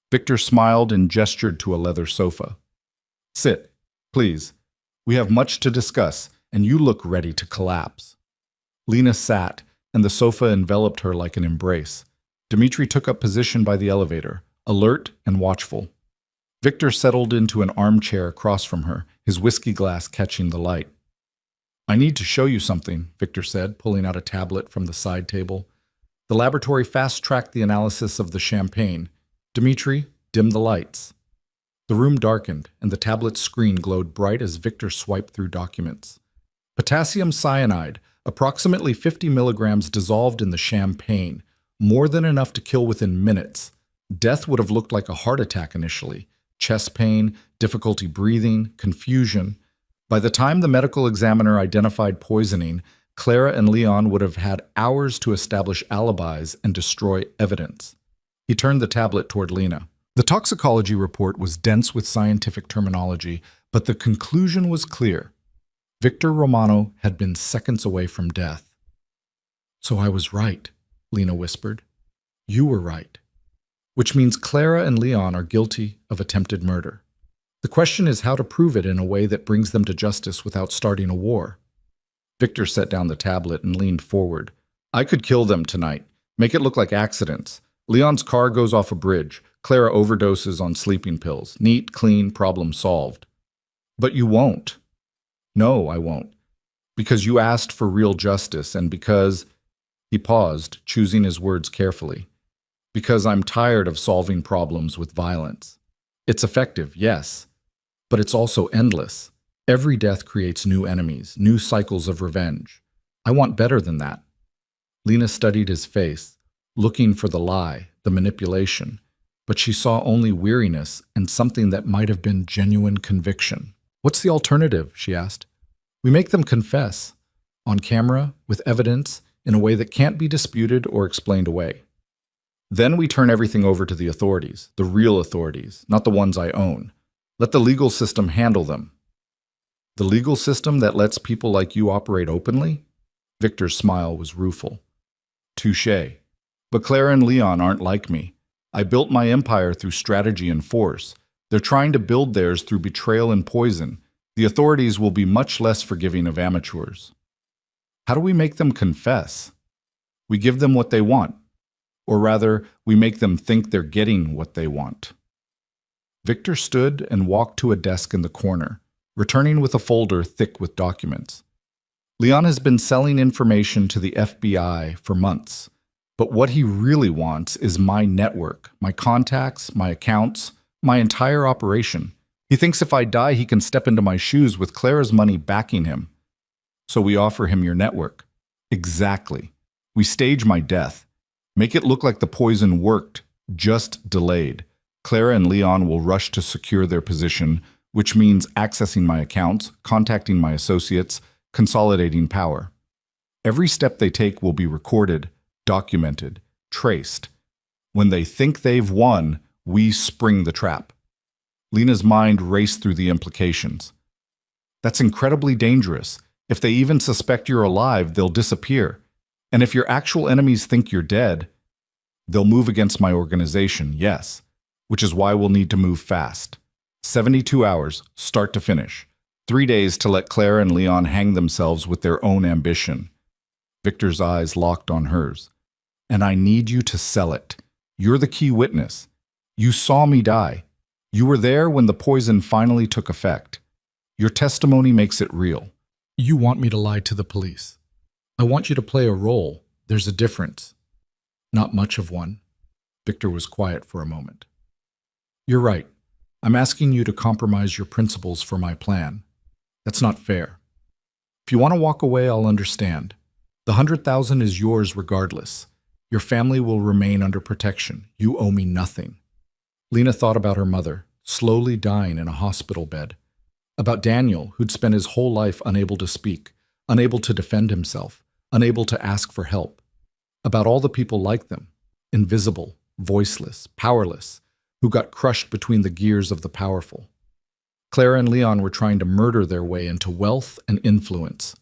Victor smiled and gestured to a leather sofa. "Sit, please. We have much to discuss, and you look ready to collapse." Lena sat, and the sofa enveloped her like an embrace. Dmitri took up position by the elevator, alert and watchful. Victor settled into an armchair across from her, his whiskey glass catching the light. "I need to show you something," Victor said, pulling out a tablet from the side table. The laboratory fast-tracked the analysis of the champagne. "Dmitri, dim the lights." The room darkened, and the tablet's screen glowed bright as Victor swiped through documents. Potassium cyanide, approximately 50 milligrams dissolved in the champagne, more than enough to kill within minutes. Death would have looked like a heart attack initially. Chest pain, difficulty breathing, confusion. By the time the medical examiner identified poisoning, Clara and Leon would have had hours to establish alibis and destroy evidence. He turned the tablet toward Lena. The toxicology report was dense with scientific terminology, but the conclusion was clear. Victor Romano had been seconds away from death. "So I was right," Lena whispered. "You were right." Which means Clara and Leon are guilty of attempted murder. The question is how to prove it in a way that brings them to justice without starting a war. Victor set down the tablet and leaned forward. "I could kill them tonight. Make it look like accidents. Leon's car goes off a bridge. Clara overdoses on sleeping pills. Neat, clean, problem solved." "But you won't." "No, I won't. Because you asked for real justice, and because—" He paused, choosing his words carefully. "Because I'm tired of solving problems with violence. It's effective, yes, but it's also endless. Every death creates new enemies, new cycles of revenge. I want better than that." Lena studied his face, looking for the lie, the manipulation, but she saw only weariness and something that might have been genuine conviction. "What's the alternative?" she asked. "We make them confess, on camera, with evidence, in a way that can't be disputed or explained away. Then we turn everything over to the authorities, the real authorities, not the ones I own. Let the legal system handle them." "The legal system that lets people like you operate openly?" Victor's smile was rueful. "Touché. But Clara and Leon aren't like me. I built my empire through strategy and force. They're trying to build theirs through betrayal and poison. The authorities will be much less forgiving of amateurs." "How do we make them confess?" "We give them what they want. Or rather, we make them think they're getting what they want." Victor stood and walked to a desk in the corner, returning with a folder thick with documents. "Leon has been selling information to the FBI for months, but what he really wants is my network, my contacts, my accounts, my entire operation. He thinks if I die, he can step into my shoes with Clara's money backing him. So we offer him your network." "Exactly. We stage my death. Make it look like the poison worked, just delayed. Clara and Leon will rush to secure their position, which means accessing my accounts, contacting my associates, consolidating power. Every step they take will be recorded, documented, traced. When they think they've won, we spring the trap." Lena's mind raced through the implications. "That's incredibly dangerous. If they even suspect you're alive, they'll disappear. And if your actual enemies think you're dead, they'll move against my organization, yes, which is why we'll need to move fast. 72 hours, start to finish. 3 days to let Clara and Leon hang themselves with their own ambition." Victor's eyes locked on hers. "And I need you to sell it. You're the key witness. You saw me die. You were there when the poison finally took effect. Your testimony makes it real." "You want me to lie to the police. I want you to play a role. There's a difference." "Not much of one." Victor was quiet for a moment. "You're right. I'm asking you to compromise your principles for my plan. That's not fair. If you want to walk away, I'll understand. The 100,000 is yours regardless. Your family will remain under protection. You owe me nothing." Lena thought about her mother, slowly dying in a hospital bed. About Daniel, who'd spent his whole life unable to speak, unable to defend himself, unable to ask for help. About all the people like them, invisible, voiceless, powerless, who got crushed between the gears of the powerful. Clara and Leon were trying to murder their way into wealth and influence.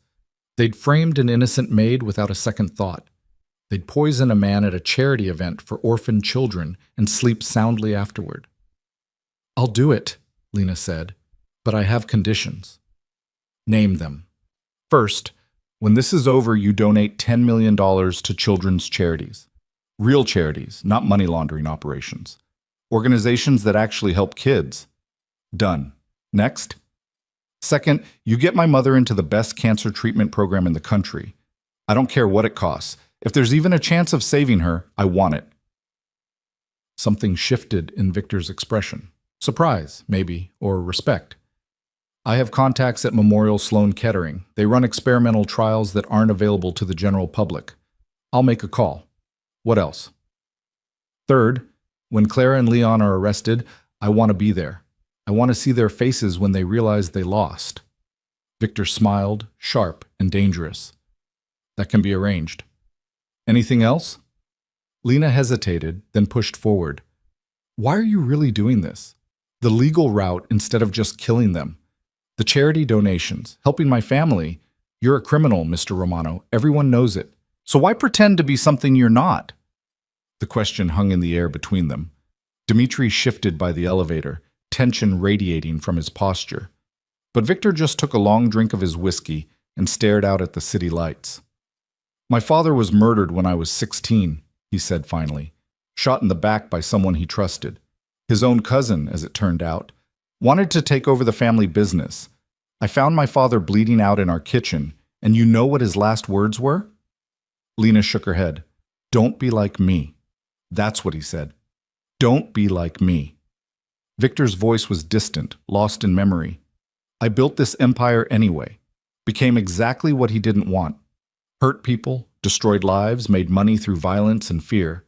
They'd framed an innocent maid without a second thought. They'd poison a man at a charity event for orphaned children and sleep soundly afterward. "I'll do it," Lena said, "but I have conditions." "Name them." "First, when this is over, you donate $10 million to children's charities. Real charities, not money laundering operations. Organizations that actually help kids." "Done. Next." "Second, you get my mother into the best cancer treatment program in the country. I don't care what it costs. If there's even a chance of saving her, I want it." Something shifted in Victor's expression. Surprise, maybe, or respect. "I have contacts at Memorial Sloan Kettering. They run experimental trials that aren't available to the general public. I'll make a call. What else?" "Third, when Clara and Leon are arrested, I want to be there. I want to see their faces when they realize they lost." Victor smiled, sharp and dangerous. "That can be arranged." "Anything else?" Lena hesitated, then pushed forward. "Why are you really doing this? The legal route instead of just killing them. The charity donations, helping my family. You're a criminal, Mr. Romano. Everyone knows it. So why pretend to be something you're not? The question hung in the air between them. Dmitri shifted by the elevator, tension radiating from his posture. But Victor just took a long drink of his whiskey and stared out at the city lights. My father was murdered when I was 16, he said finally, shot in the back by someone he trusted. His own cousin, as it turned out, wanted to take over the family business. I found my father bleeding out in our kitchen, and you know what his last words were? Lena shook her head. Don't be like me. That's what he said. Don't be like me. Victor's voice was distant, lost in memory. I built this empire anyway, became exactly what he didn't want. Hurt people, destroyed lives, made money through violence and fear.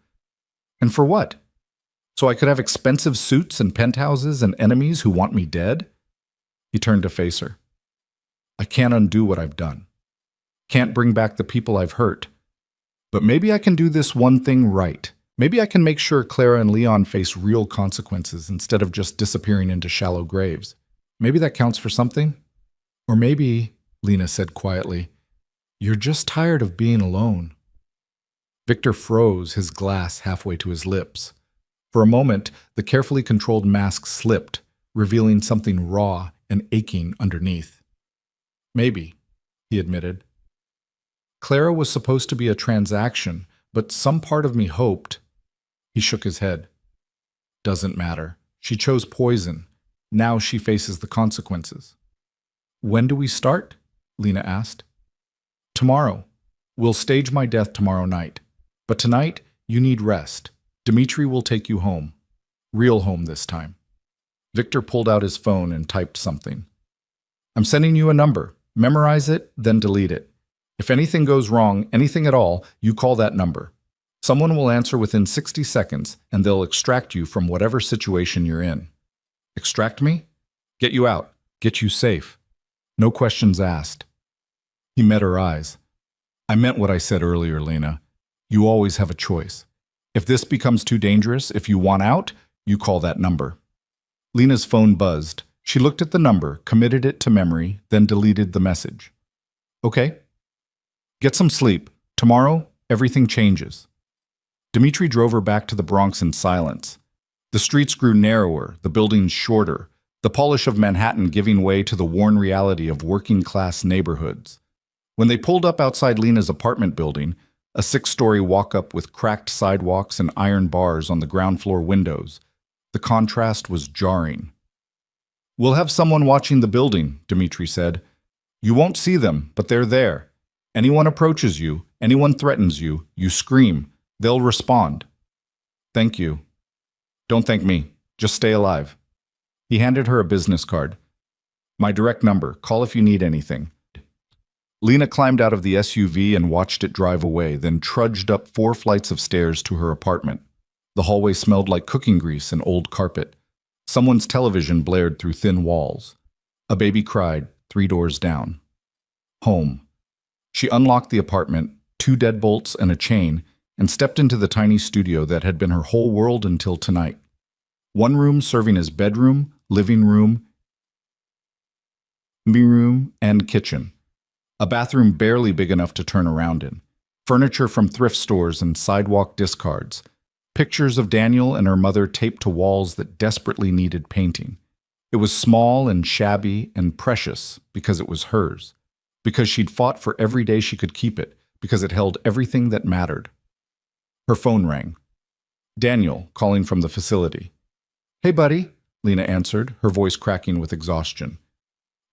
And for what? So I could have expensive suits and penthouses and enemies who want me dead? He turned to face her. I can't undo what I've done. Can't bring back the people I've hurt. But maybe I can do this one thing right. Maybe I can make sure Clara and Leon face real consequences instead of just disappearing into shallow graves. Maybe that counts for something? Or maybe, Lena said quietly, you're just tired of being alone. Victor froze, his glass halfway to his lips. For a moment, the carefully controlled mask slipped, revealing something raw and aching underneath. Maybe, he admitted. Clara was supposed to be a transaction, but some part of me hoped. He shook his head. Doesn't matter. She chose poison. Now she faces the consequences. When do we start? Lena asked. Tomorrow. We'll stage my death tomorrow night. But tonight, you need rest. Dmitri will take you home. Real home this time. Victor pulled out his phone and typed something. I'm sending you a number. Memorize it, then delete it. If anything goes wrong, anything at all, you call that number. Someone will answer within 60 seconds, and they'll extract you from whatever situation you're in. Extract me? Get you out. Get you safe. No questions asked. He met her eyes. I meant what I said earlier, Lena. You always have a choice. If this becomes too dangerous, if you want out, you call that number. Lena's phone buzzed. She looked at the number, committed it to memory, then deleted the message. Okay. Get some sleep. Tomorrow, everything changes. Dmitri drove her back to the Bronx in silence. The streets grew narrower, the buildings shorter, the polish of Manhattan giving way to the worn reality of working-class neighborhoods. When they pulled up outside Lena's apartment building, a 6-story walk-up with cracked sidewalks and iron bars on the ground-floor windows, the contrast was jarring. We'll have someone watching the building, Dmitri said. You won't see them, but they're there. Anyone approaches you, anyone threatens you, you scream. They'll respond. Thank you. Don't thank me. Just stay alive. He handed her a business card. My direct number. Call if you need anything. Lena climbed out of the SUV and watched it drive away, then trudged up 4 flights of stairs to her apartment. The hallway smelled like cooking grease and old carpet. Someone's television blared through thin walls. A baby cried 3 doors down. Home. She unlocked the apartment, 2 deadbolts and a chain, and stepped into the tiny studio that had been her whole world until tonight. One room serving as bedroom, living room, and kitchen. A bathroom barely big enough to turn around in. Furniture from thrift stores and sidewalk discards. Pictures of Daniel and her mother taped to walls that desperately needed painting. It was small and shabby and precious because it was hers. Because she'd fought for every day she could keep it. Because it held everything that mattered. Her phone rang. Daniel, calling from the facility. Hey, buddy, Lena answered, her voice cracking with exhaustion.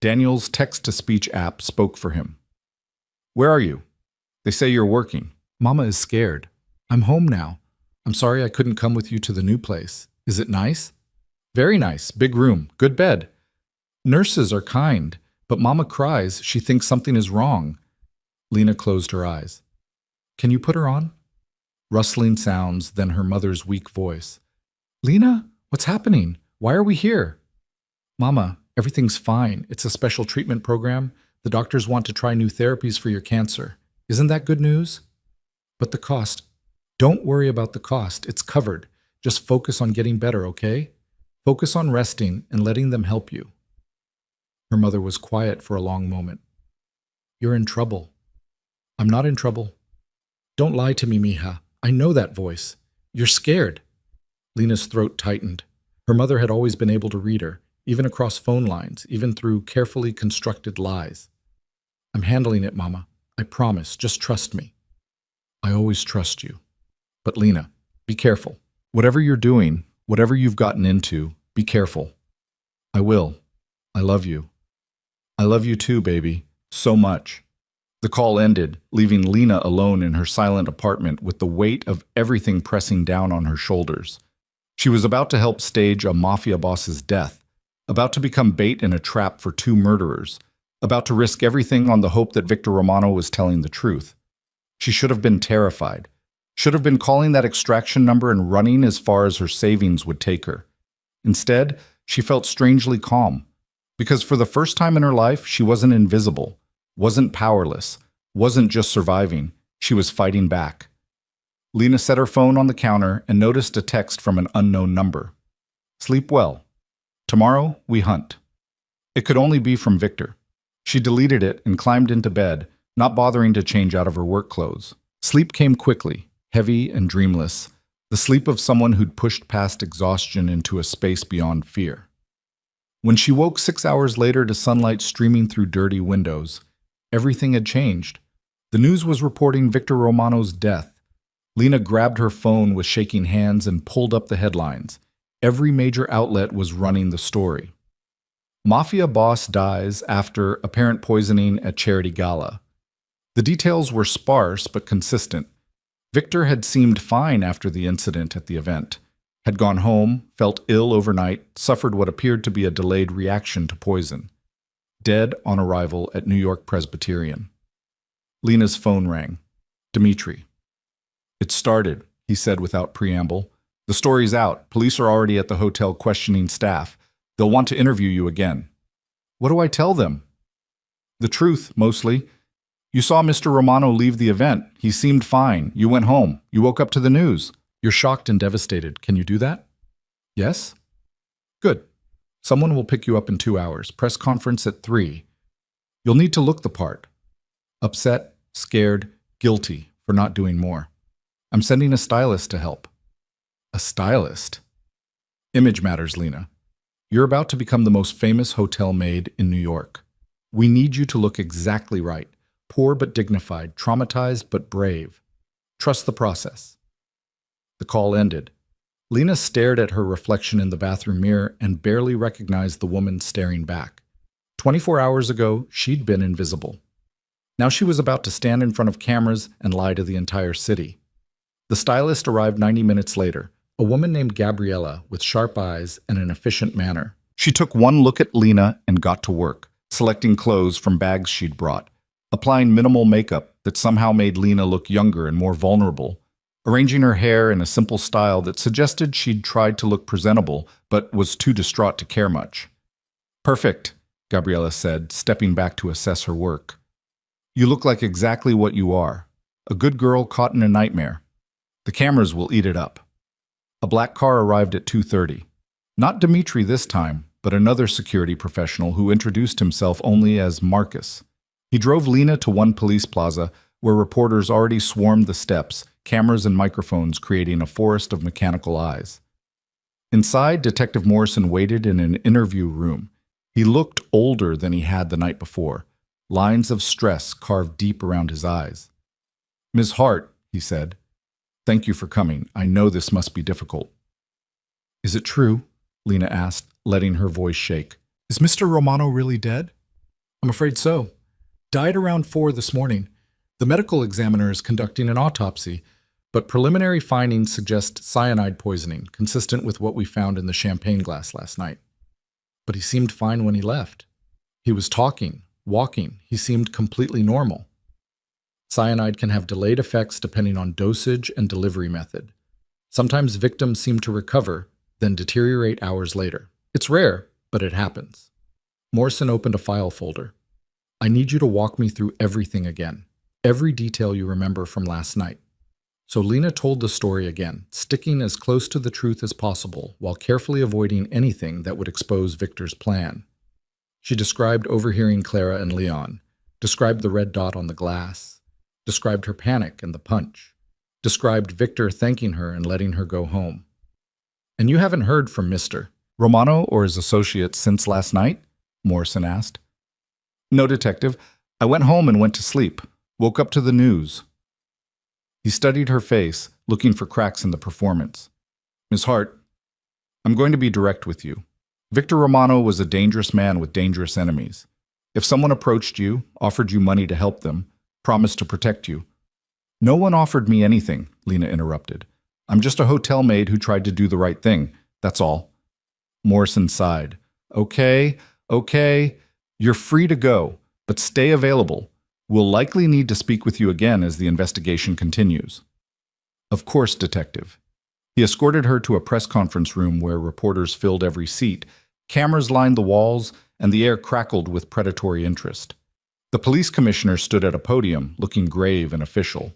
Daniel's text-to-speech app spoke for him. Where are you? They say you're working. Mama is scared. I'm home now. I'm sorry I couldn't come with you to the new place. Is it nice? Very nice. Big room. Good bed. Nurses are kind, but Mama cries. She thinks something is wrong. Lena closed her eyes. Can you put her on? Rustling sounds, then her mother's weak voice. Lena, what's happening? Why are we here? Mama, everything's fine. It's a special treatment program. The doctors want to try new therapies for your cancer. Isn't that good news? But the cost. Don't worry about the cost. It's covered. Just focus on getting better, okay? Focus on resting and letting them help you. Her mother was quiet for a long moment. You're in trouble. I'm not in trouble. Don't lie to me, mija. I know that voice. You're scared. Lena's throat tightened. Her mother had always been able to read her, even across phone lines, even through carefully constructed lies. I'm handling it, Mama. I promise. Just trust me. I always trust you. But Lena, be careful. Whatever you're doing, whatever you've gotten into, be careful. I will. I love you. I love you too, baby. So much. The call ended, leaving Lena alone in her silent apartment with the weight of everything pressing down on her shoulders. She was about to help stage a mafia boss's death, about to become bait in a trap for two murderers, about to risk everything on the hope that Victor Romano was telling the truth. She should have been terrified, should have been calling that extraction number and running as far as her savings would take her. Instead, she felt strangely calm, because for the first time in her life, she wasn't invisible, wasn't powerless, wasn't just surviving, she was fighting back. Lena set her phone on the counter and noticed a text from an unknown number. Sleep well. Tomorrow, we hunt. It could only be from Victor. She deleted it and climbed into bed, not bothering to change out of her work clothes. Sleep came quickly, heavy and dreamless, the sleep of someone who'd pushed past exhaustion into a space beyond fear. When she woke 6 hours later to sunlight streaming through dirty windows, everything had changed. The news was reporting Victor Romano's death. Lena grabbed her phone with shaking hands and pulled up the headlines. Every major outlet was running the story. Mafia boss dies after apparent poisoning at charity gala. The details were sparse but consistent. Victor had seemed fine after the incident at the event, had gone home, felt ill overnight, suffered what appeared to be a delayed reaction to poison. Dead on arrival at New York Presbyterian. Lena's phone rang. Dimitri. It started, he said without preamble. The story's out. Police are already at the hotel questioning staff. They'll want to interview you again. What do I tell them? The truth, mostly. You saw Mr. Romano leave the event. He seemed fine. You went home. You woke up to the news. You're shocked and devastated. Can you do that? Yes? Good. Someone will pick you up in 2 hours. Press conference at 3. You'll need to look the part. Upset, scared, guilty for not doing more. I'm sending a stylist to help. A stylist? Image matters, Lena. You're about to become the most famous hotel maid in New York. We need you to look exactly right. Poor but dignified, traumatized but brave. Trust the process. The call ended. Lena stared at her reflection in the bathroom mirror and barely recognized the woman staring back. 24 hours ago, she'd been invisible. Now she was about to stand in front of cameras and lie to the entire city. The stylist arrived 90 minutes later, a woman named Gabriella with sharp eyes and an efficient manner. She took one look at Lena and got to work, selecting clothes from bags she'd brought, applying minimal makeup that somehow made Lena look younger and more vulnerable, arranging her hair in a simple style that suggested she'd tried to look presentable but was too distraught to care much. Perfect, Gabriella said, stepping back to assess her work. You look like exactly what you are, a good girl caught in a nightmare. The cameras will eat it up. A black car arrived at 2:30. Not Dimitri this time, but another security professional who introduced himself only as Marcus. He drove Lena to one police plaza where reporters already swarmed the steps, cameras and microphones creating a forest of mechanical eyes. Inside, Detective Morrison waited in an interview room. He looked older than he had the night before, lines of stress carved deep around his eyes. Ms. Hart, he said, thank you for coming. I know this must be difficult. Is it true? Lena asked, letting her voice shake. Is Mr. Romano really dead? I'm afraid so. Died around 4 this morning. The medical examiner is conducting an autopsy, but preliminary findings suggest cyanide poisoning, consistent with what we found in the champagne glass last night. But he seemed fine when he left. He was talking, walking. He seemed completely normal. Cyanide can have delayed effects depending on dosage and delivery method. Sometimes victims seem to recover, then deteriorate hours later. It's rare, but it happens. Morrison opened a file folder. I need you to walk me through everything again. Every detail you remember from last night. So Lena told the story again, sticking as close to the truth as possible while carefully avoiding anything that would expose Victor's plan. She described overhearing Clara and Leon, described the red dot on the glass, described her panic and the punch, described Victor thanking her and letting her go home. And you haven't heard from Mr. Romano or his associates since last night? Morrison asked. No, detective. I went home and went to sleep. Woke up to the news. He studied her face, looking for cracks in the performance. Miss Hart, I'm going to be direct with you. Victor Romano was a dangerous man with dangerous enemies. If someone approached you, offered you money to help them, promised to protect you. No one offered me anything, Lena interrupted. I'm just a hotel maid who tried to do the right thing. That's all. Morrison sighed. Okay. You're free to go, but stay available. We'll likely need to speak with you again as the investigation continues. Of course, detective. He escorted her to a press conference room where reporters filled every seat, cameras lined the walls, and the air crackled with predatory interest. The police commissioner stood at a podium, looking grave and official.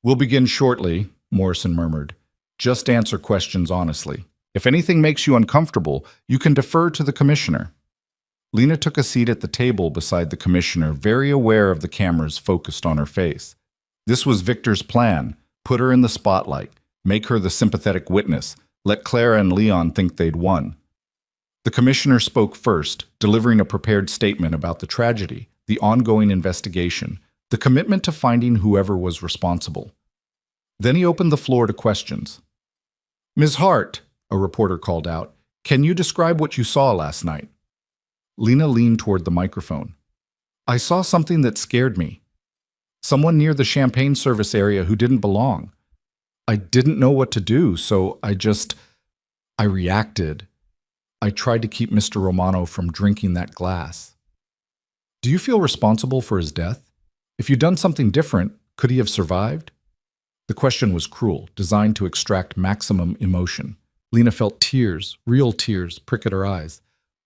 We'll begin shortly, Morrison murmured. Just answer questions honestly. If anything makes you uncomfortable, you can defer to the commissioner. Lena took a seat at the table beside the commissioner, very aware of the cameras focused on her face. This was Victor's plan. Put her in the spotlight. Make her the sympathetic witness. Let Clara and Leon think they'd won. The commissioner spoke first, delivering a prepared statement about the tragedy, the ongoing investigation, the commitment to finding whoever was responsible. Then he opened the floor to questions. Ms. Hart, a reporter called out, can you describe what you saw last night? Lena leaned toward the microphone. I saw something that scared me. Someone near the champagne service area who didn't belong. I didn't know what to do, so I reacted. I tried to keep Mr. Romano from drinking that glass. Do you feel responsible for his death? If you'd done something different, could he have survived? The question was cruel, designed to extract maximum emotion. Lena felt tears, real tears, prick at her eyes.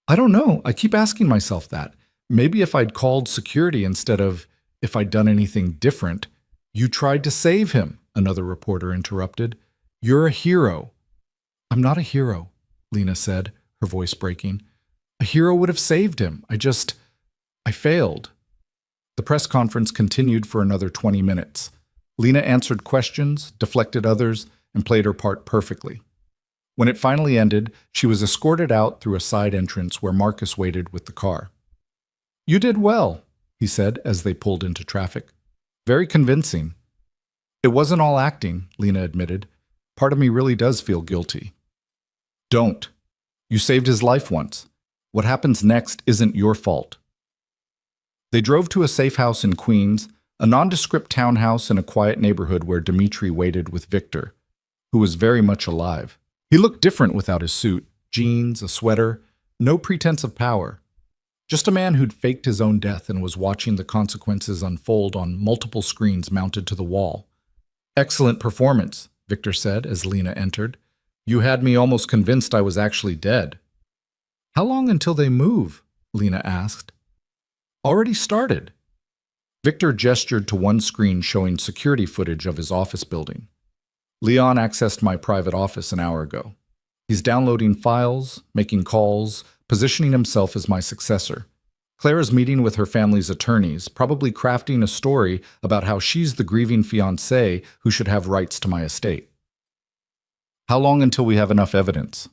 I don't know. I keep asking myself that. Maybe if I'd called security instead of if I'd done anything different. You tried to save him, another reporter interrupted. You're a hero. I'm not a hero, Lena said, her voice breaking. A hero would have saved him. I failed. The press conference continued for another 20 minutes. Lena answered questions, deflected others, and played her part perfectly. When it finally ended, she was escorted out through a side entrance where Marcus waited with the car. You did well, he said as they pulled into traffic. Very convincing. It wasn't all acting, Lena admitted. Part of me really does feel guilty. Don't. You saved his life once. What happens next isn't your fault. They drove to a safe house in Queens, a nondescript townhouse in a quiet neighborhood where Dmitri waited with Victor, who was very much alive. He looked different without his suit, jeans, a sweater, no pretense of power. Just a man who'd faked his own death and was watching the consequences unfold on multiple screens mounted to the wall. Excellent performance, Victor said as Lena entered. You had me almost convinced I was actually dead. How long until they move? Lena asked. Already started. Victor gestured to one screen showing security footage of his office building. Leon accessed my private office an hour ago. He's downloading files, making calls, positioning himself as my successor. Clara's meeting with her family's attorneys, probably crafting a story about how she's the grieving fiancé who should have rights to my estate. How long until we have enough evidence?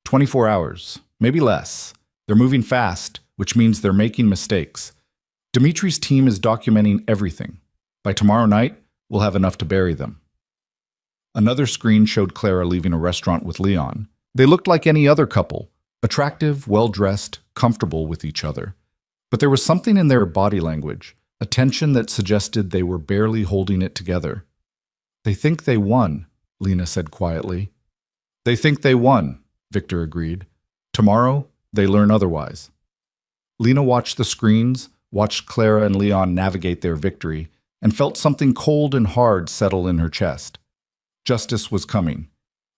24 hours, maybe less. They're moving fast, which means they're making mistakes. Dimitri's team is documenting everything. By tomorrow night, we'll have enough to bury them. Another screen showed Clara leaving a restaurant with Leon. They looked like any other couple, attractive, well-dressed, comfortable with each other. But there was something in their body language, a tension that suggested they were barely holding it together. They think they won, Lena said quietly. They think they won, Victor agreed. Tomorrow, they learn otherwise. Lena watched the screens, watched Clara and Leon navigate their victory, and felt something cold and hard settle in her chest. Justice was coming,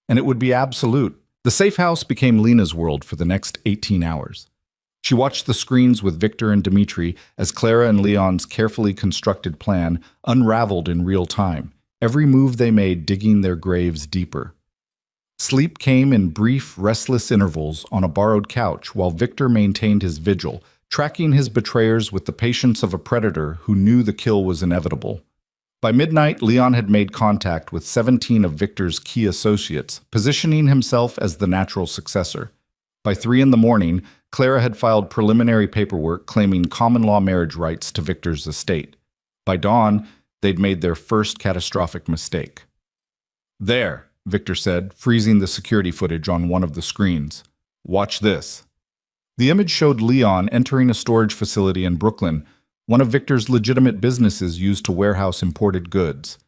and it would be absolute. The safe house became Lena's world for the next 18 hours. She watched the screens with Victor and Dmitri as Clara and Leon's carefully constructed plan unraveled in real time, every move they made digging their graves deeper. Sleep came in brief, restless intervals on a borrowed couch while Victor maintained his vigil, tracking his betrayers with the patience of a predator who knew the kill was inevitable. By midnight, Leon had made contact with 17 of Victor's key associates, positioning himself as the natural successor. By 3 in the morning, Clara had filed preliminary paperwork claiming common law marriage rights to Victor's estate. By dawn, they'd made their first catastrophic mistake. "There," Victor said, freezing the security footage on one of the screens. "Watch this." The image showed Leon entering a storage facility in Brooklyn, one of Victor's legitimate businesses used to warehouse imported goods.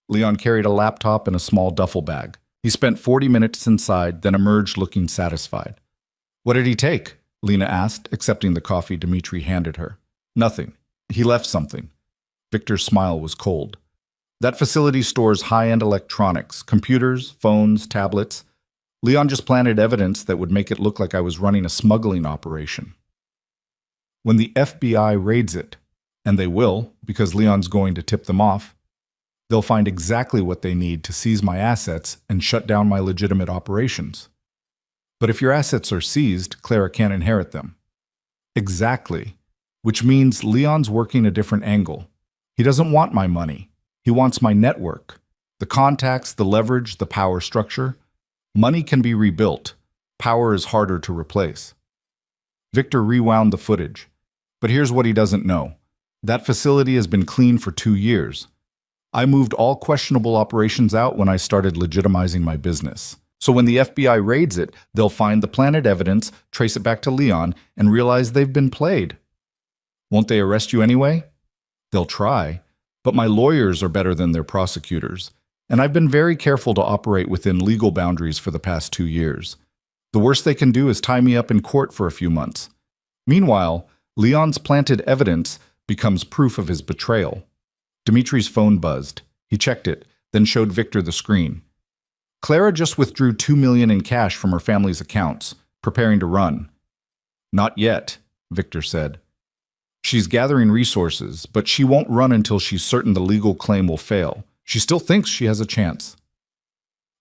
Leon carried a laptop and a small duffel bag. He spent 40 minutes inside, then emerged looking satisfied. "What did he take?" Lena asked, accepting the coffee Dmitri handed her. "Nothing. He left something." Victor's smile was cold. "That facility stores high-end electronics, computers, phones, tablets. Leon just planted evidence that would make it look like I was running a smuggling operation. When the FBI raids it, and they will, because Leon's going to tip them off, they'll find exactly what they need to seize my assets and shut down my legitimate operations. But if your assets are seized, Clara can't inherit them." "Exactly. Which means Leon's working a different angle. He doesn't want my money. He wants my network. The contacts, the leverage, the power structure. Money can be rebuilt. Power is harder to replace." Victor rewound the footage. But here's what he doesn't know. That facility has been clean for 2 years. I moved all questionable operations out when I started legitimizing my business. So when the FBI raids it, they'll find the planted evidence, trace it back to Leon, and realize they've been played. Won't they arrest you anyway? They'll try, but my lawyers are better than their prosecutors, and I've been very careful to operate within legal boundaries for the past 2 years. The worst they can do is tie me up in court for a few months. Meanwhile, Leon's planted evidence becomes proof of his betrayal. Dimitri's phone buzzed. He checked it, then showed Victor the screen. Clara just withdrew $2 million in cash from her family's accounts, preparing to run. "Not yet," Victor said. "She's gathering resources, but she won't run until she's certain the legal claim will fail. She still thinks she has a chance."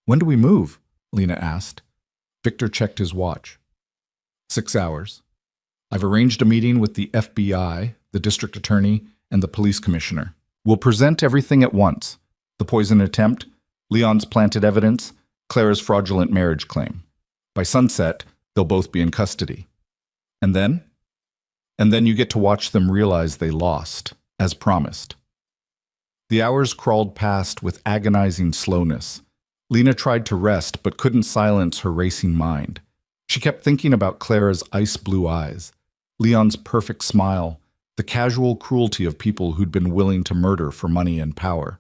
"When do we move?" Lena asked. Victor checked his watch. 6 hours. I've arranged a meeting with the FBI, the district attorney, and the police commissioner. We'll present everything at once. The poison attempt, Leon's planted evidence, Clara's fraudulent marriage claim. By sunset, they'll both be in custody. And then? And then you get to watch them realize they lost, as promised. The hours crawled past with agonizing slowness. Lena tried to rest but couldn't silence her racing mind. She kept thinking about Clara's ice-blue eyes, Leon's perfect smile, the casual cruelty of people who'd been willing to murder for money and power.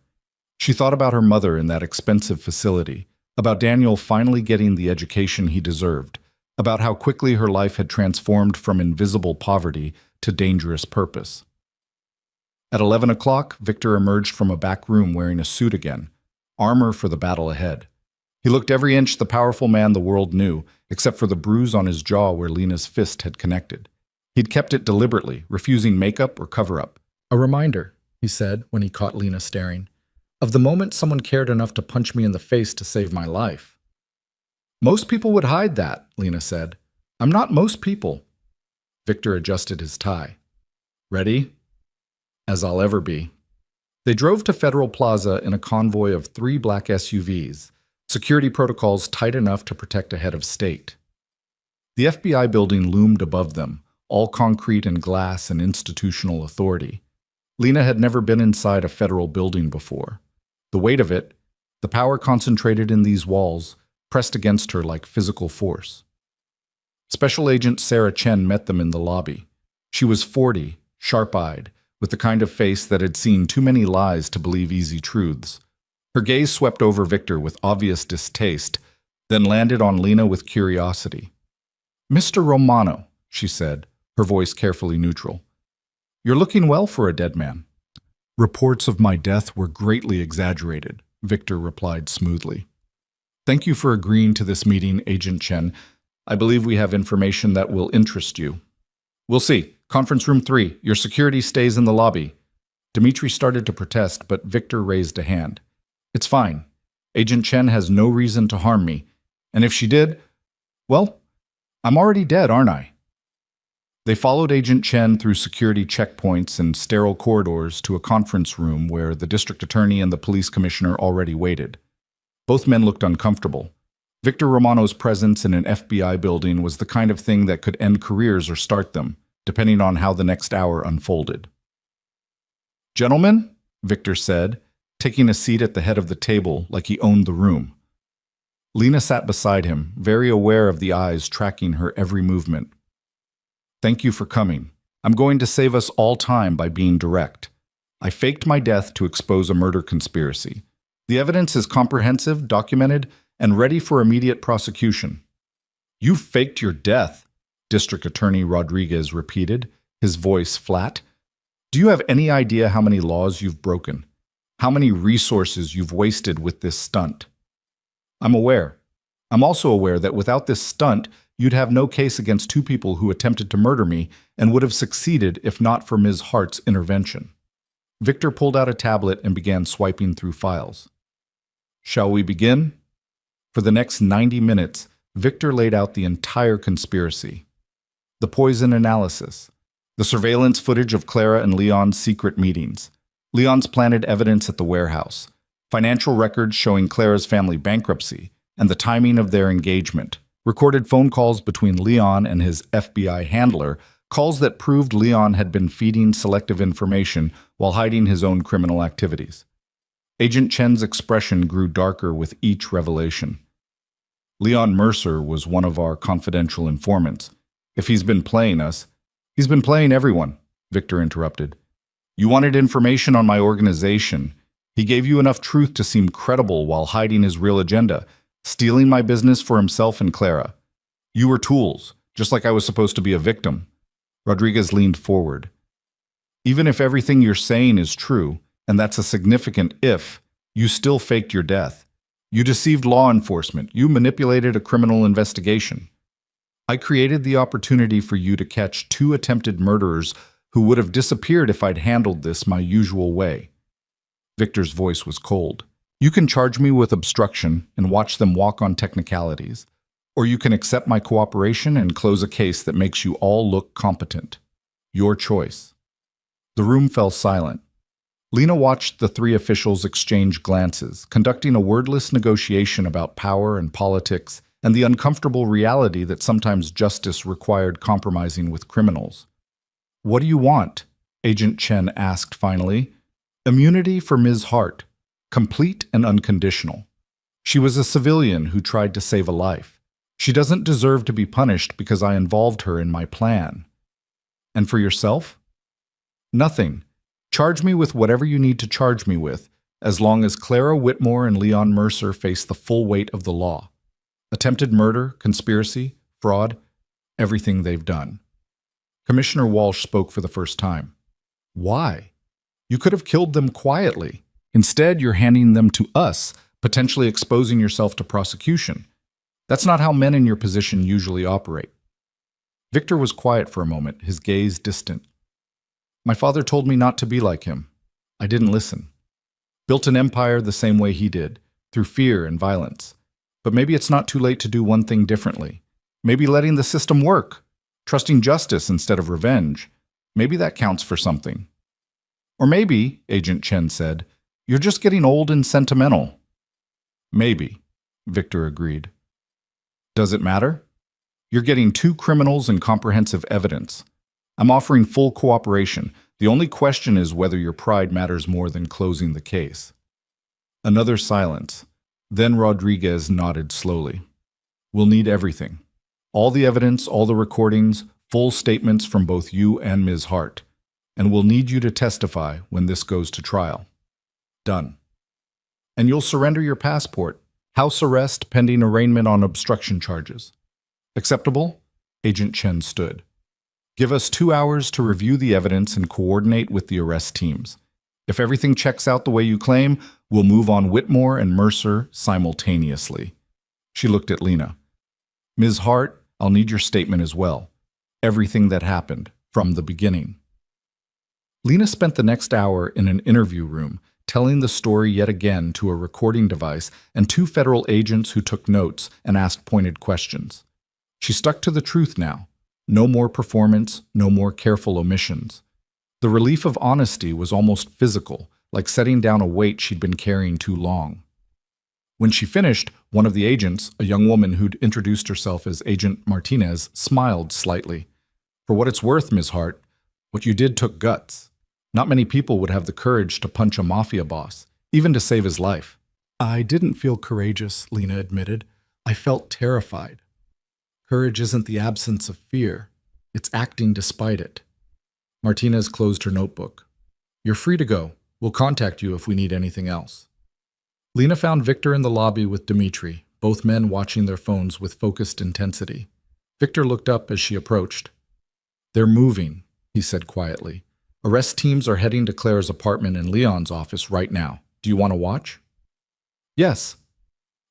She thought about her mother in that expensive facility, about Daniel finally getting the education he deserved, about how quickly her life had transformed from invisible poverty to dangerous purpose. At 11 o'clock, Victor emerged from a back room wearing a suit again, armor for the battle ahead. He looked every inch the powerful man the world knew, except for the bruise on his jaw where Lena's fist had connected. He'd kept it deliberately, refusing makeup or cover-up. "A reminder," he said when he caught Lena staring, "of the moment someone cared enough to punch me in the face to save my life." "Most people would hide that," Lena said. "I'm not most people." Victor adjusted his tie. "Ready?" "As I'll ever be." They drove to Federal Plaza in a convoy of 3 black SUVs, security protocols tight enough to protect a head of state. The FBI building loomed above them, all concrete and glass and institutional authority. Lena had never been inside a federal building before. The weight of it, the power concentrated in these walls, pressed against her like physical force. Special Agent Sarah Chen met them in the lobby. She was 40, sharp-eyed, with the kind of face that had seen too many lies to believe easy truths. Her gaze swept over Victor with obvious distaste, then landed on Lena with curiosity. "Mr. Romano," she said, her voice carefully neutral. "You're looking well for a dead man." "Reports of my death were greatly exaggerated," Victor replied smoothly. "Thank you for agreeing to this meeting, Agent Chen. I believe we have information that will interest you." "We'll see. Conference room 3. Your security stays in the lobby." Dmitri started to protest, but Victor raised a hand. "It's fine. Agent Chen has no reason to harm me. And if she did, well, I'm already dead, aren't I? They followed Agent Chen through security checkpoints and sterile corridors to a conference room where the district attorney and the police commissioner already waited. Both men looked uncomfortable. Victor Romano's presence in an FBI building was the kind of thing that could end careers or start them, depending on how the next hour unfolded. "Gentlemen," Victor said, taking a seat at the head of the table like he owned the room. Lena sat beside him, very aware of the eyes tracking her every movement. "Thank you for coming. I'm going to save us all time by being direct. I faked my death to expose a murder conspiracy. The evidence is comprehensive, documented, and ready for immediate prosecution." "You faked your death," District Attorney Rodriguez repeated, his voice flat. "Do you have any idea how many laws you've broken? How many resources you've wasted with this stunt?" "I'm aware. I'm also aware that without this stunt, you'd have no case against two people who attempted to murder me and would have succeeded if not for Ms. Hart's intervention." Victor pulled out a tablet and began swiping through files. "Shall we begin?" For the next 90 minutes, Victor laid out the entire conspiracy. The poison analysis, the surveillance footage of Clara and Leon's secret meetings, Leon's planted evidence at the warehouse, financial records showing Clara's family bankruptcy, and the timing of their engagement, recorded phone calls between Leon and his FBI handler, calls that proved Leon had been feeding selective information while hiding his own criminal activities. Agent Chen's expression grew darker with each revelation. "Leon Mercer was one of our confidential informants. If he's been playing us, he's been playing everyone," Victor interrupted. "You wanted information on my organization. He gave you enough truth to seem credible while hiding his real agenda, stealing my business for himself and Clara. You were tools, just like I was supposed to be a victim." Rodriguez leaned forward. "Even if everything you're saying is true, and that's a significant if, you still faked your death. You deceived law enforcement. You manipulated a criminal investigation. I created the opportunity for you to catch two attempted murderers who would have disappeared if I'd handled this my usual way." Victor's voice was cold. "You can charge me with obstruction and watch them walk on technicalities, or you can accept my cooperation and close a case that makes you all look competent. Your choice." The room fell silent. Lena watched the three officials exchange glances, conducting a wordless negotiation about power and politics and the uncomfortable reality that sometimes justice required compromising with criminals. "What do you want?" Agent Chen asked finally. "Immunity for Ms. Hart, complete and unconditional. She was a civilian who tried to save a life. She doesn't deserve to be punished because I involved her in my plan." "And for yourself?" "Nothing. Charge me with whatever you need to charge me with, as long as Clara Whitmore and Leon Mercer face the full weight of the law. Attempted murder, conspiracy, fraud, everything they've done." Commissioner Walsh spoke for the first time. "Why? You could have killed them quietly. Instead, you're handing them to us, potentially exposing yourself to prosecution. That's not how men in your position usually operate." Victor was quiet for a moment, his gaze distant. "My father told me not to be like him. I didn't listen. Built an empire the same way he did, through fear and violence. But maybe it's not too late to do one thing differently. Maybe letting the system work, trusting justice instead of revenge. Maybe that counts for something." "Or maybe," Agent Chen said, "you're just getting old and sentimental." "Maybe," Victor agreed. "Does it matter? You're getting two criminals and comprehensive evidence. I'm offering full cooperation. The only question is whether your pride matters more than closing the case." Another silence. Then Rodriguez nodded slowly. "We'll need everything. All the evidence, all the recordings, full statements from both you and Ms. Hart. And we'll need you to testify when this goes to trial." "Done." "And you'll surrender your passport. House arrest pending arraignment on obstruction charges." "Acceptable?" Agent Chen stood. "Give us 2 hours to review the evidence and coordinate with the arrest teams. If everything checks out the way you claim, we'll move on Whitmore and Mercer simultaneously." She looked at Lena. "Ms. Hart, I'll need your statement as well. Everything that happened, from the beginning." Lena spent the next hour in an interview room, telling the story yet again to a recording device and two federal agents who took notes and asked pointed questions. She stuck to the truth now. No more performance, no more careful omissions. The relief of honesty was almost physical, like setting down a weight she'd been carrying too long. When she finished, one of the agents, a young woman who'd introduced herself as Agent Martinez, smiled slightly. "For what it's worth, Ms. Hart, what you did took guts. Not many people would have the courage to punch a mafia boss, even to save his life." "I didn't feel courageous," Lena admitted. "I felt terrified. Courage isn't the absence of fear. It's acting despite it." Martinez closed her notebook. "You're free to go. We'll contact you if we need anything else." Lena found Victor in the lobby with Dmitri, both men watching their phones with focused intensity. Victor looked up as she approached. "They're moving," he said quietly. "Arrest teams are heading to Claire's apartment in Leon's office right now. Do you want to watch?" "Yes."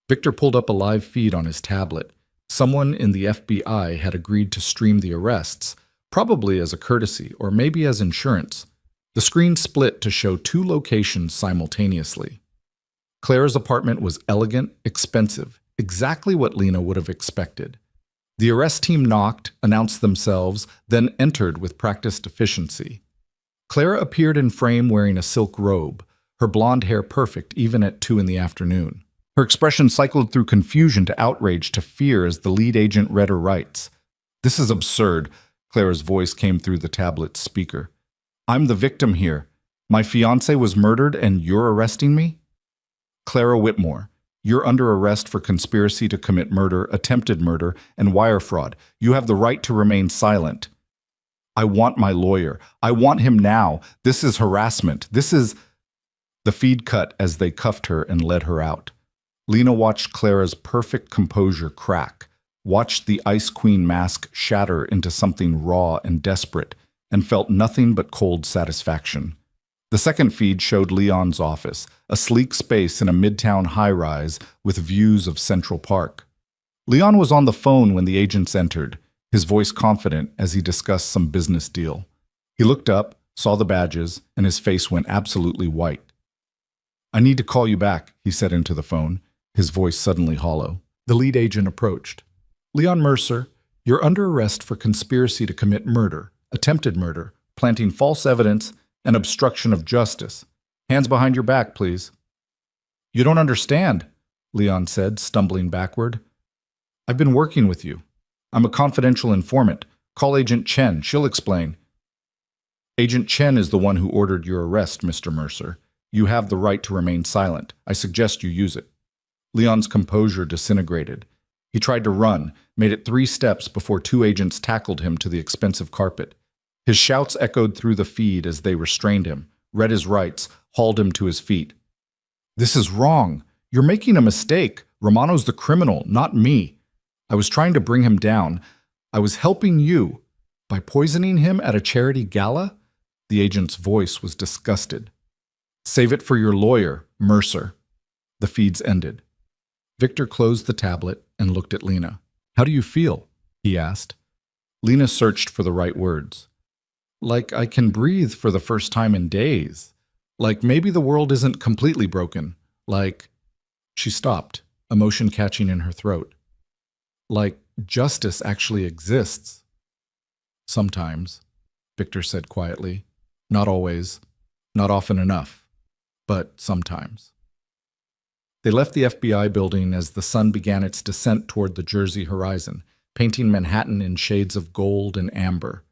Victor pulled up a live feed on his tablet. Someone in the FBI had agreed to stream the arrests, probably as a courtesy or maybe as insurance. The screen split to show two locations simultaneously. Claire's apartment was elegant, expensive, exactly what Lena would have expected. The arrest team knocked, announced themselves, then entered with practiced efficiency. Claire appeared in frame wearing a silk robe, her blonde hair perfect even at 2 in the afternoon. Her expression cycled through confusion to outrage to fear as the lead agent read her rights. "This is absurd," Claire's voice came through the tablet's speaker. "I'm the victim here. My fiancé was murdered and you're arresting me?" "Clara Whitmore, you're under arrest for conspiracy to commit murder, attempted murder, and wire fraud. You have the right to remain silent." "I want my lawyer. I want him now. This is harassment. This is—" The feed cut as they cuffed her and led her out. Lena watched Clara's perfect composure crack, watched the Ice Queen mask shatter into something raw and desperate, and felt nothing but cold satisfaction. The second feed showed Leon's office, a sleek space in a midtown high-rise with views of Central Park. Leon was on the phone when the agents entered, his voice confident as he discussed some business deal. He looked up, saw the badges, and his face went absolutely white. "I need to call you back," he said into the phone, his voice suddenly hollow. The lead agent approached. "Leon Mercer, you're under arrest for conspiracy to commit murder, attempted murder, planting false evidence, and obstruction of justice. Hands behind your back, please." "You don't understand," Leon said, stumbling backward. "I've been working with you. I'm a confidential informant. Call Agent Chen. She'll explain." "Agent Chen is the one who ordered your arrest, Mr. Mercer. You have the right to remain silent. I suggest you use it." Leon's composure disintegrated. He tried to run, made it 3 steps before 2 agents tackled him to the expensive carpet. His shouts echoed through the feed as they restrained him, read his rights, hauled him to his feet. "This is wrong. You're making a mistake. Romano's the criminal, not me. I was trying to bring him down. I was helping you. By poisoning him at a charity gala?" The agent's voice was disgusted. "Save it for your lawyer, Mercer." The feeds ended. Victor closed the tablet and looked at Lena. "How do you feel?" he asked. Lena searched for the right words. "Like I can breathe for the first time in days. Like maybe the world isn't completely broken. Like—" She stopped, emotion catching in her throat. "Like justice actually exists." "Sometimes," Victor said quietly. "Not always. Not often enough. But sometimes." They left the FBI building as the sun began its descent toward the Jersey horizon, painting Manhattan in shades of gold and amber.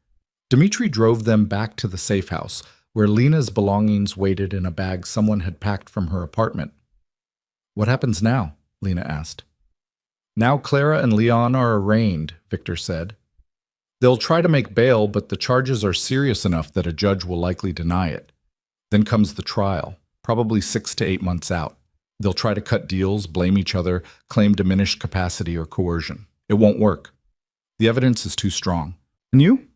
Dmitri drove them back to the safe house, where Lena's belongings waited in a bag someone had packed from her apartment. "What happens now?" Lena asked. "Now Clara and Leon are arraigned," Victor said. "They'll try to make bail, but the charges are serious enough that a judge will likely deny it. Then comes the trial, probably 6 to 8 months out. They'll try to cut deals, blame each other, claim diminished capacity or coercion. It won't work. The evidence is too strong. And you?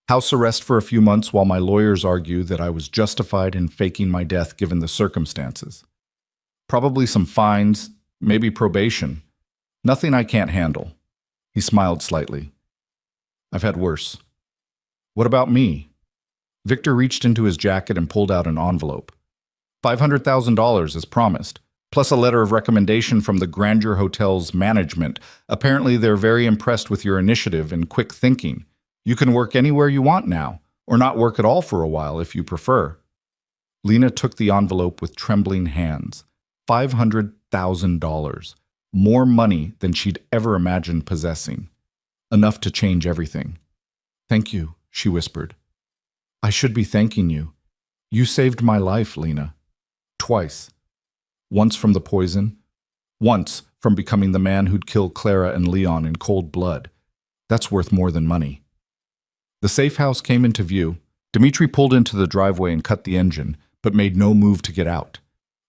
House arrest for a few months while my lawyers argue that I was justified in faking my death given the circumstances. Probably some fines, maybe probation. Nothing I can't handle." He smiled slightly. "I've had worse." "What about me?" Victor reached into his jacket and pulled out an envelope. $500,000 as promised, plus a letter of recommendation from the Grandeur Hotel's management. Apparently, they're very impressed with your initiative and quick thinking. You can work anywhere you want now, or not work at all for a while if you prefer. Lena took the envelope with trembling hands. $500,000. More money than she'd ever imagined possessing. Enough to change everything. Thank you, she whispered. I should be thanking you. You saved my life, Lena. Twice. Once from the poison. Once from becoming the man who'd kill Clara and Leon in cold blood. That's worth more than money. The safe house came into view. Dmitri pulled into the driveway and cut the engine, but made no move to get out.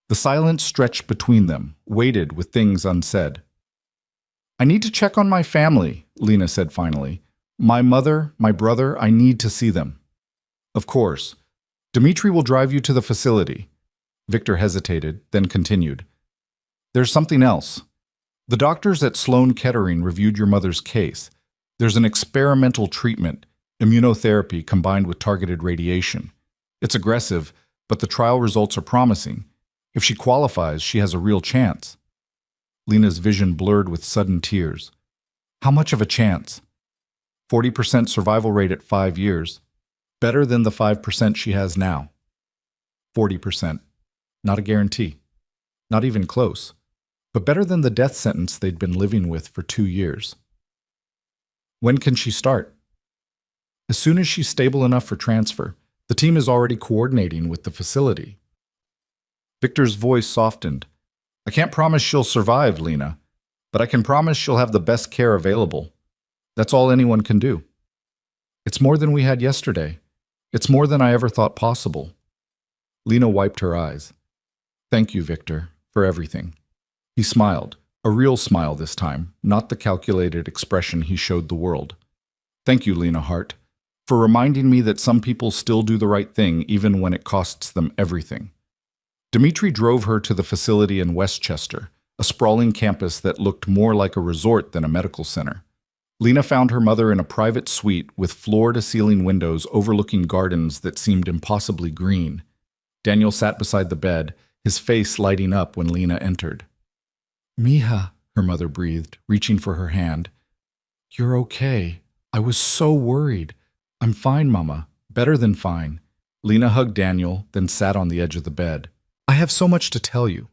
The silence stretched between them, weighted with things unsaid. I need to check on my family, Lena said finally. My mother, my brother, I need to see them. Of course. Dmitri will drive you to the facility. Victor hesitated, then continued. There's something else. The doctors at Sloan Kettering reviewed your mother's case. There's an experimental treatment, immunotherapy combined with targeted radiation. It's aggressive, but the trial results are promising. If she qualifies, she has a real chance. Lena's vision blurred with sudden tears. How much of a chance? 40% survival rate at 5 years. Better than the 5% she has now. 40%. Not a guarantee. Not even close. But better than the death sentence they'd been living with for 2 years. When can she start? As soon as she's stable enough for transfer. The team is already coordinating with the facility. Victor's voice softened. I can't promise she'll survive, Lena, but I can promise she'll have the best care available. That's all anyone can do. It's more than we had yesterday. It's more than I ever thought possible. Lena wiped her eyes. Thank you, Victor, for everything. He smiled, a real smile this time, not the calculated expression he showed the world. Thank you, Lena Hart, for reminding me that some people still do the right thing even when it costs them everything. Dmitri drove her to the facility in Westchester, a sprawling campus that looked more like a resort than a medical center. Lena found her mother in a private suite with floor-to-ceiling windows overlooking gardens that seemed impossibly green. Daniel sat beside the bed, his face lighting up when Lena entered. Mija, her mother breathed, reaching for her hand. You're okay. I was so worried. I'm fine, Mama. Better than fine. Lena hugged Daniel, then sat on the edge of the bed. I have so much to tell you.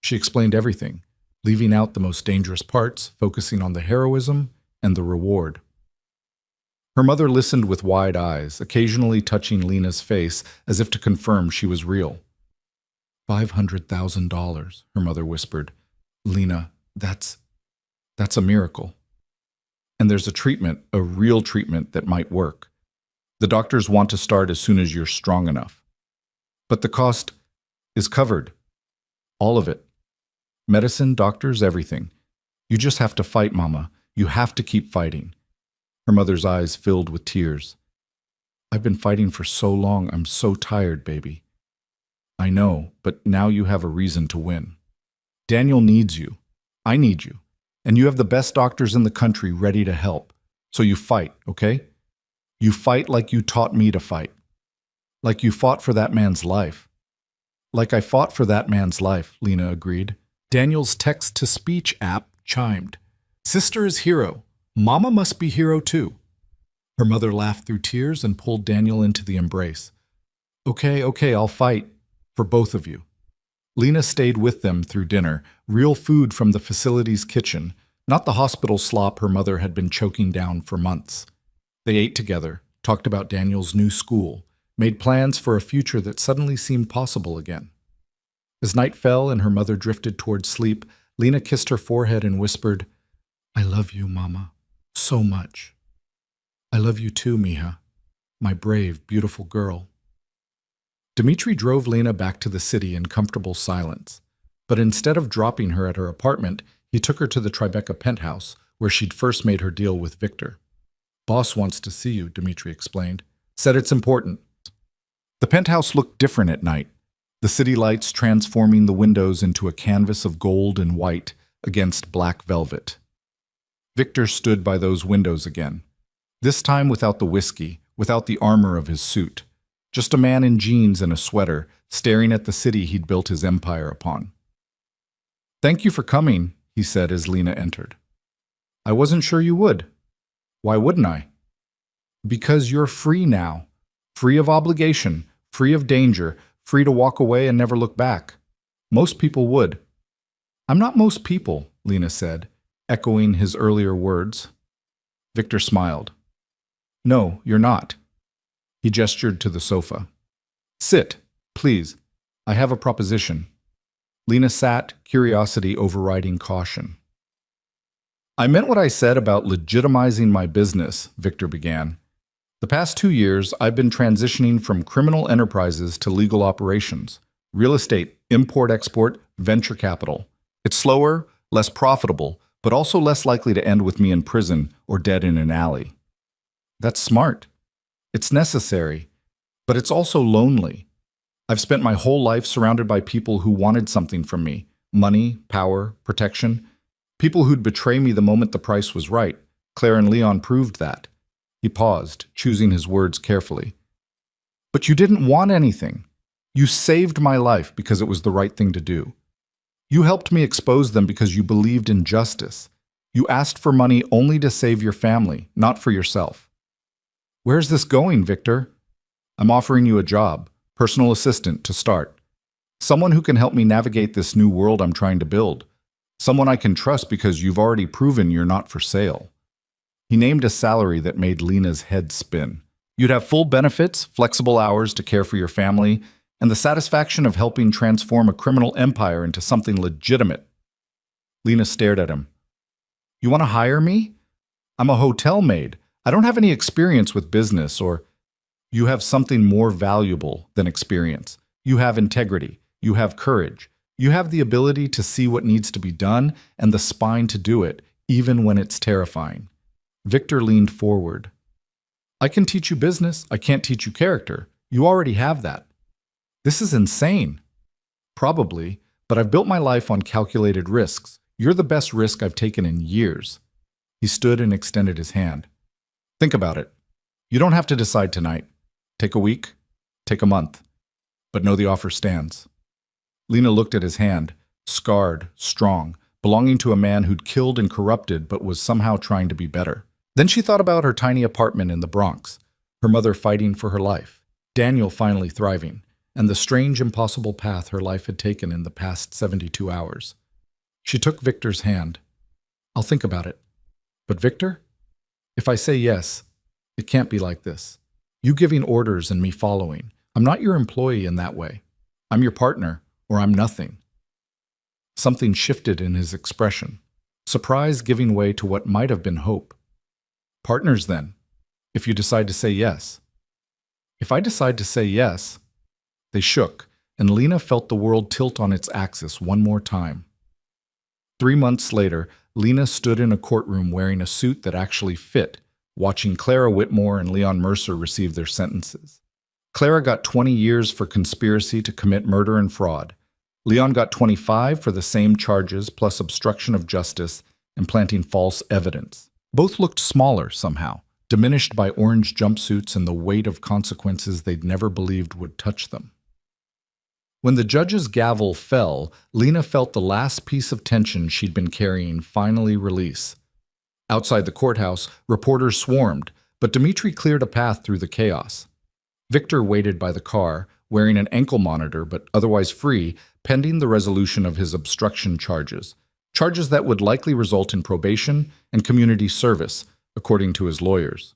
She explained everything, leaving out the most dangerous parts, focusing on the heroism and the reward. Her mother listened with wide eyes, occasionally touching Lena's face as if to confirm she was real. $500,000, her mother whispered. Lena, that's a miracle. And there's a treatment, a real treatment that might work. The doctors want to start as soon as you're strong enough. But the cost is covered. All of it. Medicine, doctors, everything. You just have to fight, Mama. You have to keep fighting. Her mother's eyes filled with tears. I've been fighting for so long, I'm so tired, baby. I know, but now you have a reason to win. Daniel needs you. I need you. And you have the best doctors in the country ready to help. So you fight, okay? You fight like you taught me to fight. Like you fought for that man's life. Like I fought for that man's life, Lena agreed. Daniel's text-to-speech app chimed. Sister is hero. Mama must be hero too. Her mother laughed through tears and pulled Daniel into the embrace. Okay, I'll fight. For both of you. Lena stayed with them through dinner, real food from the facility's kitchen, not the hospital slop her mother had been choking down for months. They ate together, talked about Daniel's new school, made plans for a future that suddenly seemed possible again. As night fell and her mother drifted toward sleep, Lena kissed her forehead and whispered, I love you, Mama, so much. I love you too, Mija, my brave, beautiful girl. Dmitri drove Lena back to the city in comfortable silence, but instead of dropping her at her apartment, he took her to the Tribeca penthouse, where she'd first made her deal with Victor. Boss wants to see you, Dmitri explained. Said it's important. The penthouse looked different at night, the city lights transforming the windows into a canvas of gold and white against black velvet. Victor stood by those windows again, this time without the whiskey, without the armor of his suit. Just a man in jeans and a sweater, staring at the city he'd built his empire upon. "Thank you for coming," he said as Lena entered. "I wasn't sure you would." "Why wouldn't I?" "Because you're free now. Free of obligation, free of danger, free to walk away and never look back. Most people would." "I'm not most people," Lena said, echoing his earlier words. Victor smiled. "No, you're not." He gestured to the sofa. "Sit, please. I have a proposition." Lena sat, curiosity overriding caution. "I meant what I said about legitimizing my business," Victor began. "The past 2 years, I've been transitioning from criminal enterprises to legal operations. Real estate, import-export, venture capital. It's slower, less profitable, but also less likely to end with me in prison or dead in an alley." "That's smart. It's necessary, but it's also lonely. I've spent my whole life surrounded by people who wanted something from me: money, power, protection. People who'd betray me the moment the price was right. Claire and Leon proved that." He paused, choosing his words carefully. "But you didn't want anything. You saved my life because it was the right thing to do. You helped me expose them because you believed in justice. You asked for money only to save your family, not for yourself." "Where's this going, Victor?" "I'm offering you a job, personal assistant to start. Someone who can help me navigate this new world I'm trying to build. Someone I can trust because you've already proven you're not for sale." He named a salary that made Lena's head spin. "You'd have full benefits, flexible hours to care for your family, and the satisfaction of helping transform a criminal empire into something legitimate." Lena stared at him. "You want to hire me? I'm a hotel maid. I don't have any experience with business or—" "You have something more valuable than experience. You have integrity. You have courage. You have the ability to see what needs to be done and the spine to do it, even when it's terrifying." Victor leaned forward. "I can teach you business. I can't teach you character. You already have that." "This is insane." "Probably, but I've built my life on calculated risks. You're the best risk I've taken in years." He stood and extended his hand. "Think about it. You don't have to decide tonight. Take a week, take a month, but know the offer stands." Lena looked at his hand, scarred, strong, belonging to a man who'd killed and corrupted but was somehow trying to be better. Then she thought about her tiny apartment in the Bronx, her mother fighting for her life, Daniel finally thriving, and the strange, impossible path her life had taken in the past 72 hours. She took Victor's hand. "I'll think about it. But Victor, if I say yes, it can't be like this. You giving orders and me following. I'm not your employee in that way. I'm your partner, or I'm nothing." Something shifted in his expression, surprise giving way to what might have been hope. "Partners, then, if you decide to say yes." "If I decide to say yes—" They shook, and Lena felt the world tilt on its axis one more time. 3 months later, Lena stood in a courtroom wearing a suit that actually fit, watching Clara Whitmore and Leon Mercer receive their sentences. Clara got 20 years for conspiracy to commit murder and fraud. Leon got 25 for the same charges plus obstruction of justice and planting false evidence. Both looked smaller somehow, diminished by orange jumpsuits and the weight of consequences they'd never believed would touch them. When the judge's gavel fell, Lena felt the last piece of tension she'd been carrying finally release. Outside the courthouse, reporters swarmed, but Dmitri cleared a path through the chaos. Victor waited by the car, wearing an ankle monitor but otherwise free, pending the resolution of his obstruction charges that would likely result in probation and community service, according to his lawyers.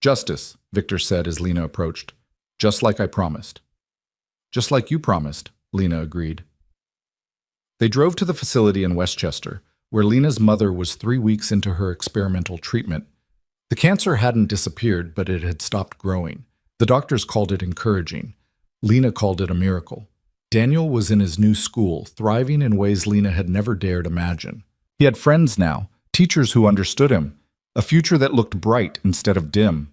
"Justice," Victor said as Lena approached. "Just like I promised." "Just like you promised," Lena agreed. They drove to the facility in Westchester, where Lena's mother was 3 weeks into her experimental treatment. The cancer hadn't disappeared, but it had stopped growing. The doctors called it encouraging. Lena called it a miracle. Daniel was in his new school, thriving in ways Lena had never dared imagine. He had friends now, teachers who understood him, a future that looked bright instead of dim.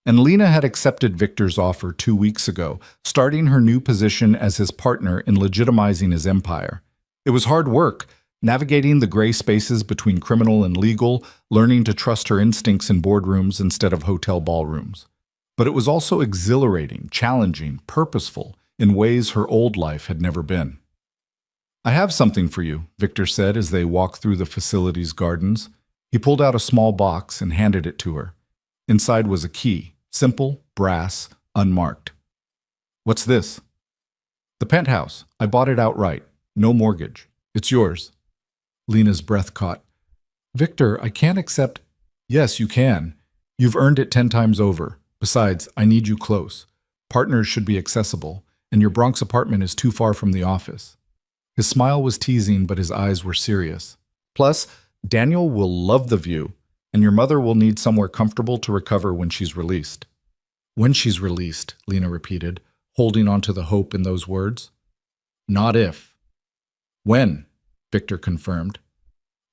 And Lena had accepted Victor's offer 2 weeks ago, starting her new position as his partner in legitimizing his empire. It was hard work, navigating the gray spaces between criminal and legal, learning to trust her instincts in boardrooms instead of hotel ballrooms. But it was also exhilarating, challenging, purposeful, in ways her old life had never been. I have something for you, Victor said as they walked through the facility's gardens. He pulled out a small box and handed it to her. Inside was a key, simple, brass, unmarked. What's this? The penthouse. I bought it outright. No mortgage. It's yours. Lena's breath caught. Victor, I can't accept. Yes, you can. You've earned it 10 times over. Besides, I need you close. Partners should be accessible, and your Bronx apartment is too far from the office. His smile was teasing, but his eyes were serious. Plus, Daniel will love the view, and your mother will need somewhere comfortable to recover when she's released. When she's released, Lena repeated, holding on to the hope in those words. Not if. When, Victor confirmed.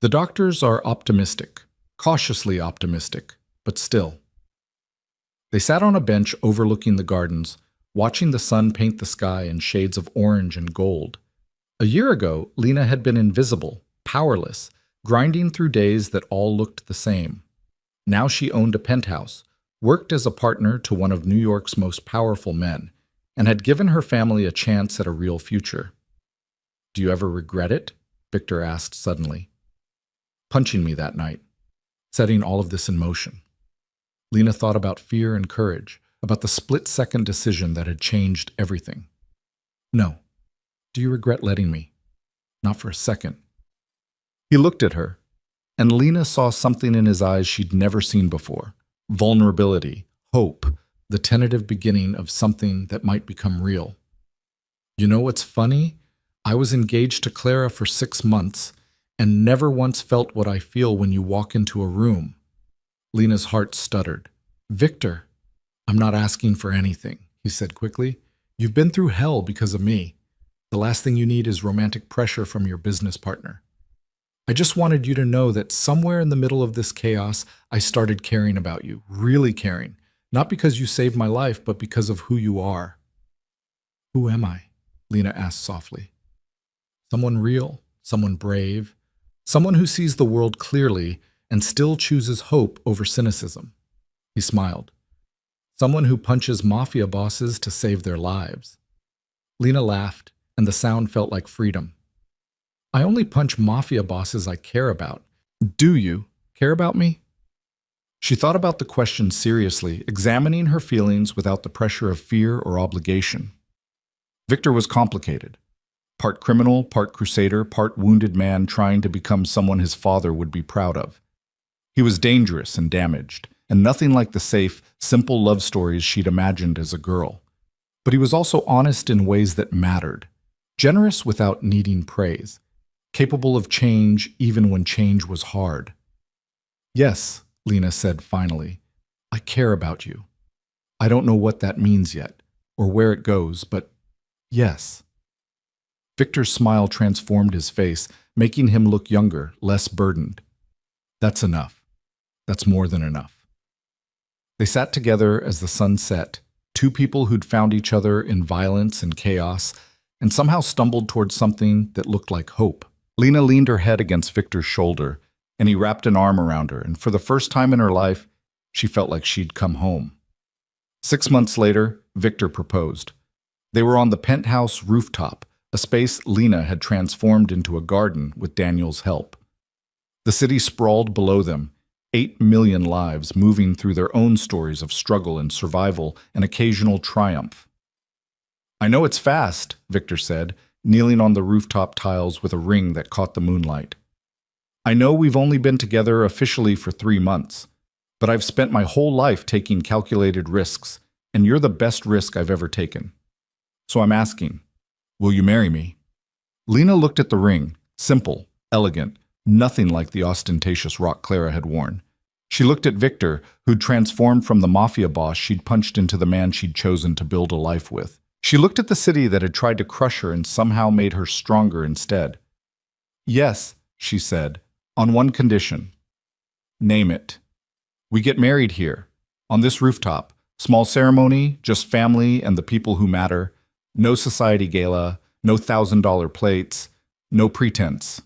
The doctors are optimistic, cautiously optimistic, but still. They sat on a bench overlooking the gardens, watching the sun paint the sky in shades of orange and gold. A year ago, Lena had been invisible, powerless, grinding through days that all looked the same. Now she owned a penthouse, worked as a partner to one of New York's most powerful men, and had given her family a chance at a real future. Do you ever regret it? Victor asked suddenly. Punching me that night, setting all of this in motion. Lena thought about fear and courage, about the split-second decision that had changed everything. No. Do you regret letting me? Not for a second. He looked at her, and Lena saw something in his eyes she'd never seen before. Vulnerability, hope, the tentative beginning of something that might become real. You know what's funny? I was engaged to Clara for 6 months and never once felt what I feel when you walk into a room. Lena's heart stuttered. Victor, I'm not asking for anything, he said quickly. You've been through hell because of me. The last thing you need is romantic pressure from your business partner. I just wanted you to know that somewhere in the middle of this chaos, I started caring about you, really caring. Not because you saved my life, but because of who you are. Who am I? Lena asked softly. Someone real, someone brave, someone who sees the world clearly and still chooses hope over cynicism. He smiled. Someone who punches mafia bosses to save their lives. Lena laughed, and the sound felt like freedom. I only punch mafia bosses I care about. Do you care about me? She thought about the question seriously, examining her feelings without the pressure of fear or obligation. Victor was complicated. Part criminal, part crusader, part wounded man trying to become someone his father would be proud of. He was dangerous and damaged, and nothing like the safe, simple love stories she'd imagined as a girl. But he was also honest in ways that mattered, generous without needing praise, capable of change even when change was hard. Yes, Lena said finally, I care about you. I don't know what that means yet, or where it goes, but yes. Victor's smile transformed his face, making him look younger, less burdened. That's enough. That's more than enough. They sat together as the sun set, two people who'd found each other in violence and chaos, and somehow stumbled towards something that looked like hope. Lena leaned her head against Victor's shoulder, and he wrapped an arm around her, and for the first time in her life, she felt like she'd come home. 6 months later, Victor proposed. They were on the penthouse rooftop, a space Lena had transformed into a garden with Daniel's help. The city sprawled below them, 8 million lives moving through their own stories of struggle and survival and occasional triumph. I know it's fast, Victor said, kneeling on the rooftop tiles with a ring that caught the moonlight. I know we've only been together officially for 3 months, but I've spent my whole life taking calculated risks, and you're the best risk I've ever taken. So I'm asking, will you marry me? Lena looked at the ring, simple, elegant, nothing like the ostentatious rock Clara had worn. She looked at Victor, who'd transformed from the mafia boss she'd punched into the man she'd chosen to build a life with. She looked at the city that had tried to crush her and somehow made her stronger instead. Yes, she said, on one condition. Name it. We get married here, on this rooftop. Small ceremony, just family and the people who matter. No society gala, no $1,000 plates, no pretense.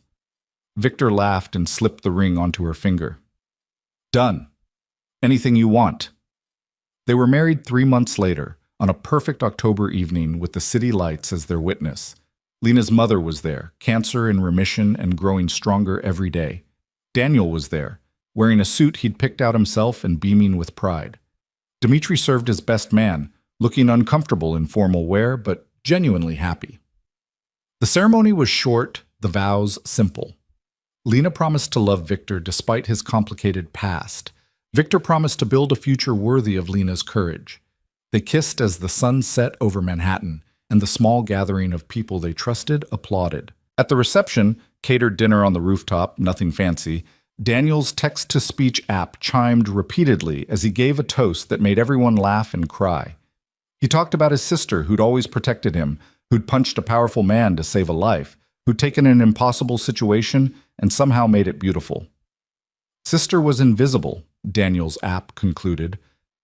Victor laughed and slipped the ring onto her finger. Done. Anything you want. They were married 3 months later, on a perfect October evening with the city lights as their witness. Lena's mother was there, cancer in remission and growing stronger every day. Daniel was there, wearing a suit he'd picked out himself and beaming with pride. Dmitri served as best man, looking uncomfortable in formal wear, but genuinely happy. The ceremony was short, the vows simple. Lena promised to love Victor despite his complicated past. Victor promised to build a future worthy of Lena's courage. They kissed as the sun set over Manhattan, and the small gathering of people they trusted applauded. At the reception, catered dinner on the rooftop, nothing fancy, Daniel's text-to-speech app chimed repeatedly as he gave a toast that made everyone laugh and cry. He talked about his sister who'd always protected him, who'd punched a powerful man to save a life, who'd taken an impossible situation and somehow made it beautiful. Sister was invisible, Daniel's app concluded,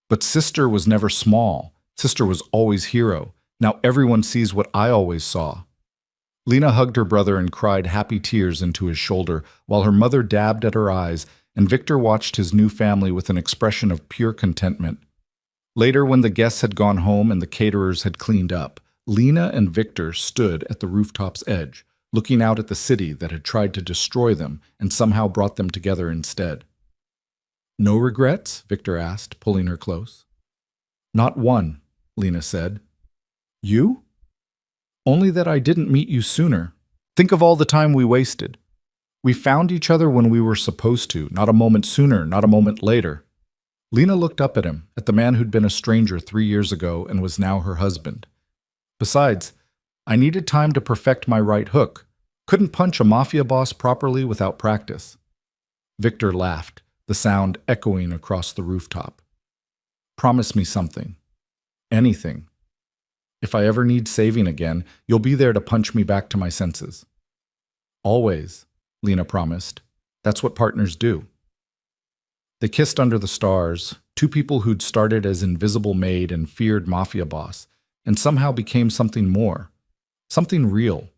but sister was never small. Sister was always hero. Now everyone sees what I always saw. Lena hugged her brother and cried happy tears into his shoulder, while her mother dabbed at her eyes, and Victor watched his new family with an expression of pure contentment. Later, when the guests had gone home and the caterers had cleaned up, Lena and Victor stood at the rooftop's edge, looking out at the city that had tried to destroy them and somehow brought them together instead. "No regrets?" Victor asked, pulling her close. "Not one," Lena said. "You?" "Only that I didn't meet you sooner. Think of all the time we wasted. We found each other when we were supposed to, not a moment sooner, not a moment later." Lena looked up at him, at the man who'd been a stranger 3 years ago and was now her husband. "Besides, I needed time to perfect my right hook. Couldn't punch a mafia boss properly without practice." Victor laughed, the sound echoing across the rooftop. "Promise me something. Anything. If I ever need saving again, you'll be there to punch me back to my senses." "Always," Lena promised. "That's what partners do." They kissed under the stars, two people who'd started as invisible Maid and feared mafia boss, and somehow became something more. Something real.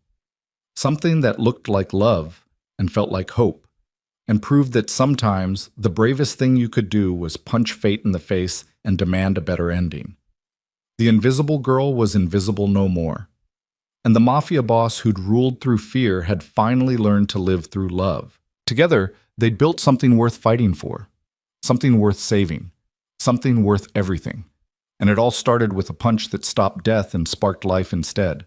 Something that looked like love and felt like hope, and proved that sometimes the bravest thing you could do was punch fate in the face and demand a better ending. The invisible girl was invisible no more, and the mafia boss who'd ruled through fear had finally learned to live through love. Together, they'd built something worth fighting for, something worth saving, something worth everything. And it all started with a punch that stopped death and sparked life instead.